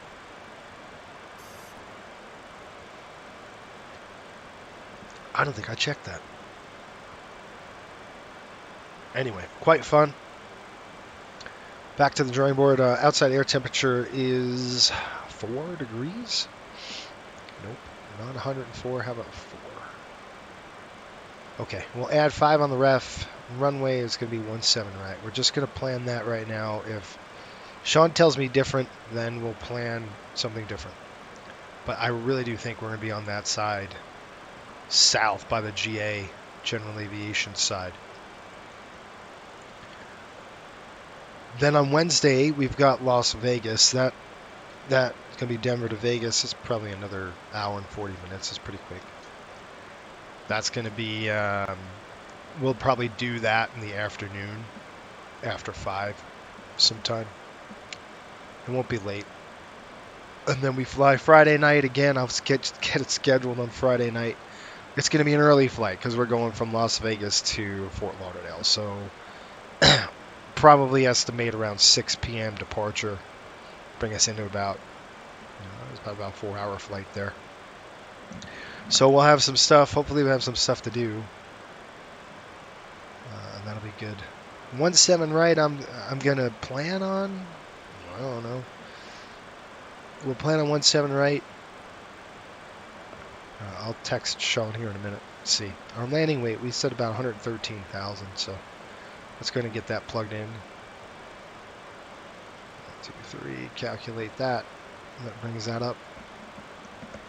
I don't think I checked that. Anyway, quite fun. Back to the drawing board. Outside air temperature is 4 degrees. Nope, not 104. How about 4? Okay, we'll add 5 on the ref. Runway is going to be 17 right. We're just going to plan that right now. If Sean tells me different, then we'll plan something different. But I really do think we're going to be on that side, south by the GA, General Aviation side. Then on Wednesday, we've got Las Vegas. That's going to be Denver to Vegas. It's probably another hour and 40 minutes. It's pretty quick. That's going to be, we'll probably do that in the afternoon, after 5 sometime. It won't be late. And then we fly Friday night again. I'll get it scheduled on Friday night. It's going to be an early flight because we're going from Las Vegas to Fort Lauderdale. So probably estimate around 6 p.m. departure. Bring us into about, it's about a 4-hour flight there. So we'll have some stuff. Hopefully we'll have some stuff to do. And that'll be good. 17 right I'm going to plan on. I don't know. We'll plan on 17 right. I'll text Sean here in a minute. Let's see. Our landing weight, we said about 113,000. So let's go ahead and get that plugged in. 1, 2, 3. Calculate that. That brings that up.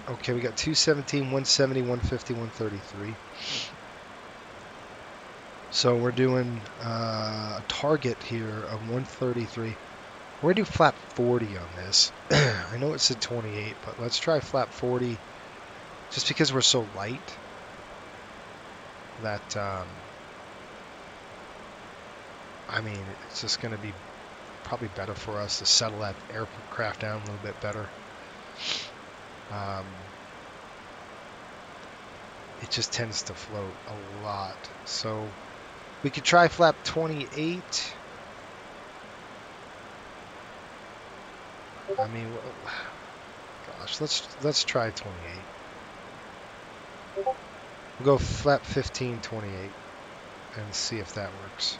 Okay, we got 217, 170, 150, 133. So we're doing a target here of 133. We're going to do flap 40 on this. I know it said 28, but let's try flap 40 just because we're so light that, I mean, it's just going to be probably better for us to settle that aircraft down a little bit better. It just tends to float a lot. So we could try flap 28. I mean, gosh, let's try 28. We'll go flap 15, 28 and see if that works.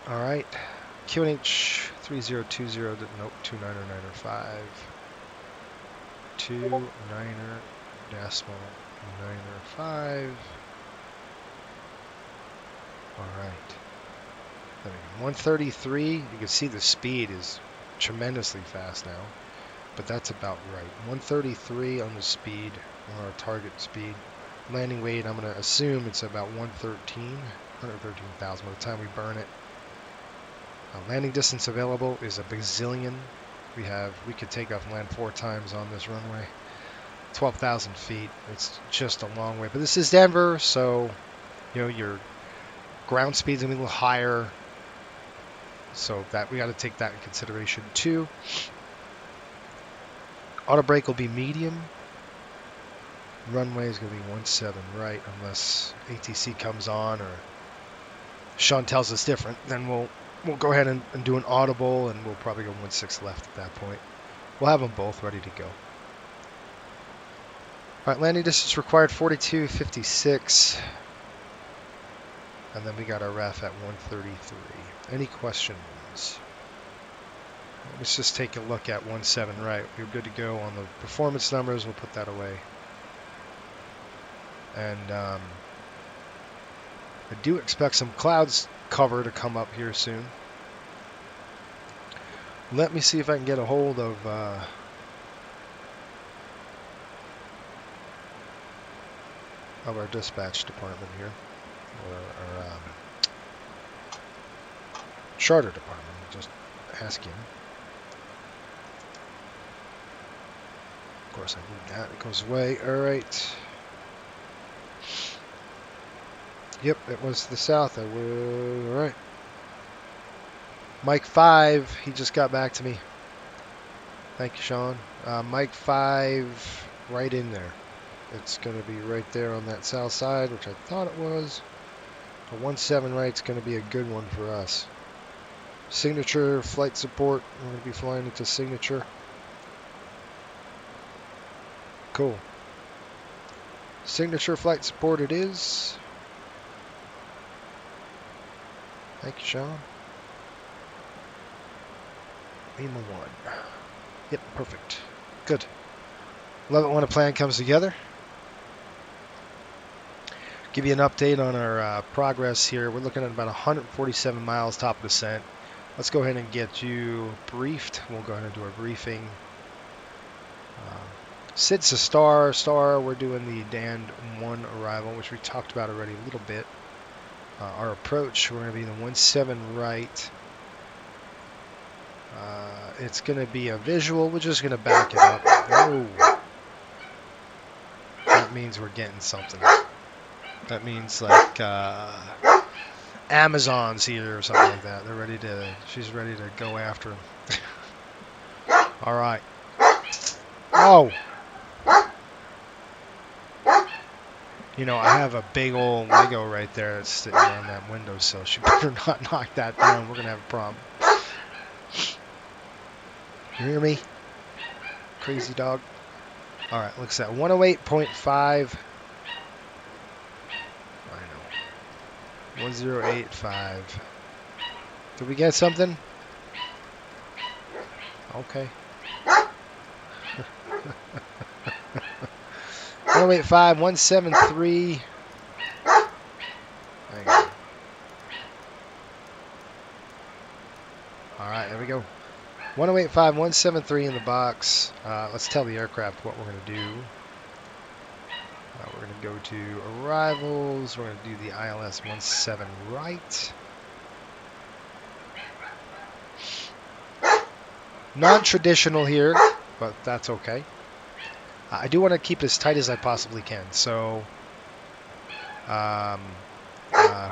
All right. QNH 3020, nope, 29095. 29er decimal 95. All right. There we go. 133. You can see the speed is tremendously fast now, but that's about right. 133 on the speed, on our target speed. Landing weight, I'm going to assume it's about 113,000 by the time we burn it. Landing distance available is a bazillion. We could take off and land 4 times on this runway. 12,000 feet. It's just a long way. But this is Denver, so your ground speed's gonna be a little higher. So that we got to take that in consideration too. Auto brake will be medium. Runway is gonna be 17 right, unless ATC comes on or Sean tells us different. Then we'll go ahead and do an audible, and we'll probably go 16 left at that point. We'll have them both ready to go. All right, landing distance required 42.56. And then we got our ref at 133. Any questions? Let's just take a look at 17 right. We're good to go on the performance numbers. We'll put that away. And I do expect some clouds cover to come up here soon. Let me see if I can get a hold of our dispatch department here, or our charter department. Just ask him. Of course, I need that. It goes away. All right. Yep, it was to the south. I was all right. Mike 5, he just got back to me. Thank you, Sean. Mike 5, right in there. It's going to be right there on that south side, which I thought it was. A 17 right's going to be a good one for us. Signature flight support. We're going to be flying into Signature. Cool. Signature flight support it is. Thank you, Sean. Lima 1. Yep, perfect. Good. Love it when a plan comes together. Give you an update on our progress here. We're looking at about 147 miles top of descent. Let's go ahead and get you briefed. We'll go ahead and do our briefing. Sid's a star. We're doing the DAL-DEN arrival, which we talked about already a little bit. Our approach, we're going to be the 17 right. It's going to be a visual. We're just going to back it up. Oh. That means we're getting something. That means like Amazon's here or something like that. They're ready to. She's ready to go after him. All right. Oh. You know, I have a big old Lego right there that's sitting on that windowsill. She better not knock that down. We're gonna have a problem. You hear me? Crazy dog. All right, looks at 108.5. I know. 1085. Did we get something? Okay. 108.5, 173. Hang on. All right, there we go. 108.5, 173 in the box. Let's tell the aircraft what we're going to do. We're going to go to arrivals. We're going to do the ILS 17 right. Non-traditional here, but that's okay. I do want to keep it as tight as I possibly can. So,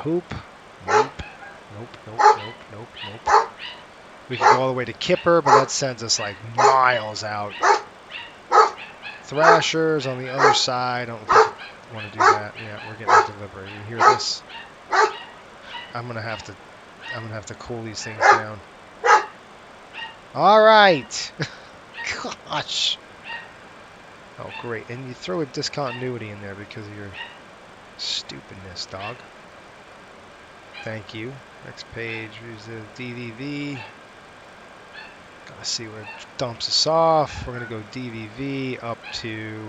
hoop. Nope. We can go all the way to Kipper, but that sends us like miles out. Thrashers on the other side. I don't want to do that. Yeah, we're getting a delivery. You hear this? I'm gonna have to cool these things down. All right. Gosh. Oh, great. And you throw a discontinuity in there because of your stupidness, dog. Thank you. Next page is the DVV. Gotta see where it dumps us off. We're gonna go DVV up to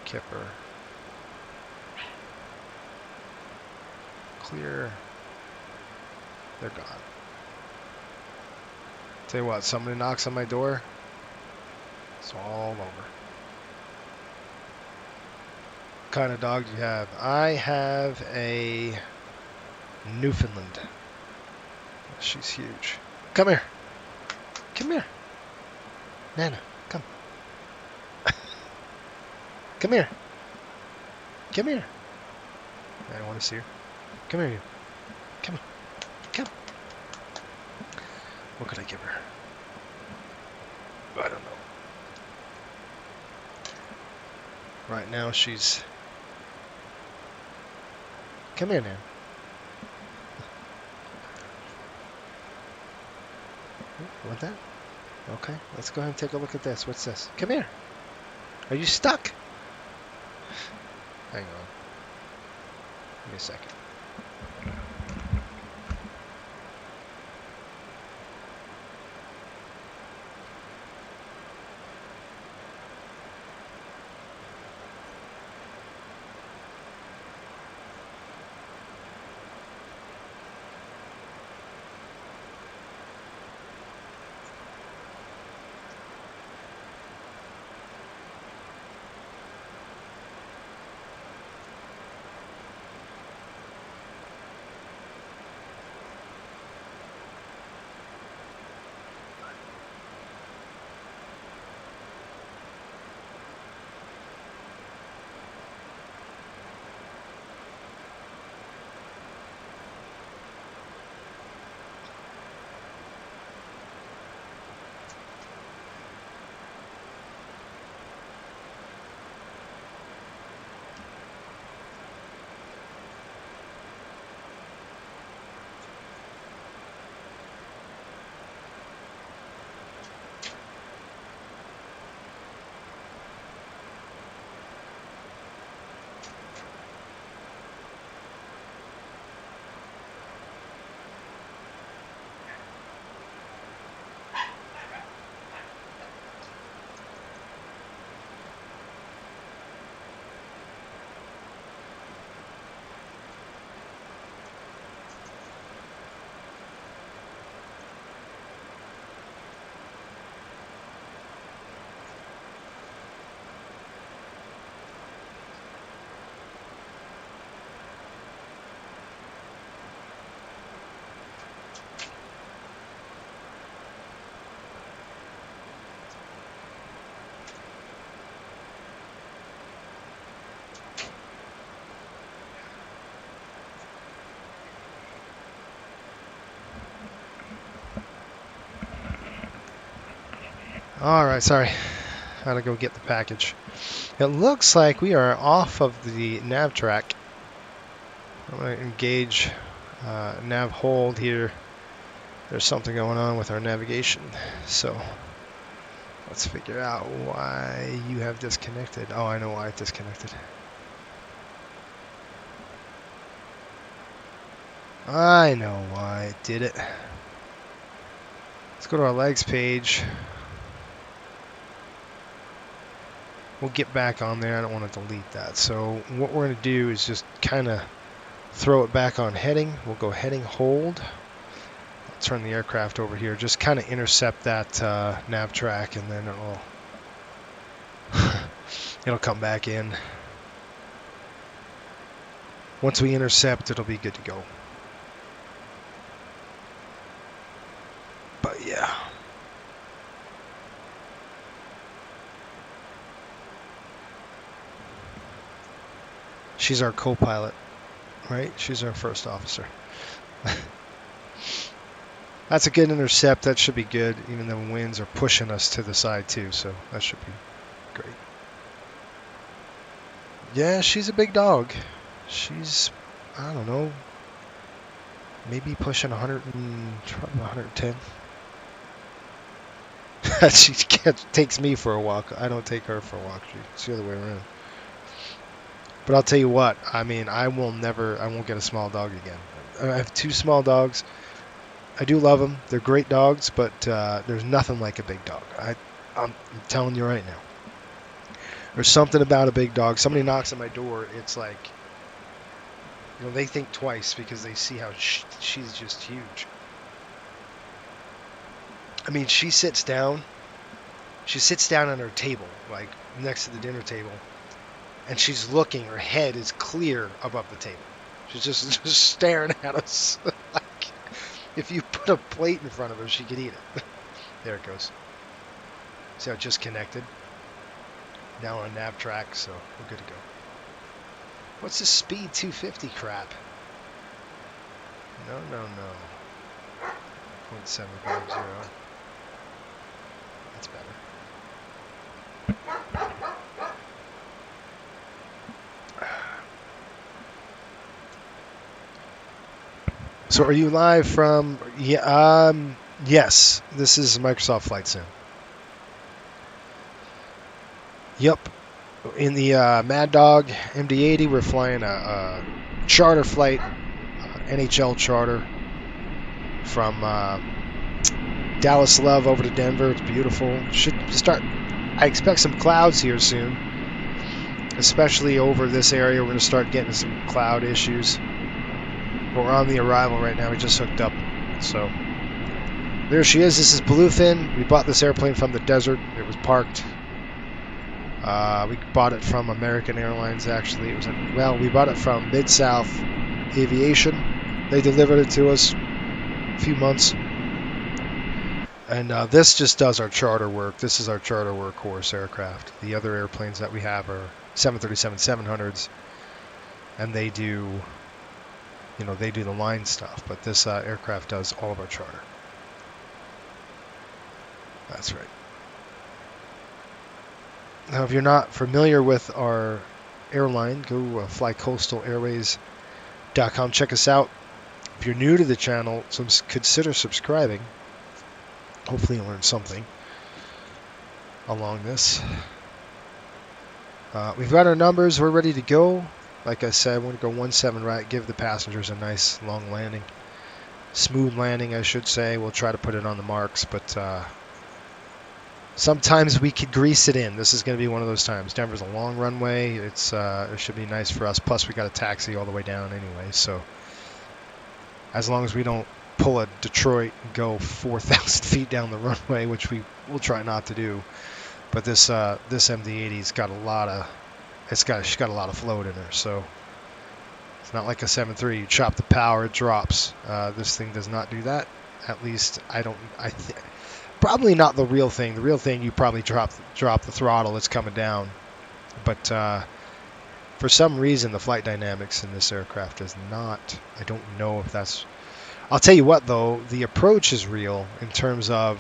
Kipper. Clear. They're gone. Tell you what, somebody knocks on my door, it's all over. What kind of dog do you have? I have a Newfoundland. She's huge. Come here. Come here. Nana, come. Come here. Come here. I don't want to see her. Come here, you. Come on. Come. What could I give her? I don't know. Right now she's... Come here, Nan. Want that? Okay, let's go ahead and take a look at this. What's this? Come here. Are you stuck? Hang on. Give me a second. Alright, sorry. Had to go get the package. It looks like we are off of the nav track. I'm going to engage nav hold here. There's something going on with our navigation. So let's figure out why you have disconnected. Oh, I know why it disconnected. I know why it did it. Let's go to our legs page. We'll get back on there. I don't want to delete that. So what we're going to do is just kind of throw it back on heading. We'll go heading hold. I'll turn the aircraft over here. Just kind of intercept that nav track, and then it'll come back in. Once we intercept, it'll be good to go. But yeah. She's our co-pilot, right? She's our first officer. That's a good intercept. That should be good, even though winds are pushing us to the side too, so that should be great. Yeah, she's a big dog. She's, I don't know, maybe pushing 100 and probably 110. She takes me for a walk. I don't take her for a walk. It's the other way around. But I'll tell you what, I mean, I won't get a small dog again. I have 2 small dogs. I do love them. They're great dogs, but there's nothing like a big dog. I'm telling you right now. There's something about a big dog. Somebody knocks on my door, it's like, you know, they think twice because they see how she's just huge. I mean, she sits down on her table, like next to the dinner table, and she's looking, her head is clear above the table. She's just staring at us. Like, if you put a plate in front of her, she could eat it. There it goes. See how it just connected? Now on nav track, so we're good to go. What's this speed 250 crap? No. 0.750. That's better. So are you live from, yes, this is Microsoft Flight Sim. Yep, in the Mad Dog MD-80, we're flying a charter flight, NHL charter from Dallas Love over to Denver. It's beautiful. I expect some clouds here soon, especially over this area. We're going to start getting some cloud issues. But we're on the arrival right now. We just hooked up. So there she is. This is Bluefin. We bought this airplane from the desert. It was parked. We bought it from American Airlines, actually. We bought it from Mid-South Aviation. They delivered it to us a few months. And this just does our charter work. This is our charter workhorse aircraft. The other airplanes that we have are 737-700s, and they do the line stuff. But this aircraft does all of our charter. That's right. Now, if you're not familiar with our airline, go flycoastalairways.com. Check us out. If you're new to the channel, consider subscribing. Hopefully you'll learn something along this. We've got our numbers. We're ready to go. Like I said, we're going to go 17 right. Give the passengers a nice long landing. Smooth landing, I should say. We'll try to put it on the marks, but sometimes we could grease it in. This is going to be one of those times. Denver's a long runway. It should be nice for us. Plus, we got a taxi all the way down anyway. So as long as we don't pull a Detroit and go 4,000 feet down the runway, which we will try not to do. But this MD-80's got she's got a lot of float in her. So it's not like a 7.3. You chop the power, it drops. This thing does not do that. At least probably not the real thing. The real thing, you probably drop the throttle, it's coming down. But for some reason, the flight dynamics in this aircraft is not. I don't know if that's. I'll tell you what, though, the approach is real in terms of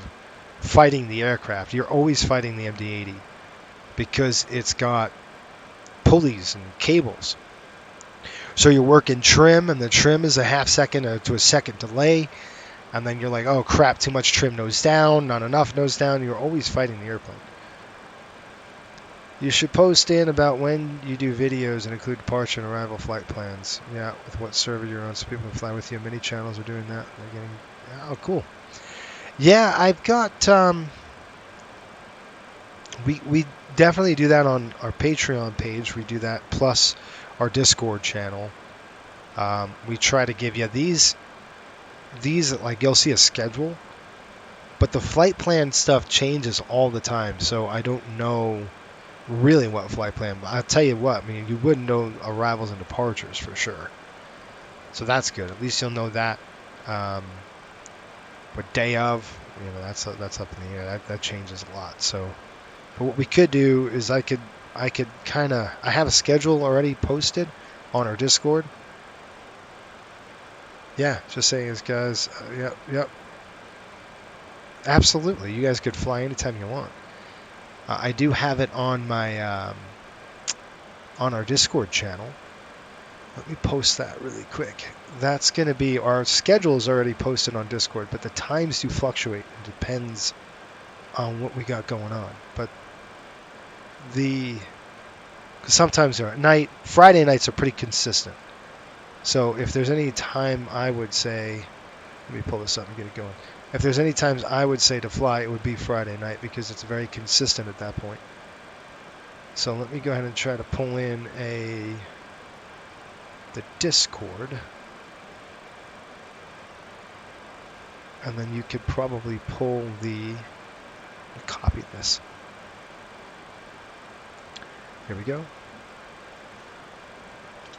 fighting the aircraft. You're always fighting the MD-80 because it's got pulleys and cables. So you're working trim, and the trim is a half second to a second delay, and then you're like, oh crap, too much trim nose down, not enough nose down. You're always fighting the airplane. You should post in about when you do videos and include departure and arrival flight plans. Yeah, with what server you're on, so people can fly with you. Many channels are doing that. They're getting, oh, cool. Yeah, I've got. We definitely do that on our Patreon page. We do that plus our Discord channel. We try to give you these like you'll see a schedule, but the flight plan stuff changes all the time. So I don't know really what flight plan, but I'll tell you what, I mean, you wouldn't know arrivals and departures for sure. So that's good. At least you'll know that. What day of, you know, that's up in the air. That changes a lot. So, but what we could do is I could kind of, I have a schedule already posted on our Discord. Yeah, just saying this, guys. Yep. Absolutely. You guys could fly anytime you want. I do have it on my on our Discord channel. Let me post that really quick. That's going to be, our schedule is already posted on Discord, but the times do fluctuate. It depends on what we got going on. But sometimes they're at night. Friday nights are pretty consistent. So if there's any time I would say, let me pull this up and get it going. If there's any times I would say to fly, it would be Friday night because it's very consistent at that point. So let me go ahead and try to pull in the Discord. And then you could probably pull copy this. Here we go.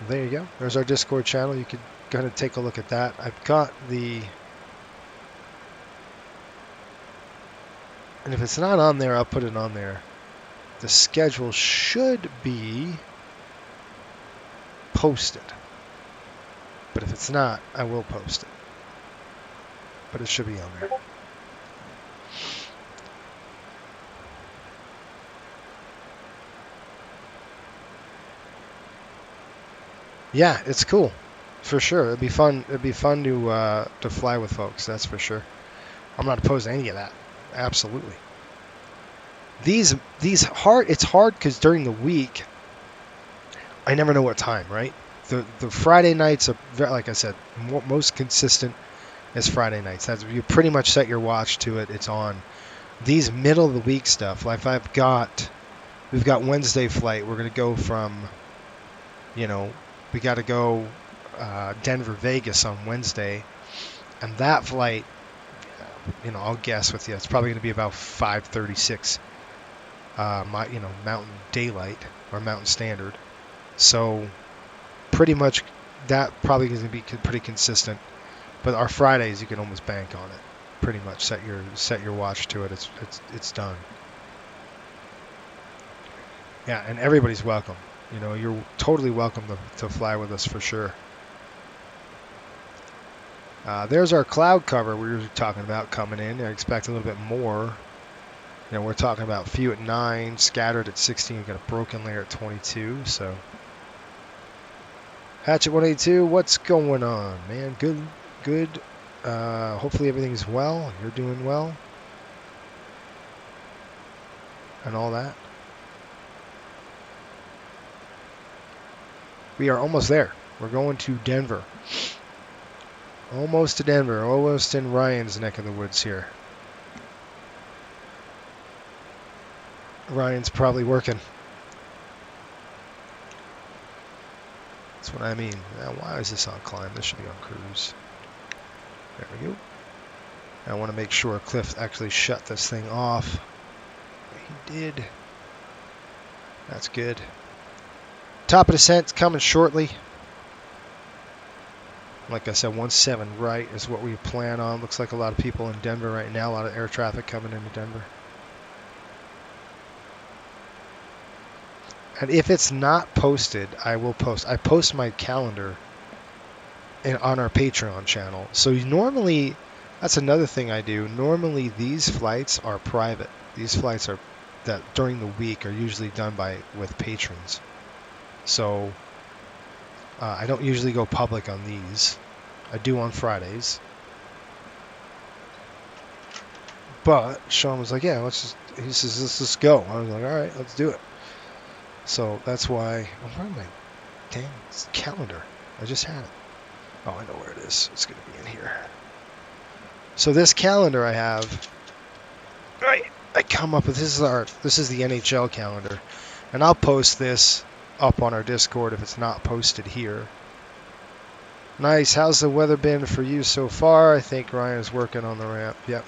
There you go. There's our Discord channel. You could go ahead and take a look at that. I've got and if it's not on there, I'll put it on there. The schedule should be posted. But if it's not, I will post it. But it should be on there. Yeah, it's cool, for sure. It'd be fun. It'd be fun to fly with folks. That's for sure. I'm not opposed to any of that. Absolutely. It's hard because during the week, I never know what time. Right. The Friday nights are very, like I said, most consistent is Friday nights. That's, you pretty much set your watch to it. It's on. These middle of the week stuff, like we've got Wednesday flight. We're gonna go from, we got to go Denver, Vegas on Wednesday, and that flight, I'll guess with you, it's probably going to be about 5:36, Mountain Daylight or Mountain Standard. So pretty much that probably is going to be pretty consistent. But our Fridays, you can almost bank on it. Pretty much set your watch to it. It's done. Yeah, and everybody's welcome. You're totally welcome to fly with us for sure. There's our cloud cover we were talking about coming in. I expect a little bit more. We're talking about few at 9, scattered at 16. We've got a broken layer at 22. So, Hatchet 182, what's going on, man? Good. Hopefully everything's well. You're doing well. And all that. We are almost there. We're going to Denver. Almost to Denver. Almost in Ryan's neck of the woods here. Ryan's probably working. That's what I mean. Now, why is this on climb? This should be on cruise. There we go. I want to make sure Cliff actually shut this thing off. He did. That's good. Top of descent coming shortly. Like I said, 17 right is what we plan on. Looks like a lot of people in Denver right now. A lot of air traffic coming into Denver. And if it's not posted, I will post. I post my calendar on our Patreon channel. So normally That's another thing I do. Normally these flights are private. These flights are that during the week are usually done with patrons. So I don't usually go public on these. I do on Fridays. But Sean was like, yeah, he says, let's just go. I was like, all right, let's do it. So that's why, where am I? Dang, it's calendar. I just had it. Oh, I know where it is. It's going to be in here. So this calendar I have, I come up with, this is the NHL calendar. And I'll post this up on our Discord if it's not posted here. Nice. How's the weather been for you so far? I think Ryan is working on the ramp. Yep.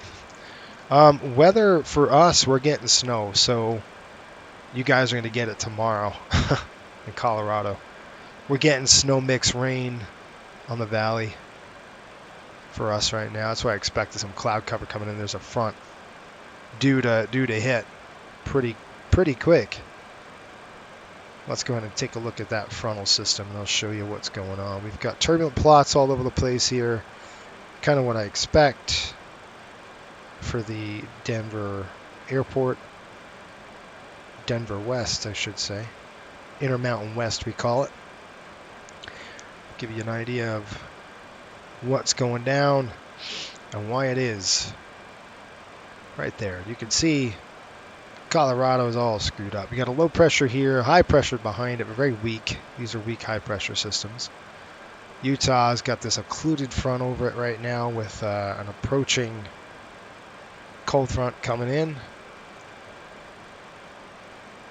Weather for us, we're getting snow, so you guys are going to get it tomorrow in Colorado. We're getting snow mix rain on the valley for us right now. That's why I expected some cloud cover coming in. There's a front due to hit pretty quick. Let's go ahead and take a look at that frontal system, and I'll show you what's going on. We've got turbulent plots all over the place here. Kind of what I expect for the Denver airport. Denver West, I should say. Intermountain West, we call it. Give you an idea of what's going down and why it is. Right there. You can see Colorado is all screwed up. You got a low pressure here, high pressure behind it, but very weak. These are weak high pressure systems. Utah's got this occluded front over it right now with an approaching cold front coming in.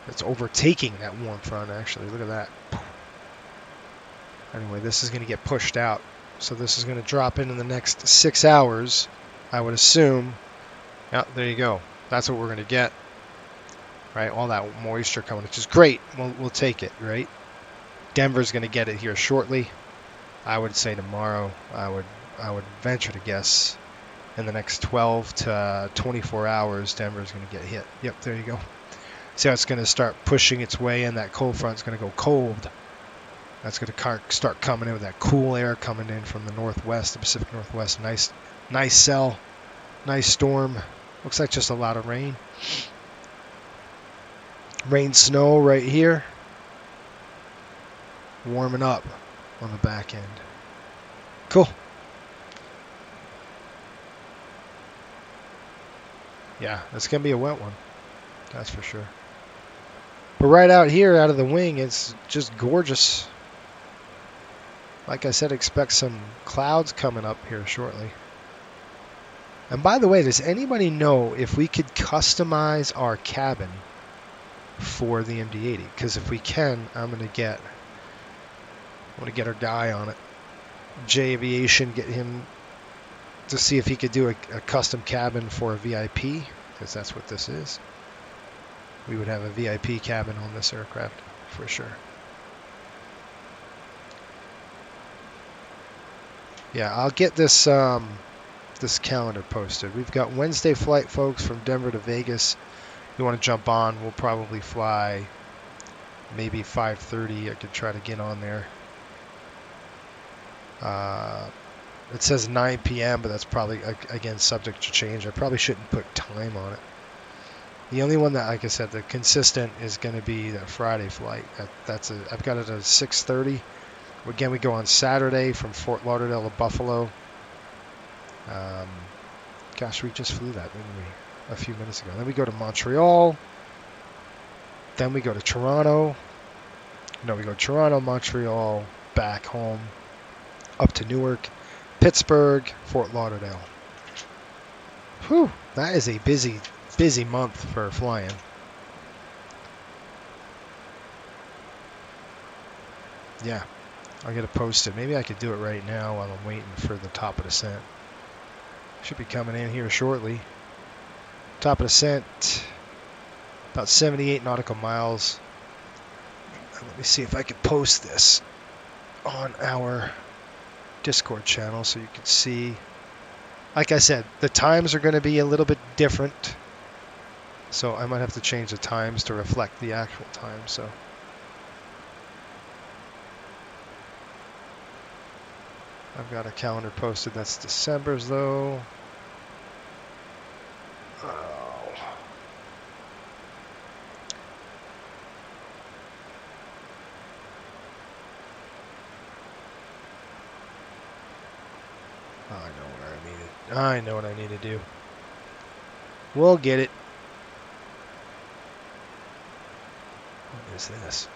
It's overtaking that warm front, actually. Look at that. Anyway, this is going to get pushed out. So this is going to drop in the next 6 hours, I would assume. Yeah, there you go. That's what we're going to get. Right, all that moisture coming, which is great. We'll take it, right? Denver's going to get it here shortly. I would say tomorrow. I would venture to guess in the next 12 to 24 hours, Denver's going to get hit. Yep, there you go. See how it's going to start pushing its way in. That cold front's going to go cold. That's going to start coming in with that cool air coming in from the northwest, the Pacific Northwest. Nice cell, nice storm. Looks like just a lot of rain. Rain, snow right here. Warming up on the back end. Cool. Yeah, it's going to be a wet one. That's for sure. But right out here, out of the wing, it's just gorgeous. Like I said, expect some clouds coming up here shortly. And by the way, does anybody know if we could customize our cabin for the MD-80? Because if we can, I'm going to get our guy on it. J Aviation, get him to see if he could do a custom cabin for a VIP, because that's what this is. We would have a VIP cabin on this aircraft for sure. Yeah, I'll get this this calendar posted. We've got Wednesday flight, folks, from Denver to Vegas. If you want to jump on, we'll probably fly maybe 5:30. I could try to get on there. It says 9 p.m., but that's probably, again, subject to change. I probably shouldn't put time on it. The only one that, like I said, the consistent is going to be that Friday flight. I've got it at 6:30. Again, we go on Saturday from Fort Lauderdale to Buffalo. Gosh, we just flew that, didn't we? A few minutes ago. Then we go to Montreal. Then we go to Toronto. No, we go Toronto, Montreal, back home, up to Newark, Pittsburgh, Fort Lauderdale. Whew, that is a busy month for flying. Yeah, I'll get it posted. Maybe I could do it right now while I'm waiting for the top of descent. Should be coming in here shortly. Top of descent, about 78 nautical miles. Let me see if I can post this on our Discord channel so you can see. Like I said, the times are going to be a little bit different, so I might have to change the times to reflect the actual time. So I've got a calendar posted. That's December's though. Oh. I know what I need to do. We'll get it. What is this?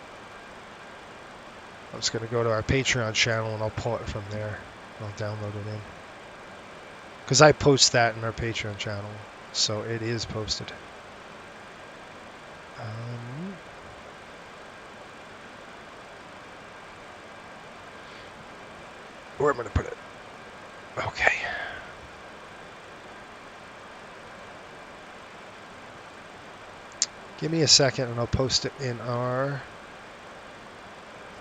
I'm just going to go to our Patreon channel and I'll pull it from there. I'll download it in. Because I post that in our Patreon channel. So it is posted. Where am I going to put it? Okay. Give me a second and I'll post it in our... There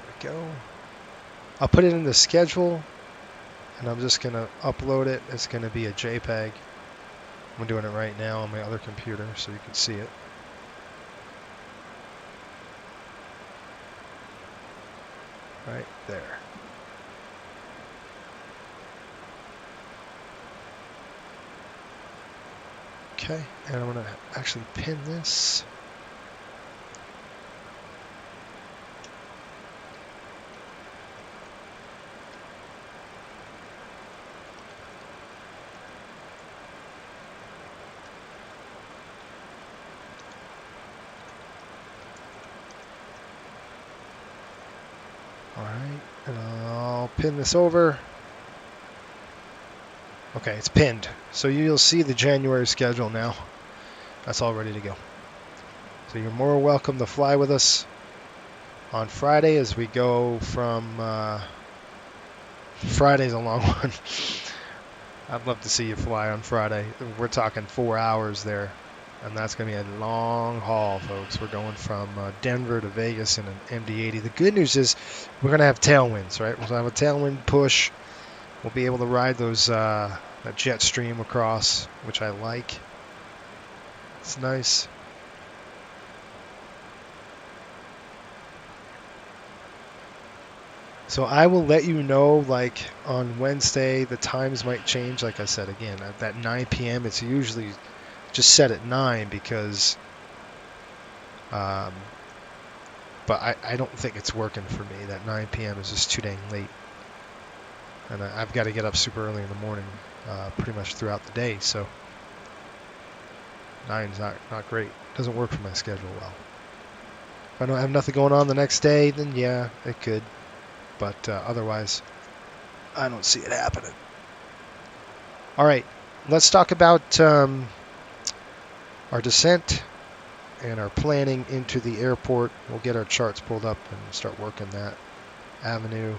we go. I'll put it in the schedule and I'm just going to upload it. It's going to be a JPEG. I'm doing it right now on my other computer so you can see it. Right there. Okay, and I'm going to actually pin this. Alright, and I'll pin this over. Okay, it's pinned. So you'll see the January schedule now. That's all ready to go. So you're more welcome to fly with us on Friday as we go from... Friday's a long one. I'd love to see you fly on Friday. We're talking 4 hours there. And that's going to be a long haul, folks. We're going from Denver to Vegas in an MD-80. The good news is we're going to have tailwinds, right? We'll have a tailwind push. We'll be able to ride those that jet stream across, which I like. It's nice. So I will let you know, like, on Wednesday, the times might change. Like I said, again, at that 9 p.m., it's usually just set at 9 because... but I don't think it's working for me. That 9 p.m. is just too dang late. And I've got to get up super early in the morning, pretty much throughout the day. So 9's not great. Doesn't work for my schedule well. If I don't have nothing going on the next day, then yeah, it could. But otherwise, I don't see it happening. All right, let's talk about our descent and our planning into the airport. We'll get our charts pulled up and start working that avenue.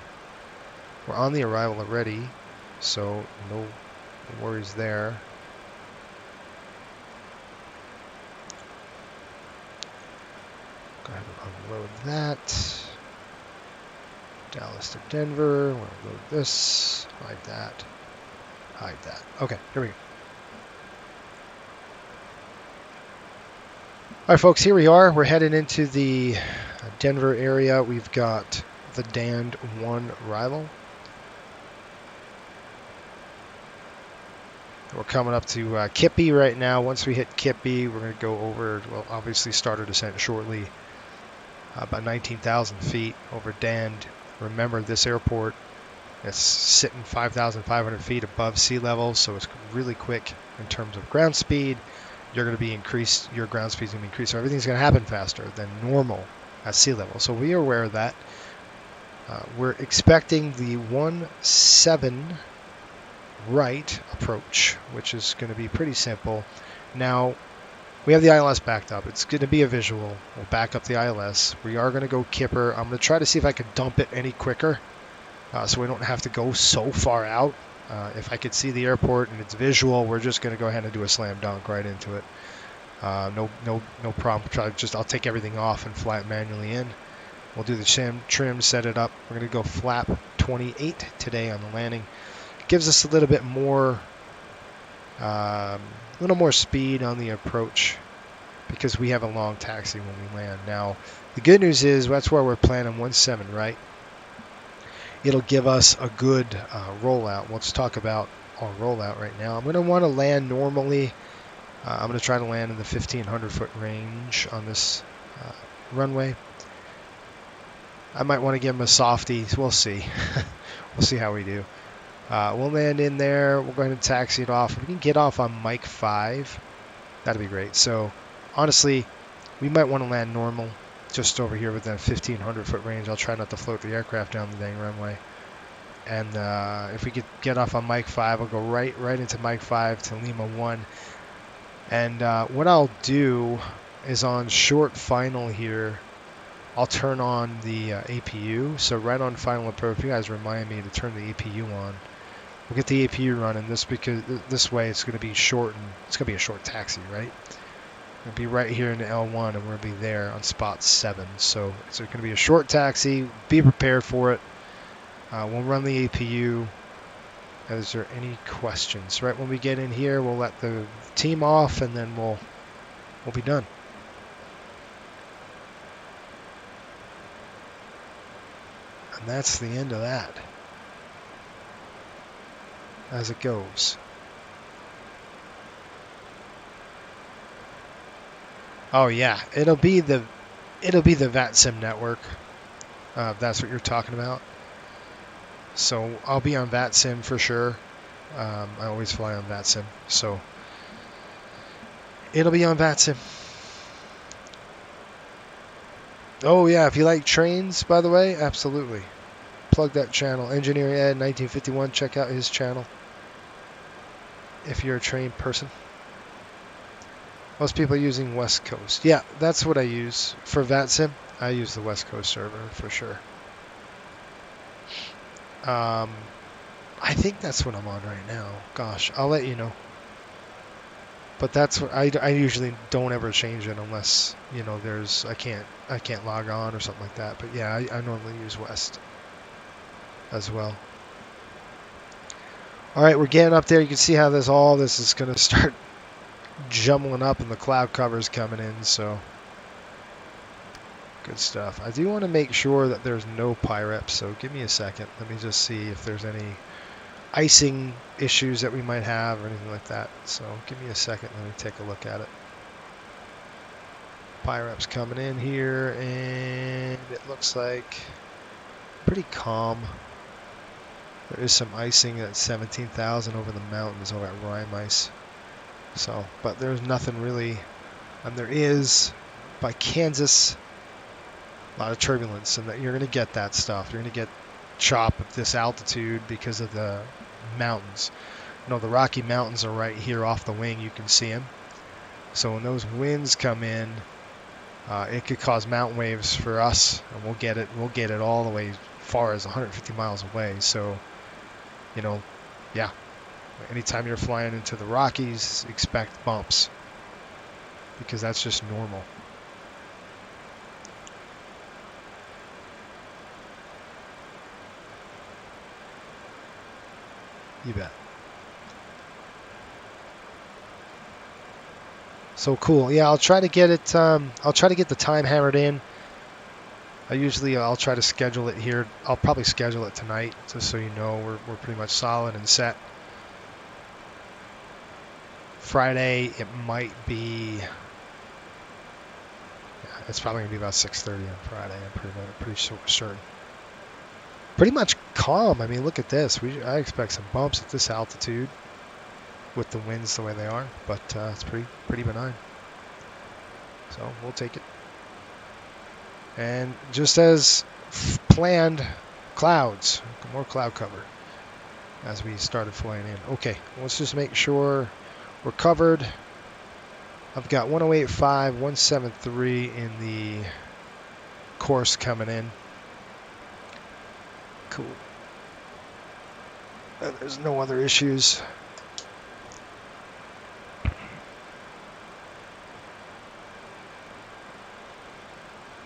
We're on the arrival already, so no worries there. Go ahead and unload that. Dallas to Denver. We'll load this. Hide that. Hide that. Okay, here we go. All right, folks, here we are. We're heading into the Denver area. We've got the DAL-DEN arrival. We're coming up to Kippy right now. Once we hit Kippy, we're going to go over, well, obviously start our descent shortly, about 19,000 feet over DAL-DEN. Remember, this airport is sitting 5,500 feet above sea level, so it's really quick in terms of ground speed. You're going to be increased, your ground speed is going to be increased, so everything's going to happen faster than normal at sea level. So we are aware of that. We're expecting the 17 right approach, which is going to be pretty simple. Now, we have the ILS backed up. It's going to be a visual. We'll back up the ILS. We are going to go Kipper. I'm going to try to see if I can dump it any quicker so we don't have to go so far out. If I could see the airport and it's visual, we're just going to go ahead and do a slam dunk right into it. No problem. I'll take everything off and fly it manually in. We'll do the trim, set it up. We're going to go flap 28 today on the landing. It gives us a little bit more... a little more speed on the approach because we have a long taxi when we land. Now, the good news is that's where we're planning 17, right? It'll give us a good rollout. Let's talk about our rollout right now. I'm going to want to land normally I'm going to try to land in the 1,500 foot range on this runway. I might want to give him a softie. We'll see. We'll see how we do. We'll land in there. We'll go ahead and taxi it off. If we can get off on Mike 5, that'd be great. So, honestly, we might want to land normal just over here within a 1,500 foot range. I'll try not to float the aircraft down the dang runway. And if we could get off on Mike 5, I'll go right into Mike 5 to Lima 1. And what I'll do is on short final here, I'll turn on the APU. So right on final approach, you guys remind me to turn the APU on. We'll get the APU running because this way it's going to be short, and it's going to be a short taxi, right? It'll be right here in the L1, and we'll be there on spot 7. So it's going to be a short taxi. Be prepared for it. We'll run the APU. Is there any questions? Right when we get in here, we'll let the team off, and then we'll be done. And that's the end of that, as it goes. Oh yeah, it'll be the VATSIM network. If that's what you're talking about. So I'll be on VATSIM for sure. I always fly on VATSIM, so it'll be on VATSIM. Oh yeah, if you like trains, by the way, absolutely. Plug that channel. Engineering Ed 1951, check out his channel if you're a train person. Most people are using West Coast. Yeah, that's what I use for VATSIM. I use the West Coast server for sure. I think that's what I'm on right now. Gosh, I'll let you know. But that's what I usually don't ever change it unless, you know, I can't log on or something like that. But yeah, I normally use West as well. All right, we're getting up there. You can see how all this is going to start jumbling up, and the cloud cover's coming in. So good stuff. I do want to make sure that there's no PIREPs. So give me a second. Let me just see if there's any icing issues that we might have or anything like that. So give me a second. Let me take a look at it. PIREPs coming in here, and it looks like pretty calm. There is some icing at 17,000 over the mountains over at Rime Ice. So, but there's nothing really, and there is by Kansas a lot of turbulence, and that you're going to get that stuff. You're going to get chop at this altitude because of the mountains. You know, the Rocky Mountains are right here off the wing. You can see them. So when those winds come in, it could cause mountain waves for us, and we'll get it all the way far as 150 miles away. So, you know, yeah, anytime you're flying into the Rockies, expect bumps because that's just normal. You bet. So cool. Yeah, I'll try to get it. I'll try to get the time hammered in. I'll try to schedule it here. I'll probably schedule it tonight, just so you know we're pretty much solid and set. Friday it might be. Yeah, it's probably gonna be about 6:30 on Friday. I'm pretty certain. Pretty much calm. I mean, look at this. I expect some bumps at this altitude with the winds the way they are, but it's pretty benign. So we'll take it. And just as planned, clouds, more cloud cover as we started flying in. Okay, let's just make sure we're covered. I've got 108.5, 173 in the course coming in. Cool. And there's no other issues.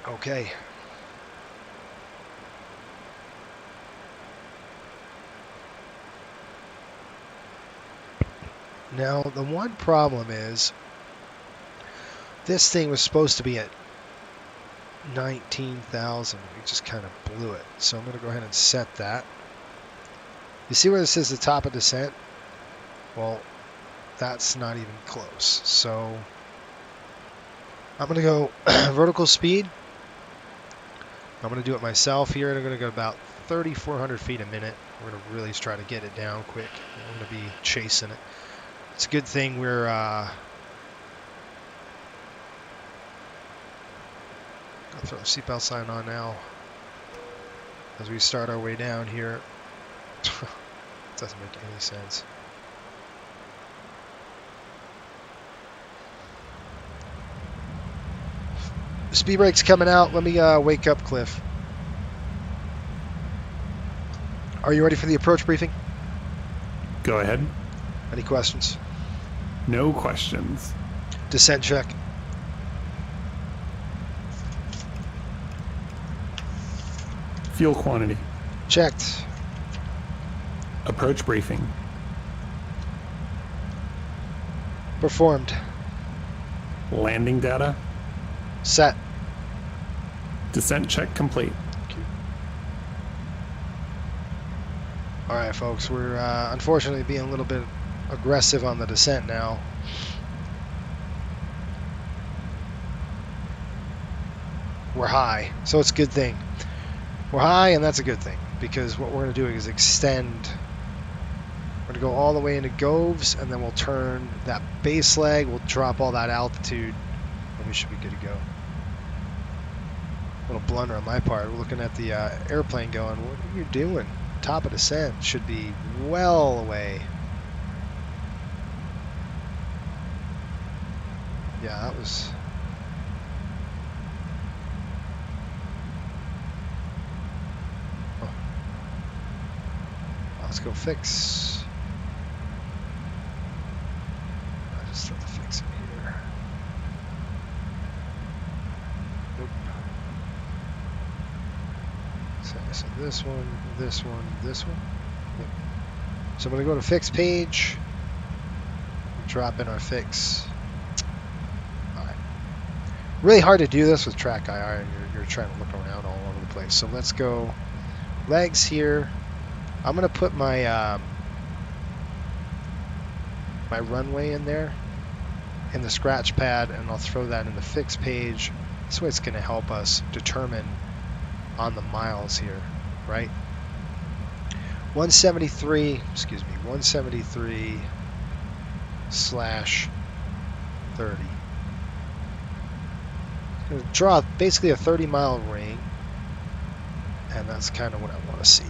Okay. Now, the one problem is this thing was supposed to be at 19,000. We just kind of blew it. So I'm going to go ahead and set that. You see where this is the top of descent? Well, that's not even close. So I'm going to go vertical speed. I'm going to do it myself here, and I'm going to go about 3,400 feet a minute. We're going to really try to get it down quick. I'm going to be chasing it. It's a good thing we're I'll throw the seatbelt sign on now as we start our way down here. Doesn't make any sense. Speed brake's coming out. Let me wake up Cliff. Are you ready for the approach briefing? Go ahead. Any questions? No questions. Descent check. Fuel quantity. Checked. Approach briefing. Performed. Landing data. Set. Descent check complete. Alright folks, we're unfortunately being a little bit aggressive on the descent now. We're high, so it's a good thing. We're high, and that's a good thing, because what we're going to do is extend. We're going to go all the way into Goves, and then we'll turn that base leg, we'll drop all that altitude, and we should be good to go. A little blunder on my part. We're looking at the airplane going, what are you doing? Top of descent should be well away. Yeah, that was... Oh. Let's go fix. I'll just throw the fix in here. Nope. So this one, this one, this one. Yep. So I'm going to go to fix page. Drop in our fix. Alright. Really hard to do this with track IR, and you're trying to look around all over the place. So let's go legs here. I'm going to put my my runway in there in the scratch pad, and I'll throw that in the fix page. This way it's going to help us determine on the miles here, right? 173, excuse me, 173/30. Gonna draw basically a 30-mile ring, and that's kind of what I want to see.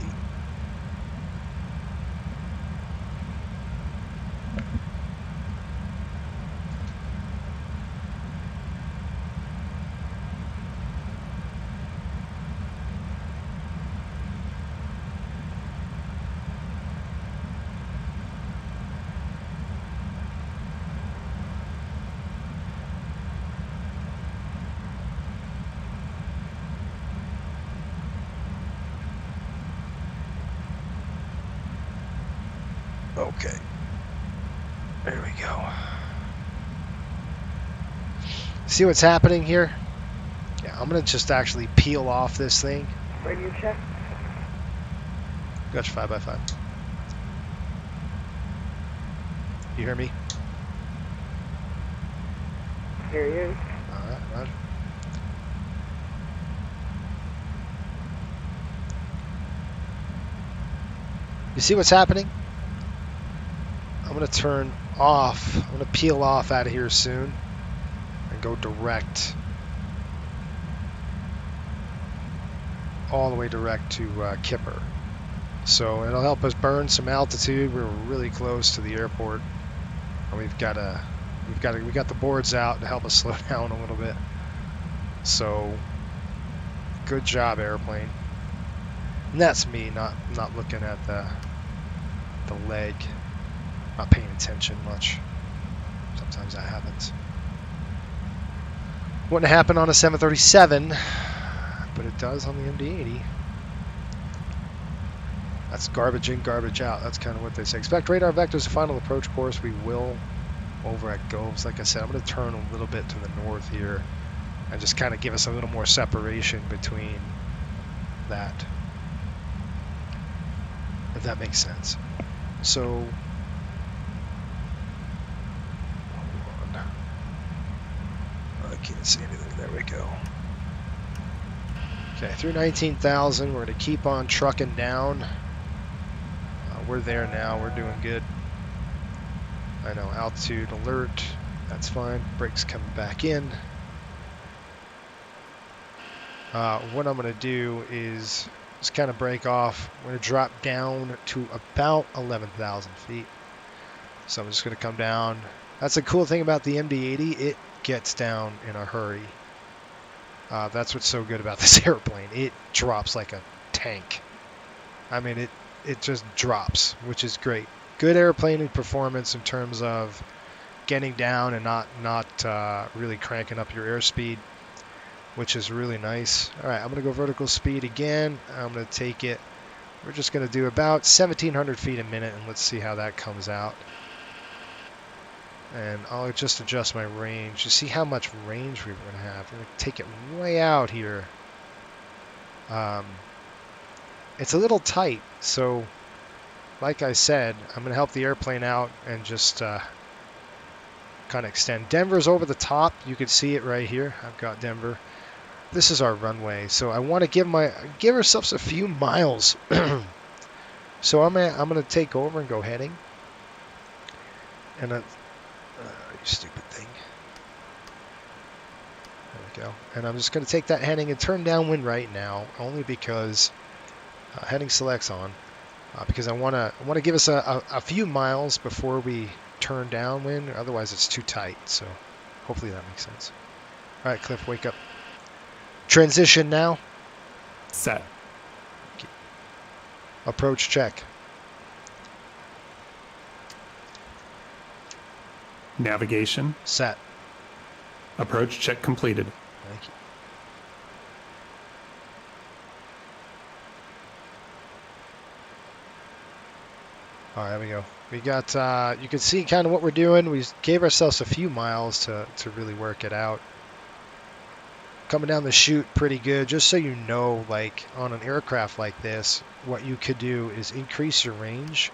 Okay, there we go. See what's happening here? Yeah, I'm gonna just actually peel off this thing. Radio check. Gotcha, 5x5. You hear me? Hear you. Alright, roger. You see what's happening? I'm going to turn off, I'm going to peel off out of here soon and go direct, all the way direct to Kipper. So it'll help us burn some altitude. We're really close to the airport, and we got the boards out to help us slow down a little bit. So good job, airplane. And that's me not looking at the leg. Not paying attention much. Sometimes that happens. Wouldn't happen on a 737, but it does on the MD-80. That's garbage in, garbage out. That's kind of what they say. Expect radar vectors to final approach course. We will over at Goves. Like I said, I'm going to turn a little bit to the north here and just kind of give us a little more separation between that, if that makes sense. So can't see anything. There we go. Okay, through 19,000, we're going to keep on trucking down. We're there now. We're doing good. I know, altitude alert. That's fine. Brakes coming back in. What I'm going to do is just kind of break off. I'm going to drop down to about 11,000 feet. So I'm just going to come down. That's the cool thing about the MD-80. It gets down in a hurry. That's what's so good about this airplane. It drops like a tank. I mean, it just drops, which is great. Good airplane performance in terms of getting down and not really cranking up your airspeed, which is really nice. All right, I'm going to go vertical speed again. I'm going to take it. We're just going to do about 1,700 feet a minute, and let's see how that comes out. And I'll just adjust my range. You see how much range we're going to have. We're going to take it way out here. It's a little tight, so like I said, I'm going to help the airplane out and just kind of extend. Denver's over the top. You can see it right here. I've got Denver. This is our runway, so I want to give ourselves a few miles. So I'm going to take over and go heading. And you stupid thing. There we go. And I'm just going to take that heading and turn downwind right now, only because heading selects on. Because I want to give us a few miles before we turn downwind. Otherwise, it's too tight. So hopefully that makes sense. All right, Cliff, wake up. Transition now. Set. Approach check. Navigation. Set. Approach check completed. Thank you. All right, there we go. We got, you can see kind of what we're doing. We gave ourselves a few miles to really work it out. Coming down the chute pretty good. Just so you know, like on an aircraft like this, what you could do is increase your range,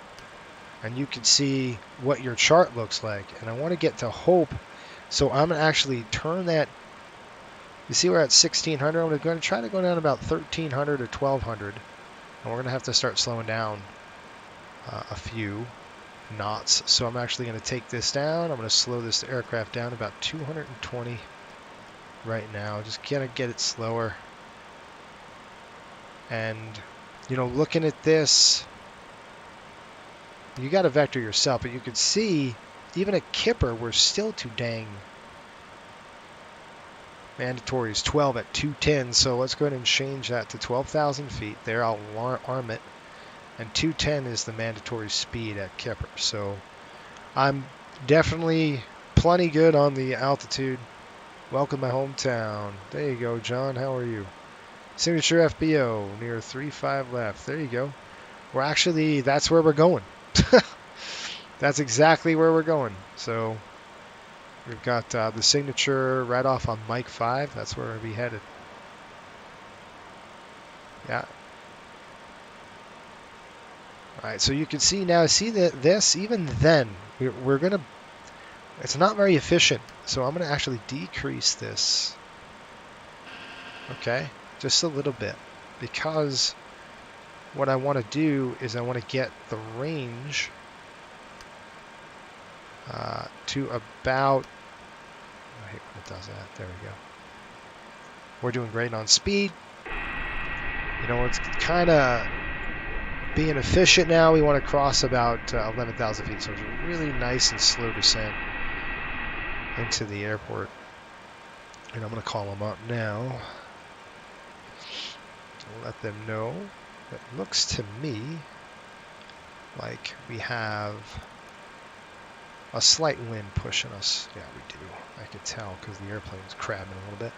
and you can see what your chart looks like. And I want to get to hope, so I'm going to actually turn that. You see we're at 1,600. I'm going to try to go down about 1,300 or 1,200, and we're going to have to start slowing down a few knots. So I'm actually going to take this down. I'm going to slow this aircraft down about 220 right now. Just kind of get it slower. And, you know, looking at this, you got to vector yourself, but you can see even at Kipper, we're still too dang. Mandatory is 12 at 210, so let's go ahead and change that to 12,000 feet. There, I'll arm it. And 210 is the mandatory speed at Kipper. So I'm definitely plenty good on the altitude. Welcome to my hometown. There you go, John. How are you? Signature FBO near 35 left. There you go. We're actually, that's where we're going. That's exactly where we're going. So we've got the signature right off on Mike 5. That's where we'll be headed. Yeah. All right, so you can see now, see that this, even then, we're going to, it's not very efficient. So I'm going to actually decrease this. Okay, just a little bit. Because what I want to do is I want to get the range to about, I hate when it does that. There we go. We're doing great on speed. You know, it's kind of being efficient now. We want to cross about 11,000 feet. So it's a really nice and slow descent into the airport. And I'm going to call them up now to let them know. It looks to me like we have a slight wind pushing us. Yeah, we do. I can tell because the airplane's crabbing a little bit.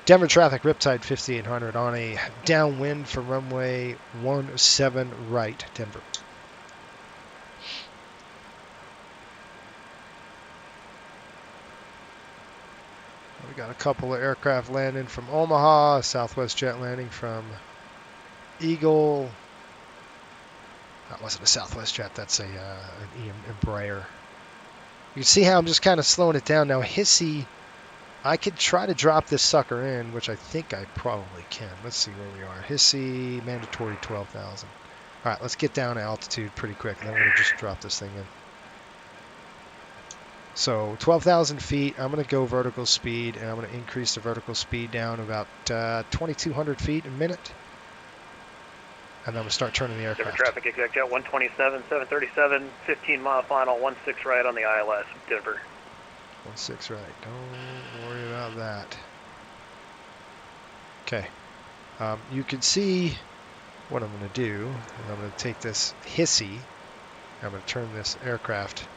Denver traffic, Riptide 5800 on a downwind for runway 17 right, Denver. We got a couple of aircraft landing from Omaha, a Southwest jet landing from Eagle. That wasn't a Southwest jet, that's an Embraer. You can see how I'm just kind of slowing it down. Now, Hissy, I could try to drop this sucker in, which I think I probably can. Let's see where we are. Hissy, mandatory 12,000. All right, let's get down to altitude pretty quick, and then we're going to just drop this thing in. So 12,000 feet, I'm going to go vertical speed, and I'm going to increase the vertical speed down about 2,200 feet a minute. And then we'll start turning the aircraft. Denver traffic, exact jet 127, 737, 15 mile final, 16 right on the ILS, Denver. 16 right, don't worry about that. Okay, you can see what I'm going to do. I'm going to take this Hissy, I'm going to turn this aircraft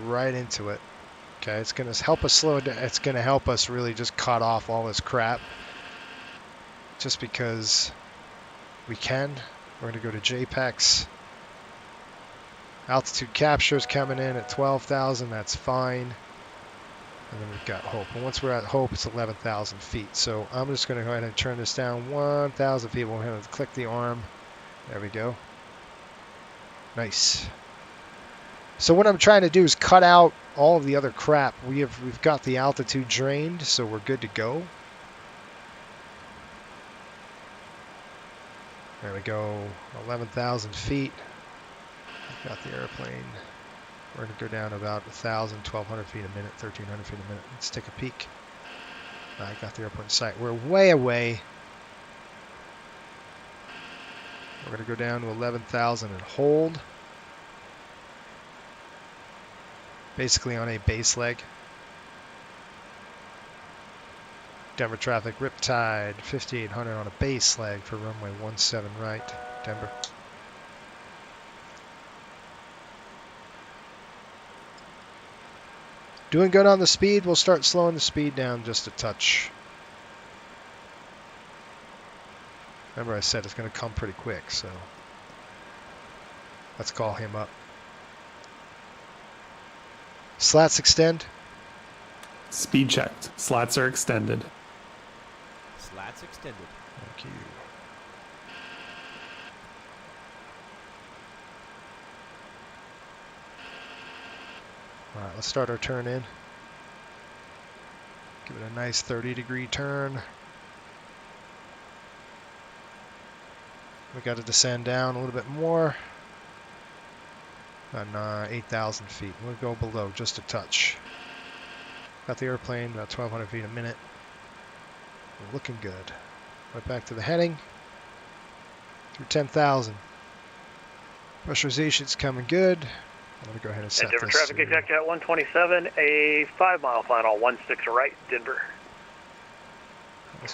right into it. Okay, it's going to help us slow it down. It's going to help us really just cut off all this crap. Just because we can. We're going to go to JPEX. Altitude capture is coming in at 12,000. That's fine. And then we've got Hope. And once we're at Hope, it's 11,000 feet. So I'm just going to go ahead and turn this down 1,000 feet. We're going to click the arm. There we go. Nice. So what I'm trying to do is cut out all of the other crap. We've got the altitude drained, so we're good to go. There we go, 11,000 feet. I've got the airplane. We're going to go down about 1,000, 1,200 feet a minute, 1,300 feet a minute. Let's take a peek. I got the airport in sight. We're way away. We're going to go down to 11,000 and hold. Basically on a base leg. Denver traffic, Riptide, 5,800 on a base leg for runway 17 right, Denver. Doing good on the speed. We'll start slowing the speed down just a touch. Remember I said it's going to come pretty quick, so let's call him up. Slats extend. Speed checked. Slats are extended. Slats extended. Thank you. All right, let's start our turn in. Give it a nice 30-degree turn. We got to descend down a little bit more. On 8,000 feet. We'll go below just a touch. Got the airplane about 1,200 feet a minute. We're looking good. Right back to the heading. Through 10,000. Pressurization's coming good. I'm going to go ahead and set Denver this. traffic, exact jet 127, a 5 mile final, 16 right, Denver.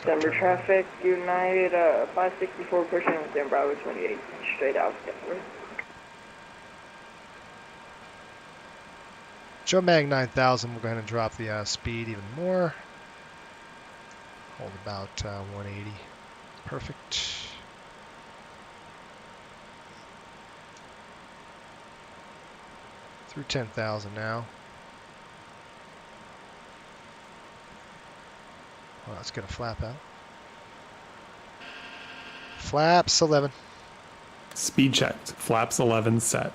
Denver traffic, United 564 pushing within Bravo 28, straight out Denver. Joe Mag 9,000, we'll go ahead and drop the speed even more. Hold about 180. Perfect. Through 10,000 now. Well, that's going to flap out. Flaps 11. Speed checked. Flaps 11 set.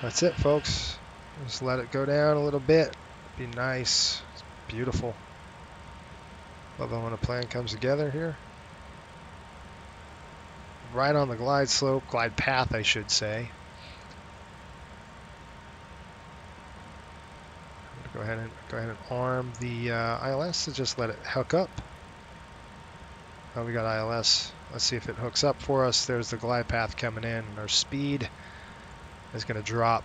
That's it, folks. Just let it go down a little bit. Be nice. It's beautiful. Love it when a plan comes together here. Right on the glide slope, glide path, I should say. I'm gonna go ahead and arm the ILS and just let it hook up. Oh, we got ILS. Let's see if it hooks up for us. There's the glide path coming in, and our speed is going to drop.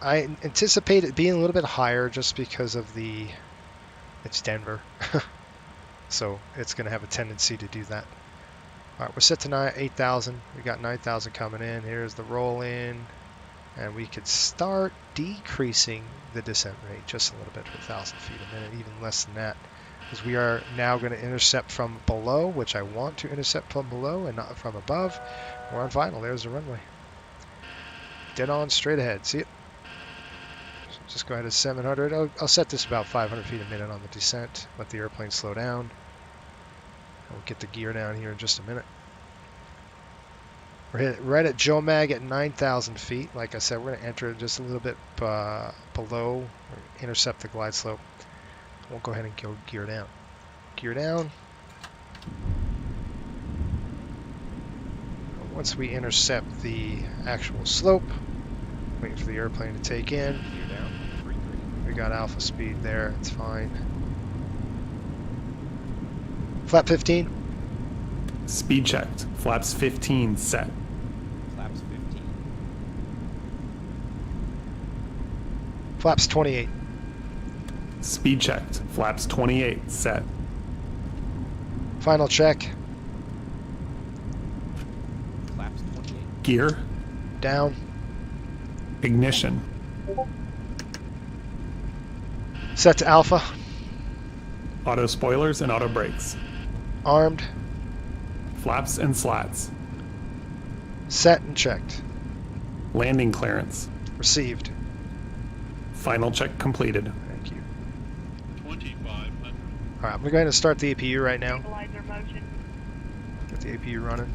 I anticipate it being a little bit higher just because of it's Denver. So it's going to have a tendency to do that. All right, we're set to 8,000. We got 9,000 coming in. Here's the roll in. And we could start decreasing the descent rate just a little bit to 1,000 feet a minute, even less than that. Because we are now going to intercept from below, which I want to intercept from below and not from above. We're on final. There's the runway. Dead on, straight ahead. See it? Just go ahead to 700. I'll set this about 500 feet a minute on the descent. Let the airplane slow down. We'll get the gear down here in just a minute. We're right at Joe Mag at 9,000 feet. Like I said, we're going to enter just a little bit below, intercept the glide slope. We'll go ahead and go gear down. Gear down. Once we intercept the actual slope, waiting for the airplane to take in. Gear down. We got alpha speed there. It's fine. Flap 15. Speed checked. Flaps 15 set. Flaps 15. Flaps 28. Speed checked. Flaps 28 set. Final check. Flaps 28. Gear. Down. Ignition. Set to alpha. Auto spoilers and auto brakes. Armed. Flaps and slats. Set and checked. Landing clearance. Received. Final check completed. Thank you. 2,500. All right, I'm going to go ahead and start the APU right now. Stabilizer motion. Get the APU running.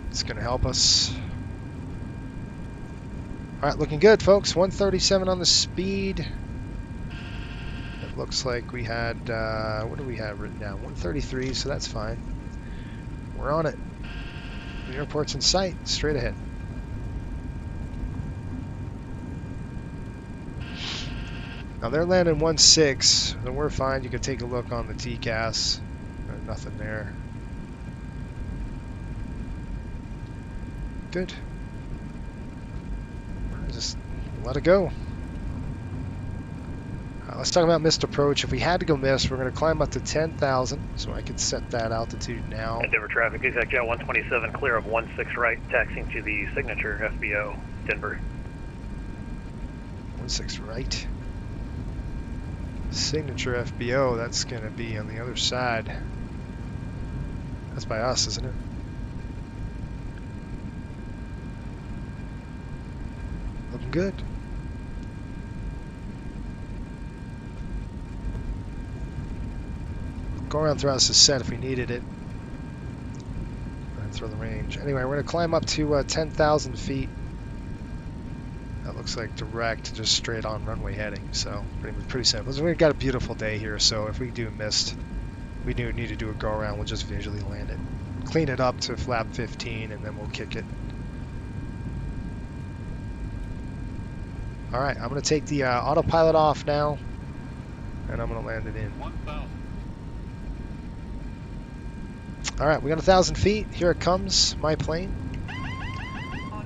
It's going to help us. All right, looking good, folks. 137 on the speed. It looks like we had, what do we have written down? 133, so that's fine. We're on it. The airport's in sight, straight ahead. Now they're landing 1.6, then we're fine. You can take a look on the TCAS. Nothing there. Good. Just let it go. Let's talk about missed approach. If we had to go missed, we're going to climb up to 10,000, so I could set that altitude now. Denver traffic, exact jet 127, clear of 16 right, taxiing to the signature FBO, Denver. 16 right. Signature FBO, that's going to be on the other side. That's by us, isn't it? Looking good. Go around throughout this set if we needed it. And throw the range. Anyway, we're going to climb up to 10,000 feet. That looks like direct, just straight on runway heading. So pretty simple. So we've got a beautiful day here. So if we do missed, we do need to do a go around. We'll just visually land it. Clean it up to flap 15 and then we'll kick it. All right, I'm going to take the autopilot off now. And I'm going to land it in. 1,000. All right, we got 1,000 feet. Here it comes, my plane.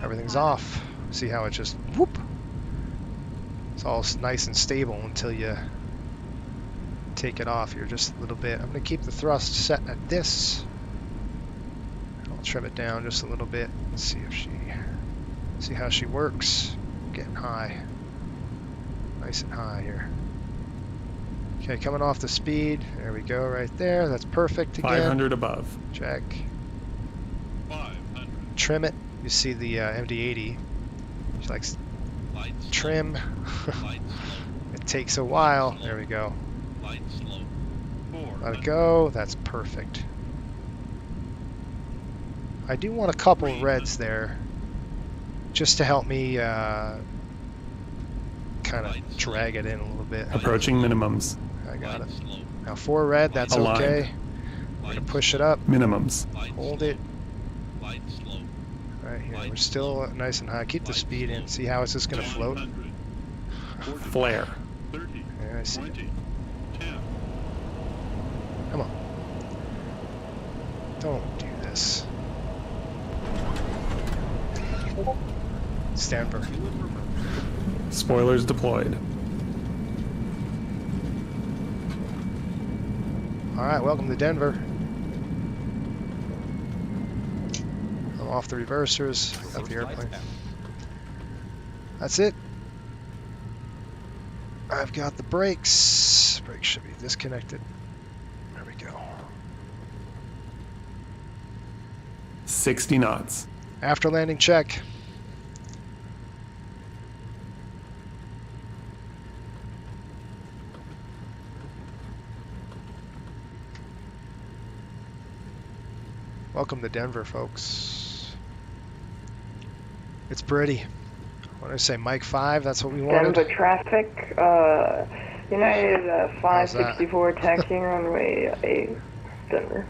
Everything's off. See how it just whoop. It's all nice and stable until you take it off here just a little bit. I'm going to keep the thrust set at this. I'll trim it down just a little bit. Let's see how she works. Getting high. Nice and high here. Okay, coming off the speed. There we go, right there. That's perfect again. 500 above. Check. 500. Trim it. You see the MD-80. She likes trim. It takes a while. There we go. Light slope. 400. Let it go. That's perfect. I do want a couple reds there, just to help me kind of drag it in a little bit. Approaching minimums. I got it. Now 4 red, that's Aligned. okay. We're going to push it up. Minimums. Hold it. Right here. We're still nice and high. Keep the speed in. See how it's just going to float? Flare. 30. Yeah, I see. 20. 10. Come on. Don't do this. Stand for. Spoilers deployed. All right, welcome to Denver. I'm off the reversers. Got the airplane. That's it. I've got the brakes. Brakes should be disconnected. There we go. 60 knots. After landing check. Welcome to Denver, folks. It's pretty. What did I say, Mike 5? That's what we wanted? Denver traffic, United 564 taxiing runway 8, Denver.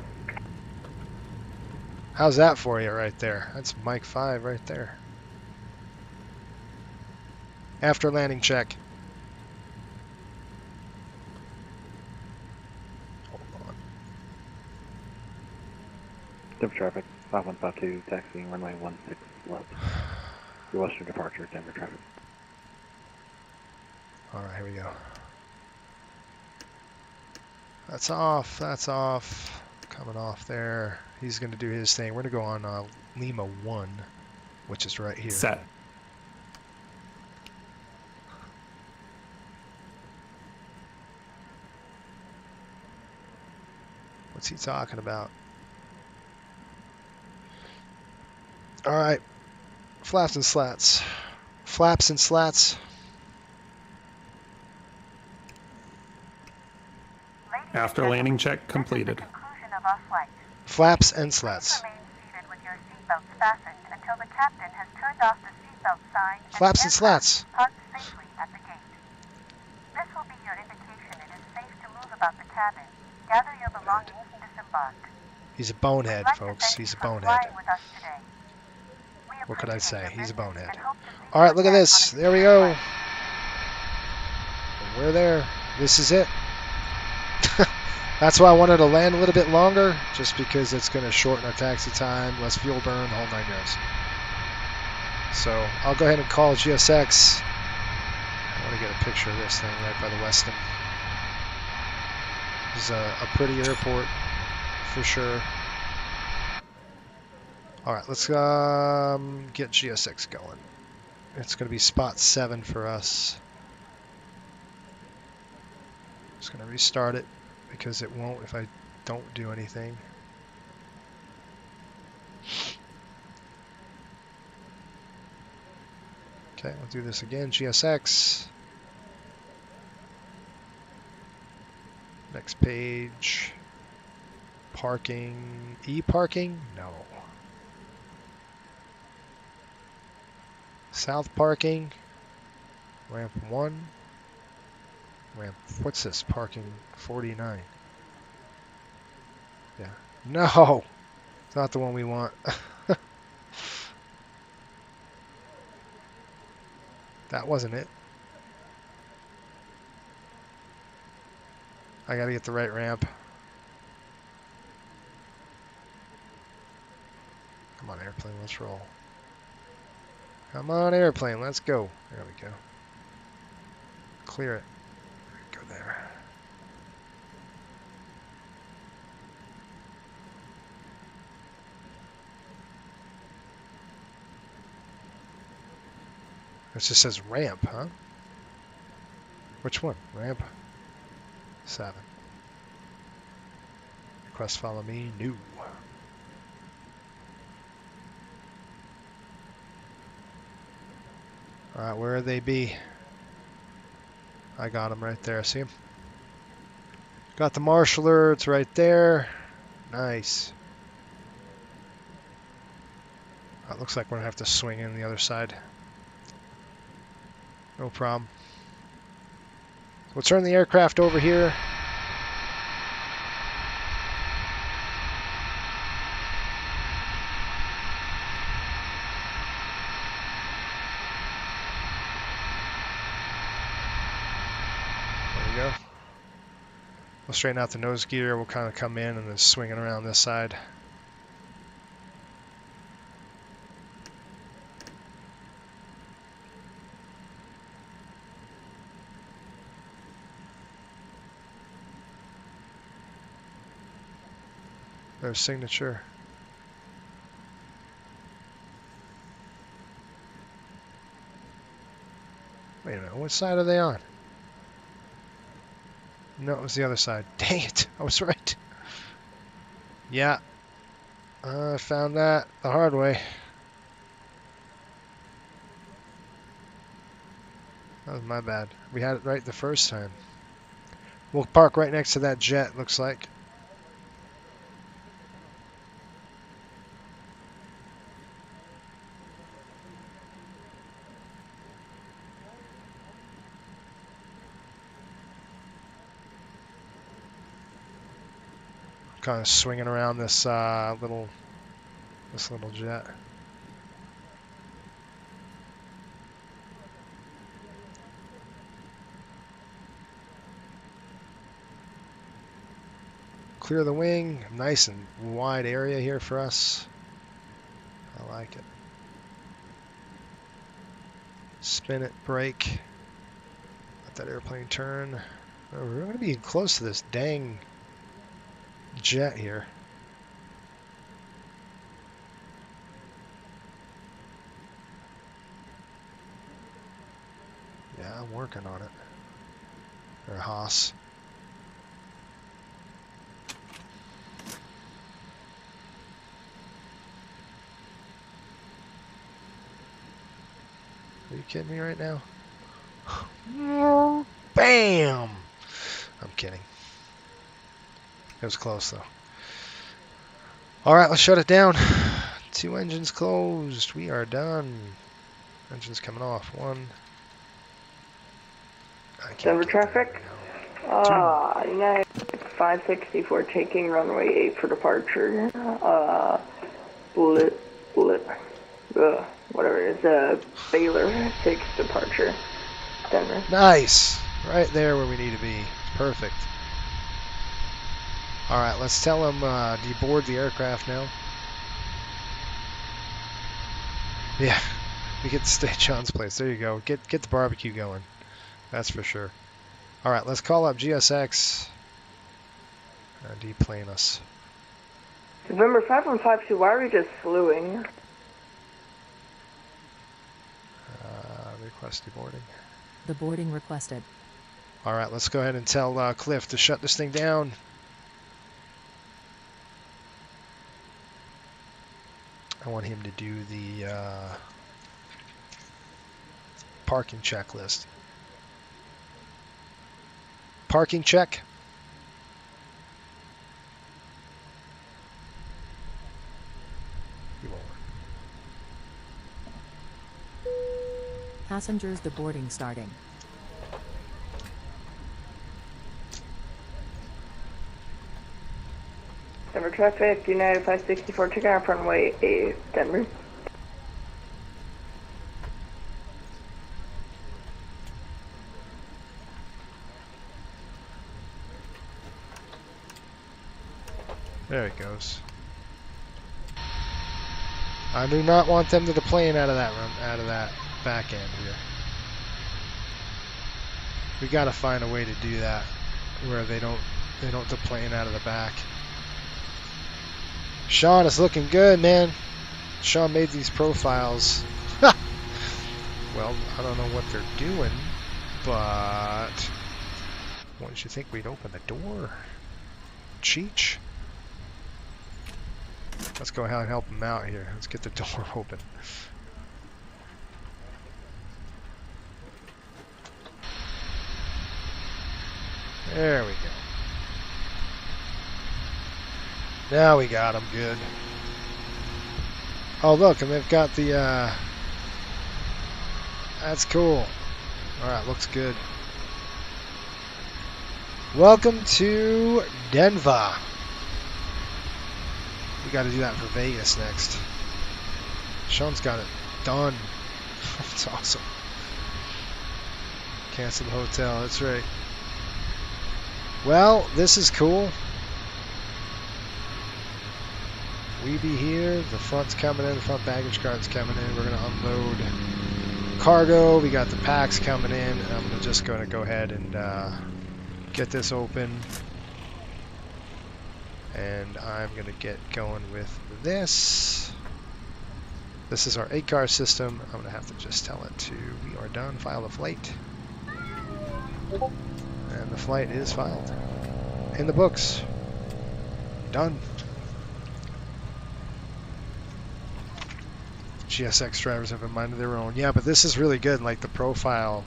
How's that for you right there? That's Mike 5 right there. After landing check. Hold on. Denver traffic, 5152, taxiing runway 16 left. Your western departure, Denver traffic. Alright, here we go. That's off, that's off. Coming off there. He's going to do his thing. We're going to go on Lima 1, which is right here. Set. What's he talking about? Alright. Flaps and slats. Flaps and slats. After landing check completed. Flaps and slats. Flaps and slats. This will be your indication it is safe to move about the cabin. Gather your belongings and disembark. He's a bonehead, folks. He's a bonehead. What could I say? He's a bonehead. Alright, look at this. There we go. We're there. This is it. That's why I wanted to land a little bit longer, just because it's going to shorten our taxi time, less fuel burn, the whole 9 yards. So I'll go ahead and call GSX. I want to get a picture of this thing right by the Westin. This is a pretty airport, for sure. Alright, let's get GSX going. It's going to be spot 7 for us. Just going to restart it, because it won't if I don't do anything. Okay, I'll do this again. GSX. Next page. Parking. E-parking? No. South parking. Ramp 1. Ramp, what's this? Parking 49. Yeah. No! It's not the one we want. That wasn't it. I gotta get the right ramp. Come on, airplane, let's roll. Come on, airplane, let's go. There we go. Clear it. Go there. It just says ramp, huh? Which one? Ramp 7. Request follow me. New. Alright, where they be? I got them right there. See them? Got the marshaller. It's right there. Nice. It looks like we're going to have to swing in the other side. No problem. We'll turn the aircraft over here. There we go. We'll straighten out the nose gear. We'll kind of come in and then swing it around this side. Their signature. Wait a minute, what side are they on? No, it was the other side. Dang it, I was right. Yeah, I found that the hard way. That was my bad. We had it right the first time. We'll park right next to that jet, looks like. kind of swinging around this little jet. Clear the wing, nice and wide area here for us. I like it. Spin it, brake. Let that airplane turn. Oh, we're going to be close to this dang jet here. Yeah, I'm working on it. Or Haas. Are you kidding me right now? Bam! I'm kidding. It was close though. Alright, let's shut it down. 2 engines closed. We are done. Engines coming off. 1. Denver traffic. United 564 taking runway 8 for departure. Whatever it is, Baylor 6 departure. Denver. Nice. Right there where we need to be. Perfect. Alright, let's tell them deboard the aircraft now. Yeah, we get to stay at John's place. There you go. Get the barbecue going. That's for sure. Alright, let's call up GSX. Deplane us. November 5152, why are we just slewing? Request deboarding. The boarding requested. Alright, let's go ahead and tell Cliff to shut this thing down. I want him to do the parking checklist. Parking check. Passengers deboarding starting. Denver traffic, United 564, taking off runway 8, Denver. There it goes. I do not want them to deplane out of that back end here. We got to find a way to do that where they don't deplane out of the back. Sean is looking good, man. Sean made these profiles. Well, I don't know what they're doing, but wouldn't you think we'd open the door? Cheech. Let's go ahead and help him out here. Let's get the door open. There we go. Now we got them good. Oh, look, and they've got the, that's cool. Alright, looks good. Welcome to Denver. We got to do that for Vegas next. Sean's got it done. That's awesome. Cancel the hotel, that's right. Well, this is cool. We be here. The front's coming in. The front baggage cart's coming in. We're going to unload cargo. We got the packs coming in. I'm just going to go ahead and get this open. And I'm going to get going with this. This is our 8-car system. I'm going to have to just tell it to, we are done. File the flight. And the flight is filed. In the books. Done. GSX drivers have a mind of their own. Yeah, but this is really good. Like the profile,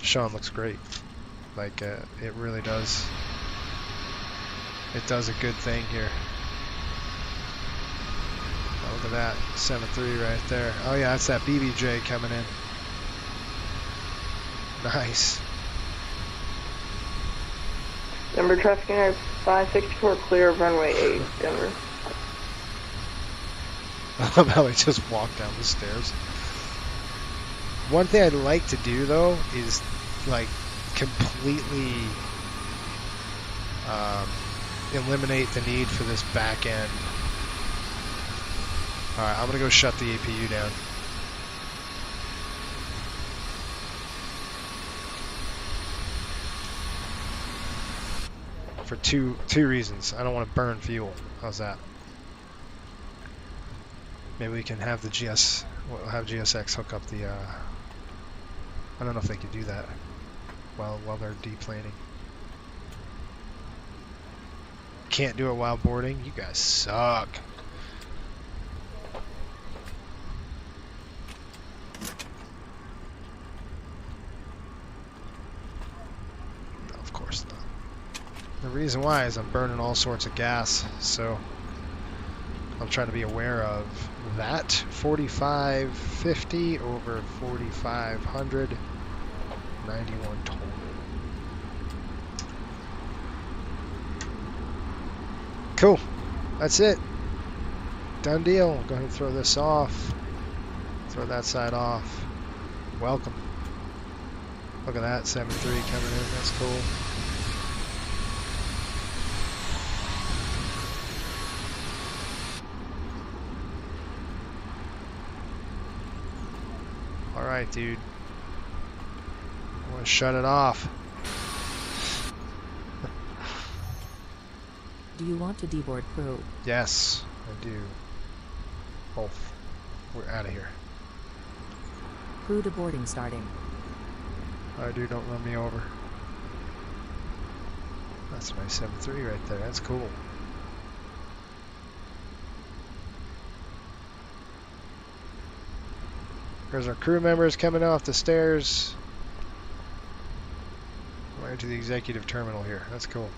Sean, looks great. Like it really does. It does a good thing here. Oh, look at that 7.3 right there. Oh yeah, that's that BBJ coming in. Nice. Denver traffic at 564, clear of runway 8, Denver. I love how I just walked down the stairs. One thing I'd like to do though is like completely eliminate the need for this back end. Alright, I'm gonna go shut the APU down. For two reasons. I don't want to burn fuel. How's that? Maybe we can have the we'll have GSX hook up the I don't know if they could do that while they're deplaning. Can't do it while boarding? You guys suck. No, of course not. The reason why is I'm burning all sorts of gas, so I'm trying to be aware of that. 4550 over 4500, 91 total. Cool. That's it. Done deal. Go ahead and throw this off. Throw that side off. Welcome. Look at that, 7-3 coming in. That's cool. Alright, dude. I want to shut it off. Do you want to deboard crew? Yes, I do. Both. We're out of here. Crew deboarding starting. Alright, dude, don't run me over. That's my 7-3 right there. That's cool. There's our crew members coming off the stairs. Right to the executive terminal here. That's cool.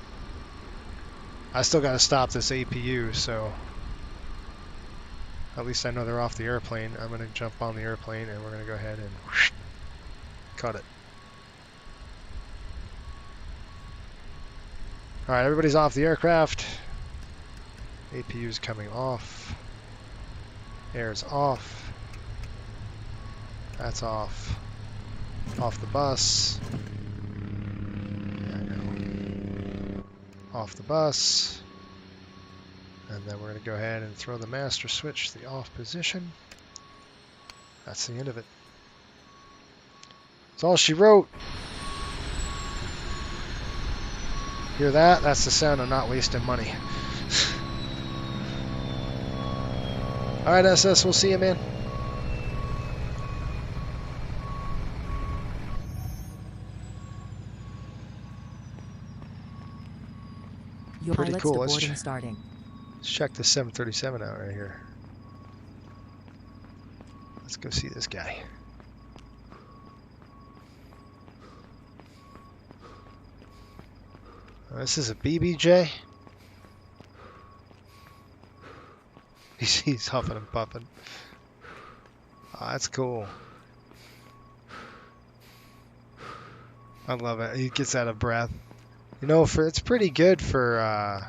I still got to stop this APU, so at least I know they're off the airplane. I'm going to jump on the airplane and we're going to go ahead and whoosh, cut it. Alright, everybody's off the aircraft. APU's coming off. Air's off. That's off. Off the bus. Yeah, I know. Off the bus. And then we're going to go ahead and throw the master switch to the off position. That's the end of it. That's all she wrote. Hear that? That's the sound of not wasting money. Alright, SS, we'll see you, man. Your Pretty cool. Let's starting. Let's check the 737 out right here. Let's go see this guy. This is a BBJ. He's huffing and puffing. Oh, that's cool. I love it. He gets out of breath. You know, it's pretty good for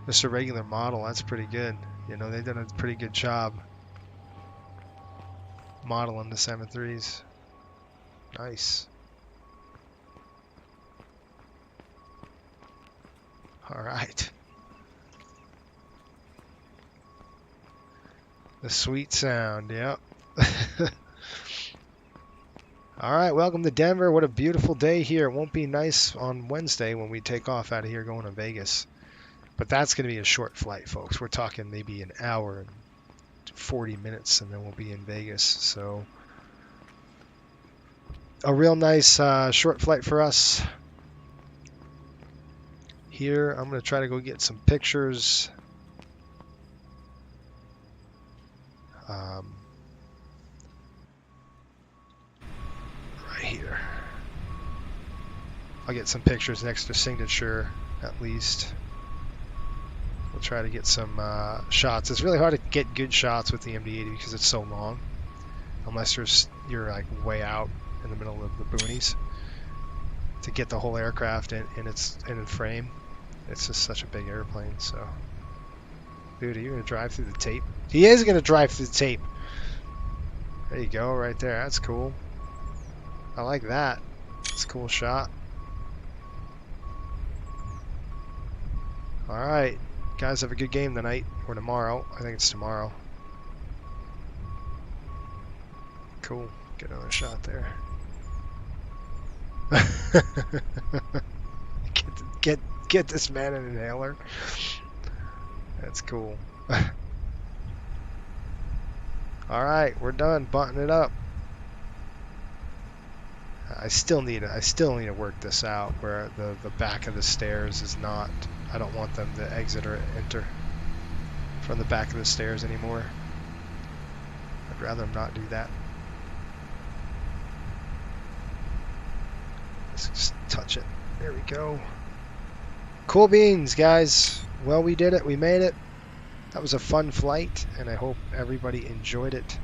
just a regular model. That's pretty good. You know, they've done a pretty good job modeling the 7.3s. Nice. All right. The sweet sound, yep. All right, welcome to Denver. What a beautiful day here. It won't be nice on Wednesday when we take off out of here going to Vegas. But that's going to be a short flight, folks. We're talking maybe an hour and 40 minutes, and then we'll be in Vegas. So a real nice short flight for us. Here, I'm going to try to go get some pictures. Right here. I'll get some pictures next to signature, at least. We'll try to get some shots. It's really hard to get good shots with the MD-80 because it's so long. Unless you're like way out in the middle of the boonies. to get the whole aircraft in frame. It's just such a big airplane. So, dude, are you gonna drive through the tape? He is gonna drive through the tape. There you go, right there. That's cool. I like that. It's a cool shot. All right, guys, have a good game tonight or tomorrow. I think it's tomorrow. Cool. Get another shot there. Get this man an inhaler. That's cool. All right, we're done button it up. I still need to work this out where the back of the stairs is not. I don't want them to exit or enter from the back of the stairs anymore. I'd rather them not do that. Let's just touch it. There we go. Cool beans, guys. Well, we did it. We made it. That was a fun flight, and I hope everybody enjoyed it.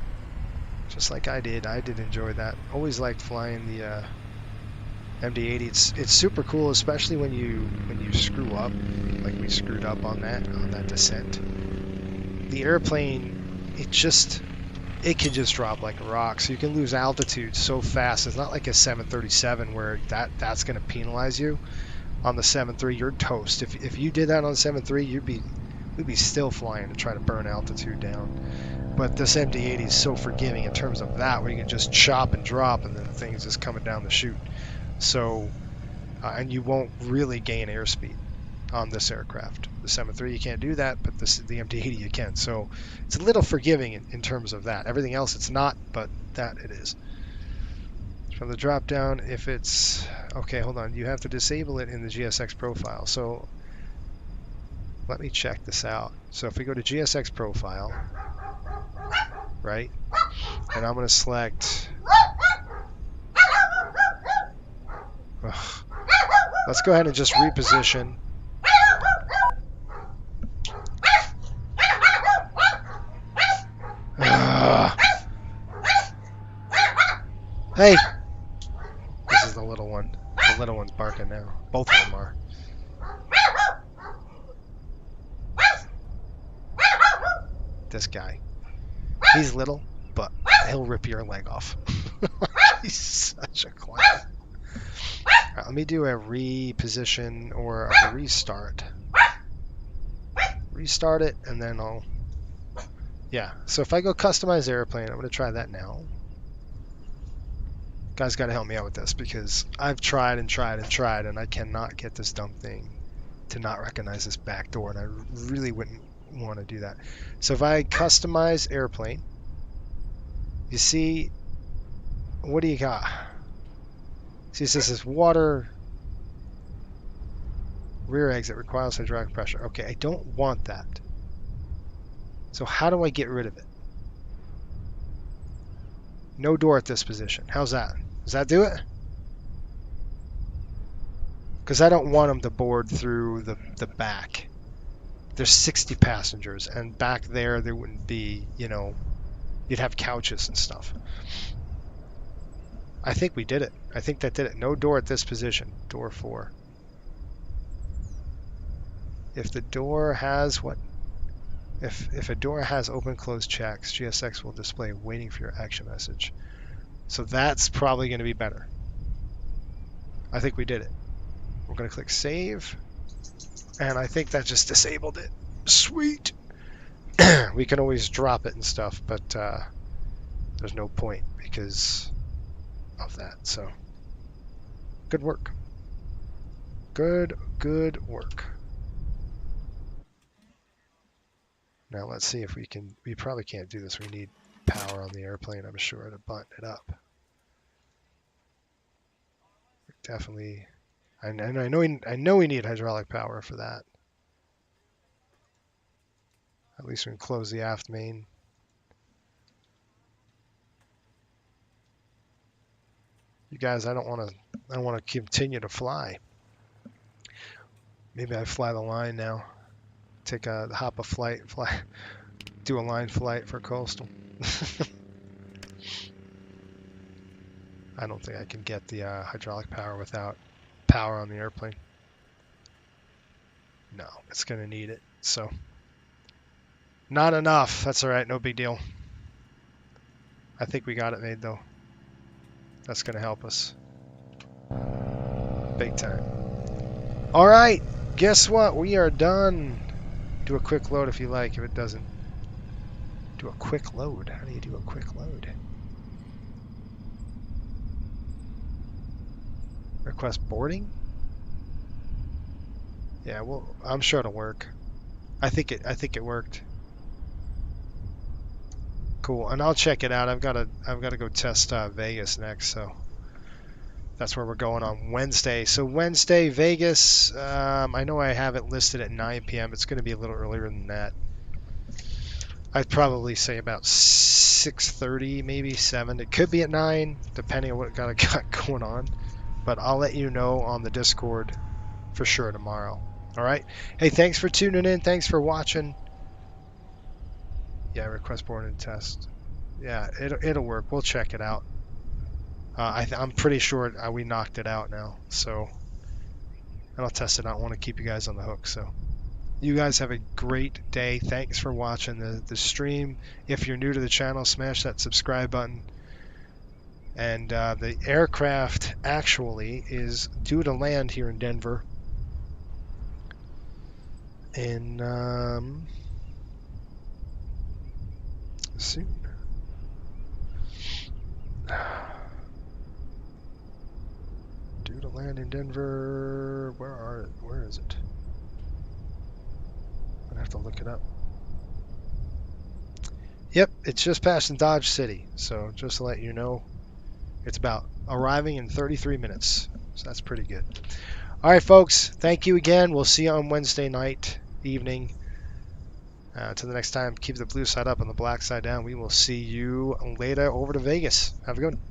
Just like I did. I did enjoy that. Always liked flying the MD-80. It's super cool, especially when you screw up, like we screwed up on that descent. The airplane, it can just drop like a rock, so you can lose altitude so fast. It's not like a 737 where that's going to penalize you. On the 7.3, you're toast. If you did that on 7.3, we'd be still flying to try to burn altitude down. But this MD-80 is so forgiving in terms of that, where you can just chop and drop, and then the thing's just coming down the chute. So, and you won't really gain airspeed on this aircraft. The 7.3 you can't do that, but the MD-80 you can. So it's a little forgiving in terms of that. Everything else it's not, but that it is. From the drop down, if it's okay, hold on, you have to disable it in the GSX profile. So let me check this out. So if we go to GSX profile, right, and I'm going to select, let's go ahead and just reposition. Hey! This is the little one. The little one's barking now. Both of them are. This guy. He's little, but he'll rip your leg off. He's such a clown. Alright, let me do a reposition or a restart. Restart it, and then I'll... Yeah, so if I go customize airplane, I'm going to try that now. Guys got to help me out with this because I've tried and tried and tried, and I cannot get this dumb thing to not recognize this back door, and I really wouldn't want to do that. So if I customize airplane, you see, what do you got? See, it says this water rear exit requires hydraulic pressure. Okay, I don't want that. So how do I get rid of it? No door at this position. How's that? Does that do it? Because I don't want them to board through the back. There's 60 passengers, and back there wouldn't be, you'd have couches and stuff. I think we did it. I think that did it. No door at this position. Door 4. If the door has what? If a door has open closed checks, GSX will display waiting for your action message. So that's probably going to be better. I think we did it. We're going to click save, and I think that just disabled it. Sweet. We can always drop it and stuff, but there's no point because of that. So good work. Good work. Now let's see if we can. We probably can't do this. We need power on the airplane, I'm sure, to button it up. Definitely. I know we need hydraulic power for that. At least we can close the aft main. You guys, I don't want to continue to fly. Maybe I fly the line now. Take a hop a flight, do a line flight for coastal. I don't think I can get the hydraulic power without power on the airplane. No, it's going to need it. So, not enough. That's all right. No big deal. I think we got it made, though. That's going to help us. Big time. All right. Guess what? We are done. Do a quick load if you like. If it doesn't. Do a quick load. How do you do a quick load? Request boarding? Yeah, well, I'm sure it'll work. I think it worked. Cool, and I'll check it out. I've got to go test Vegas next, so that's where we're going on Wednesday. So Wednesday, Vegas. I know I have it listed at 9 p.m. It's going to be a little earlier than that. I'd probably say about 6:30, maybe 7. It could be at 9, depending on what I got going on. But I'll let you know on the Discord for sure tomorrow. All right. Hey, thanks for tuning in. Thanks for watching. Yeah, request boarding test. Yeah, it'll work. We'll check it out. I'm pretty sure we knocked it out now. So, and I'll test it out. I want to keep you guys on the hook. So, you guys have a great day. Thanks for watching the stream. If you're new to the channel, smash that subscribe button. And the aircraft actually is due to land here in Denver in soon. Due to land in Denver. Where is it? I'm gonna have to look it up. Yep, it's just passing Dodge City. So just to let you know, it's about arriving in 33 minutes. So that's pretty good. All right, folks. Thank you again. We'll see you on Wednesday night, evening. Until the next time, keep the blue side up and the black side down. We will see you later over to Vegas. Have a good one.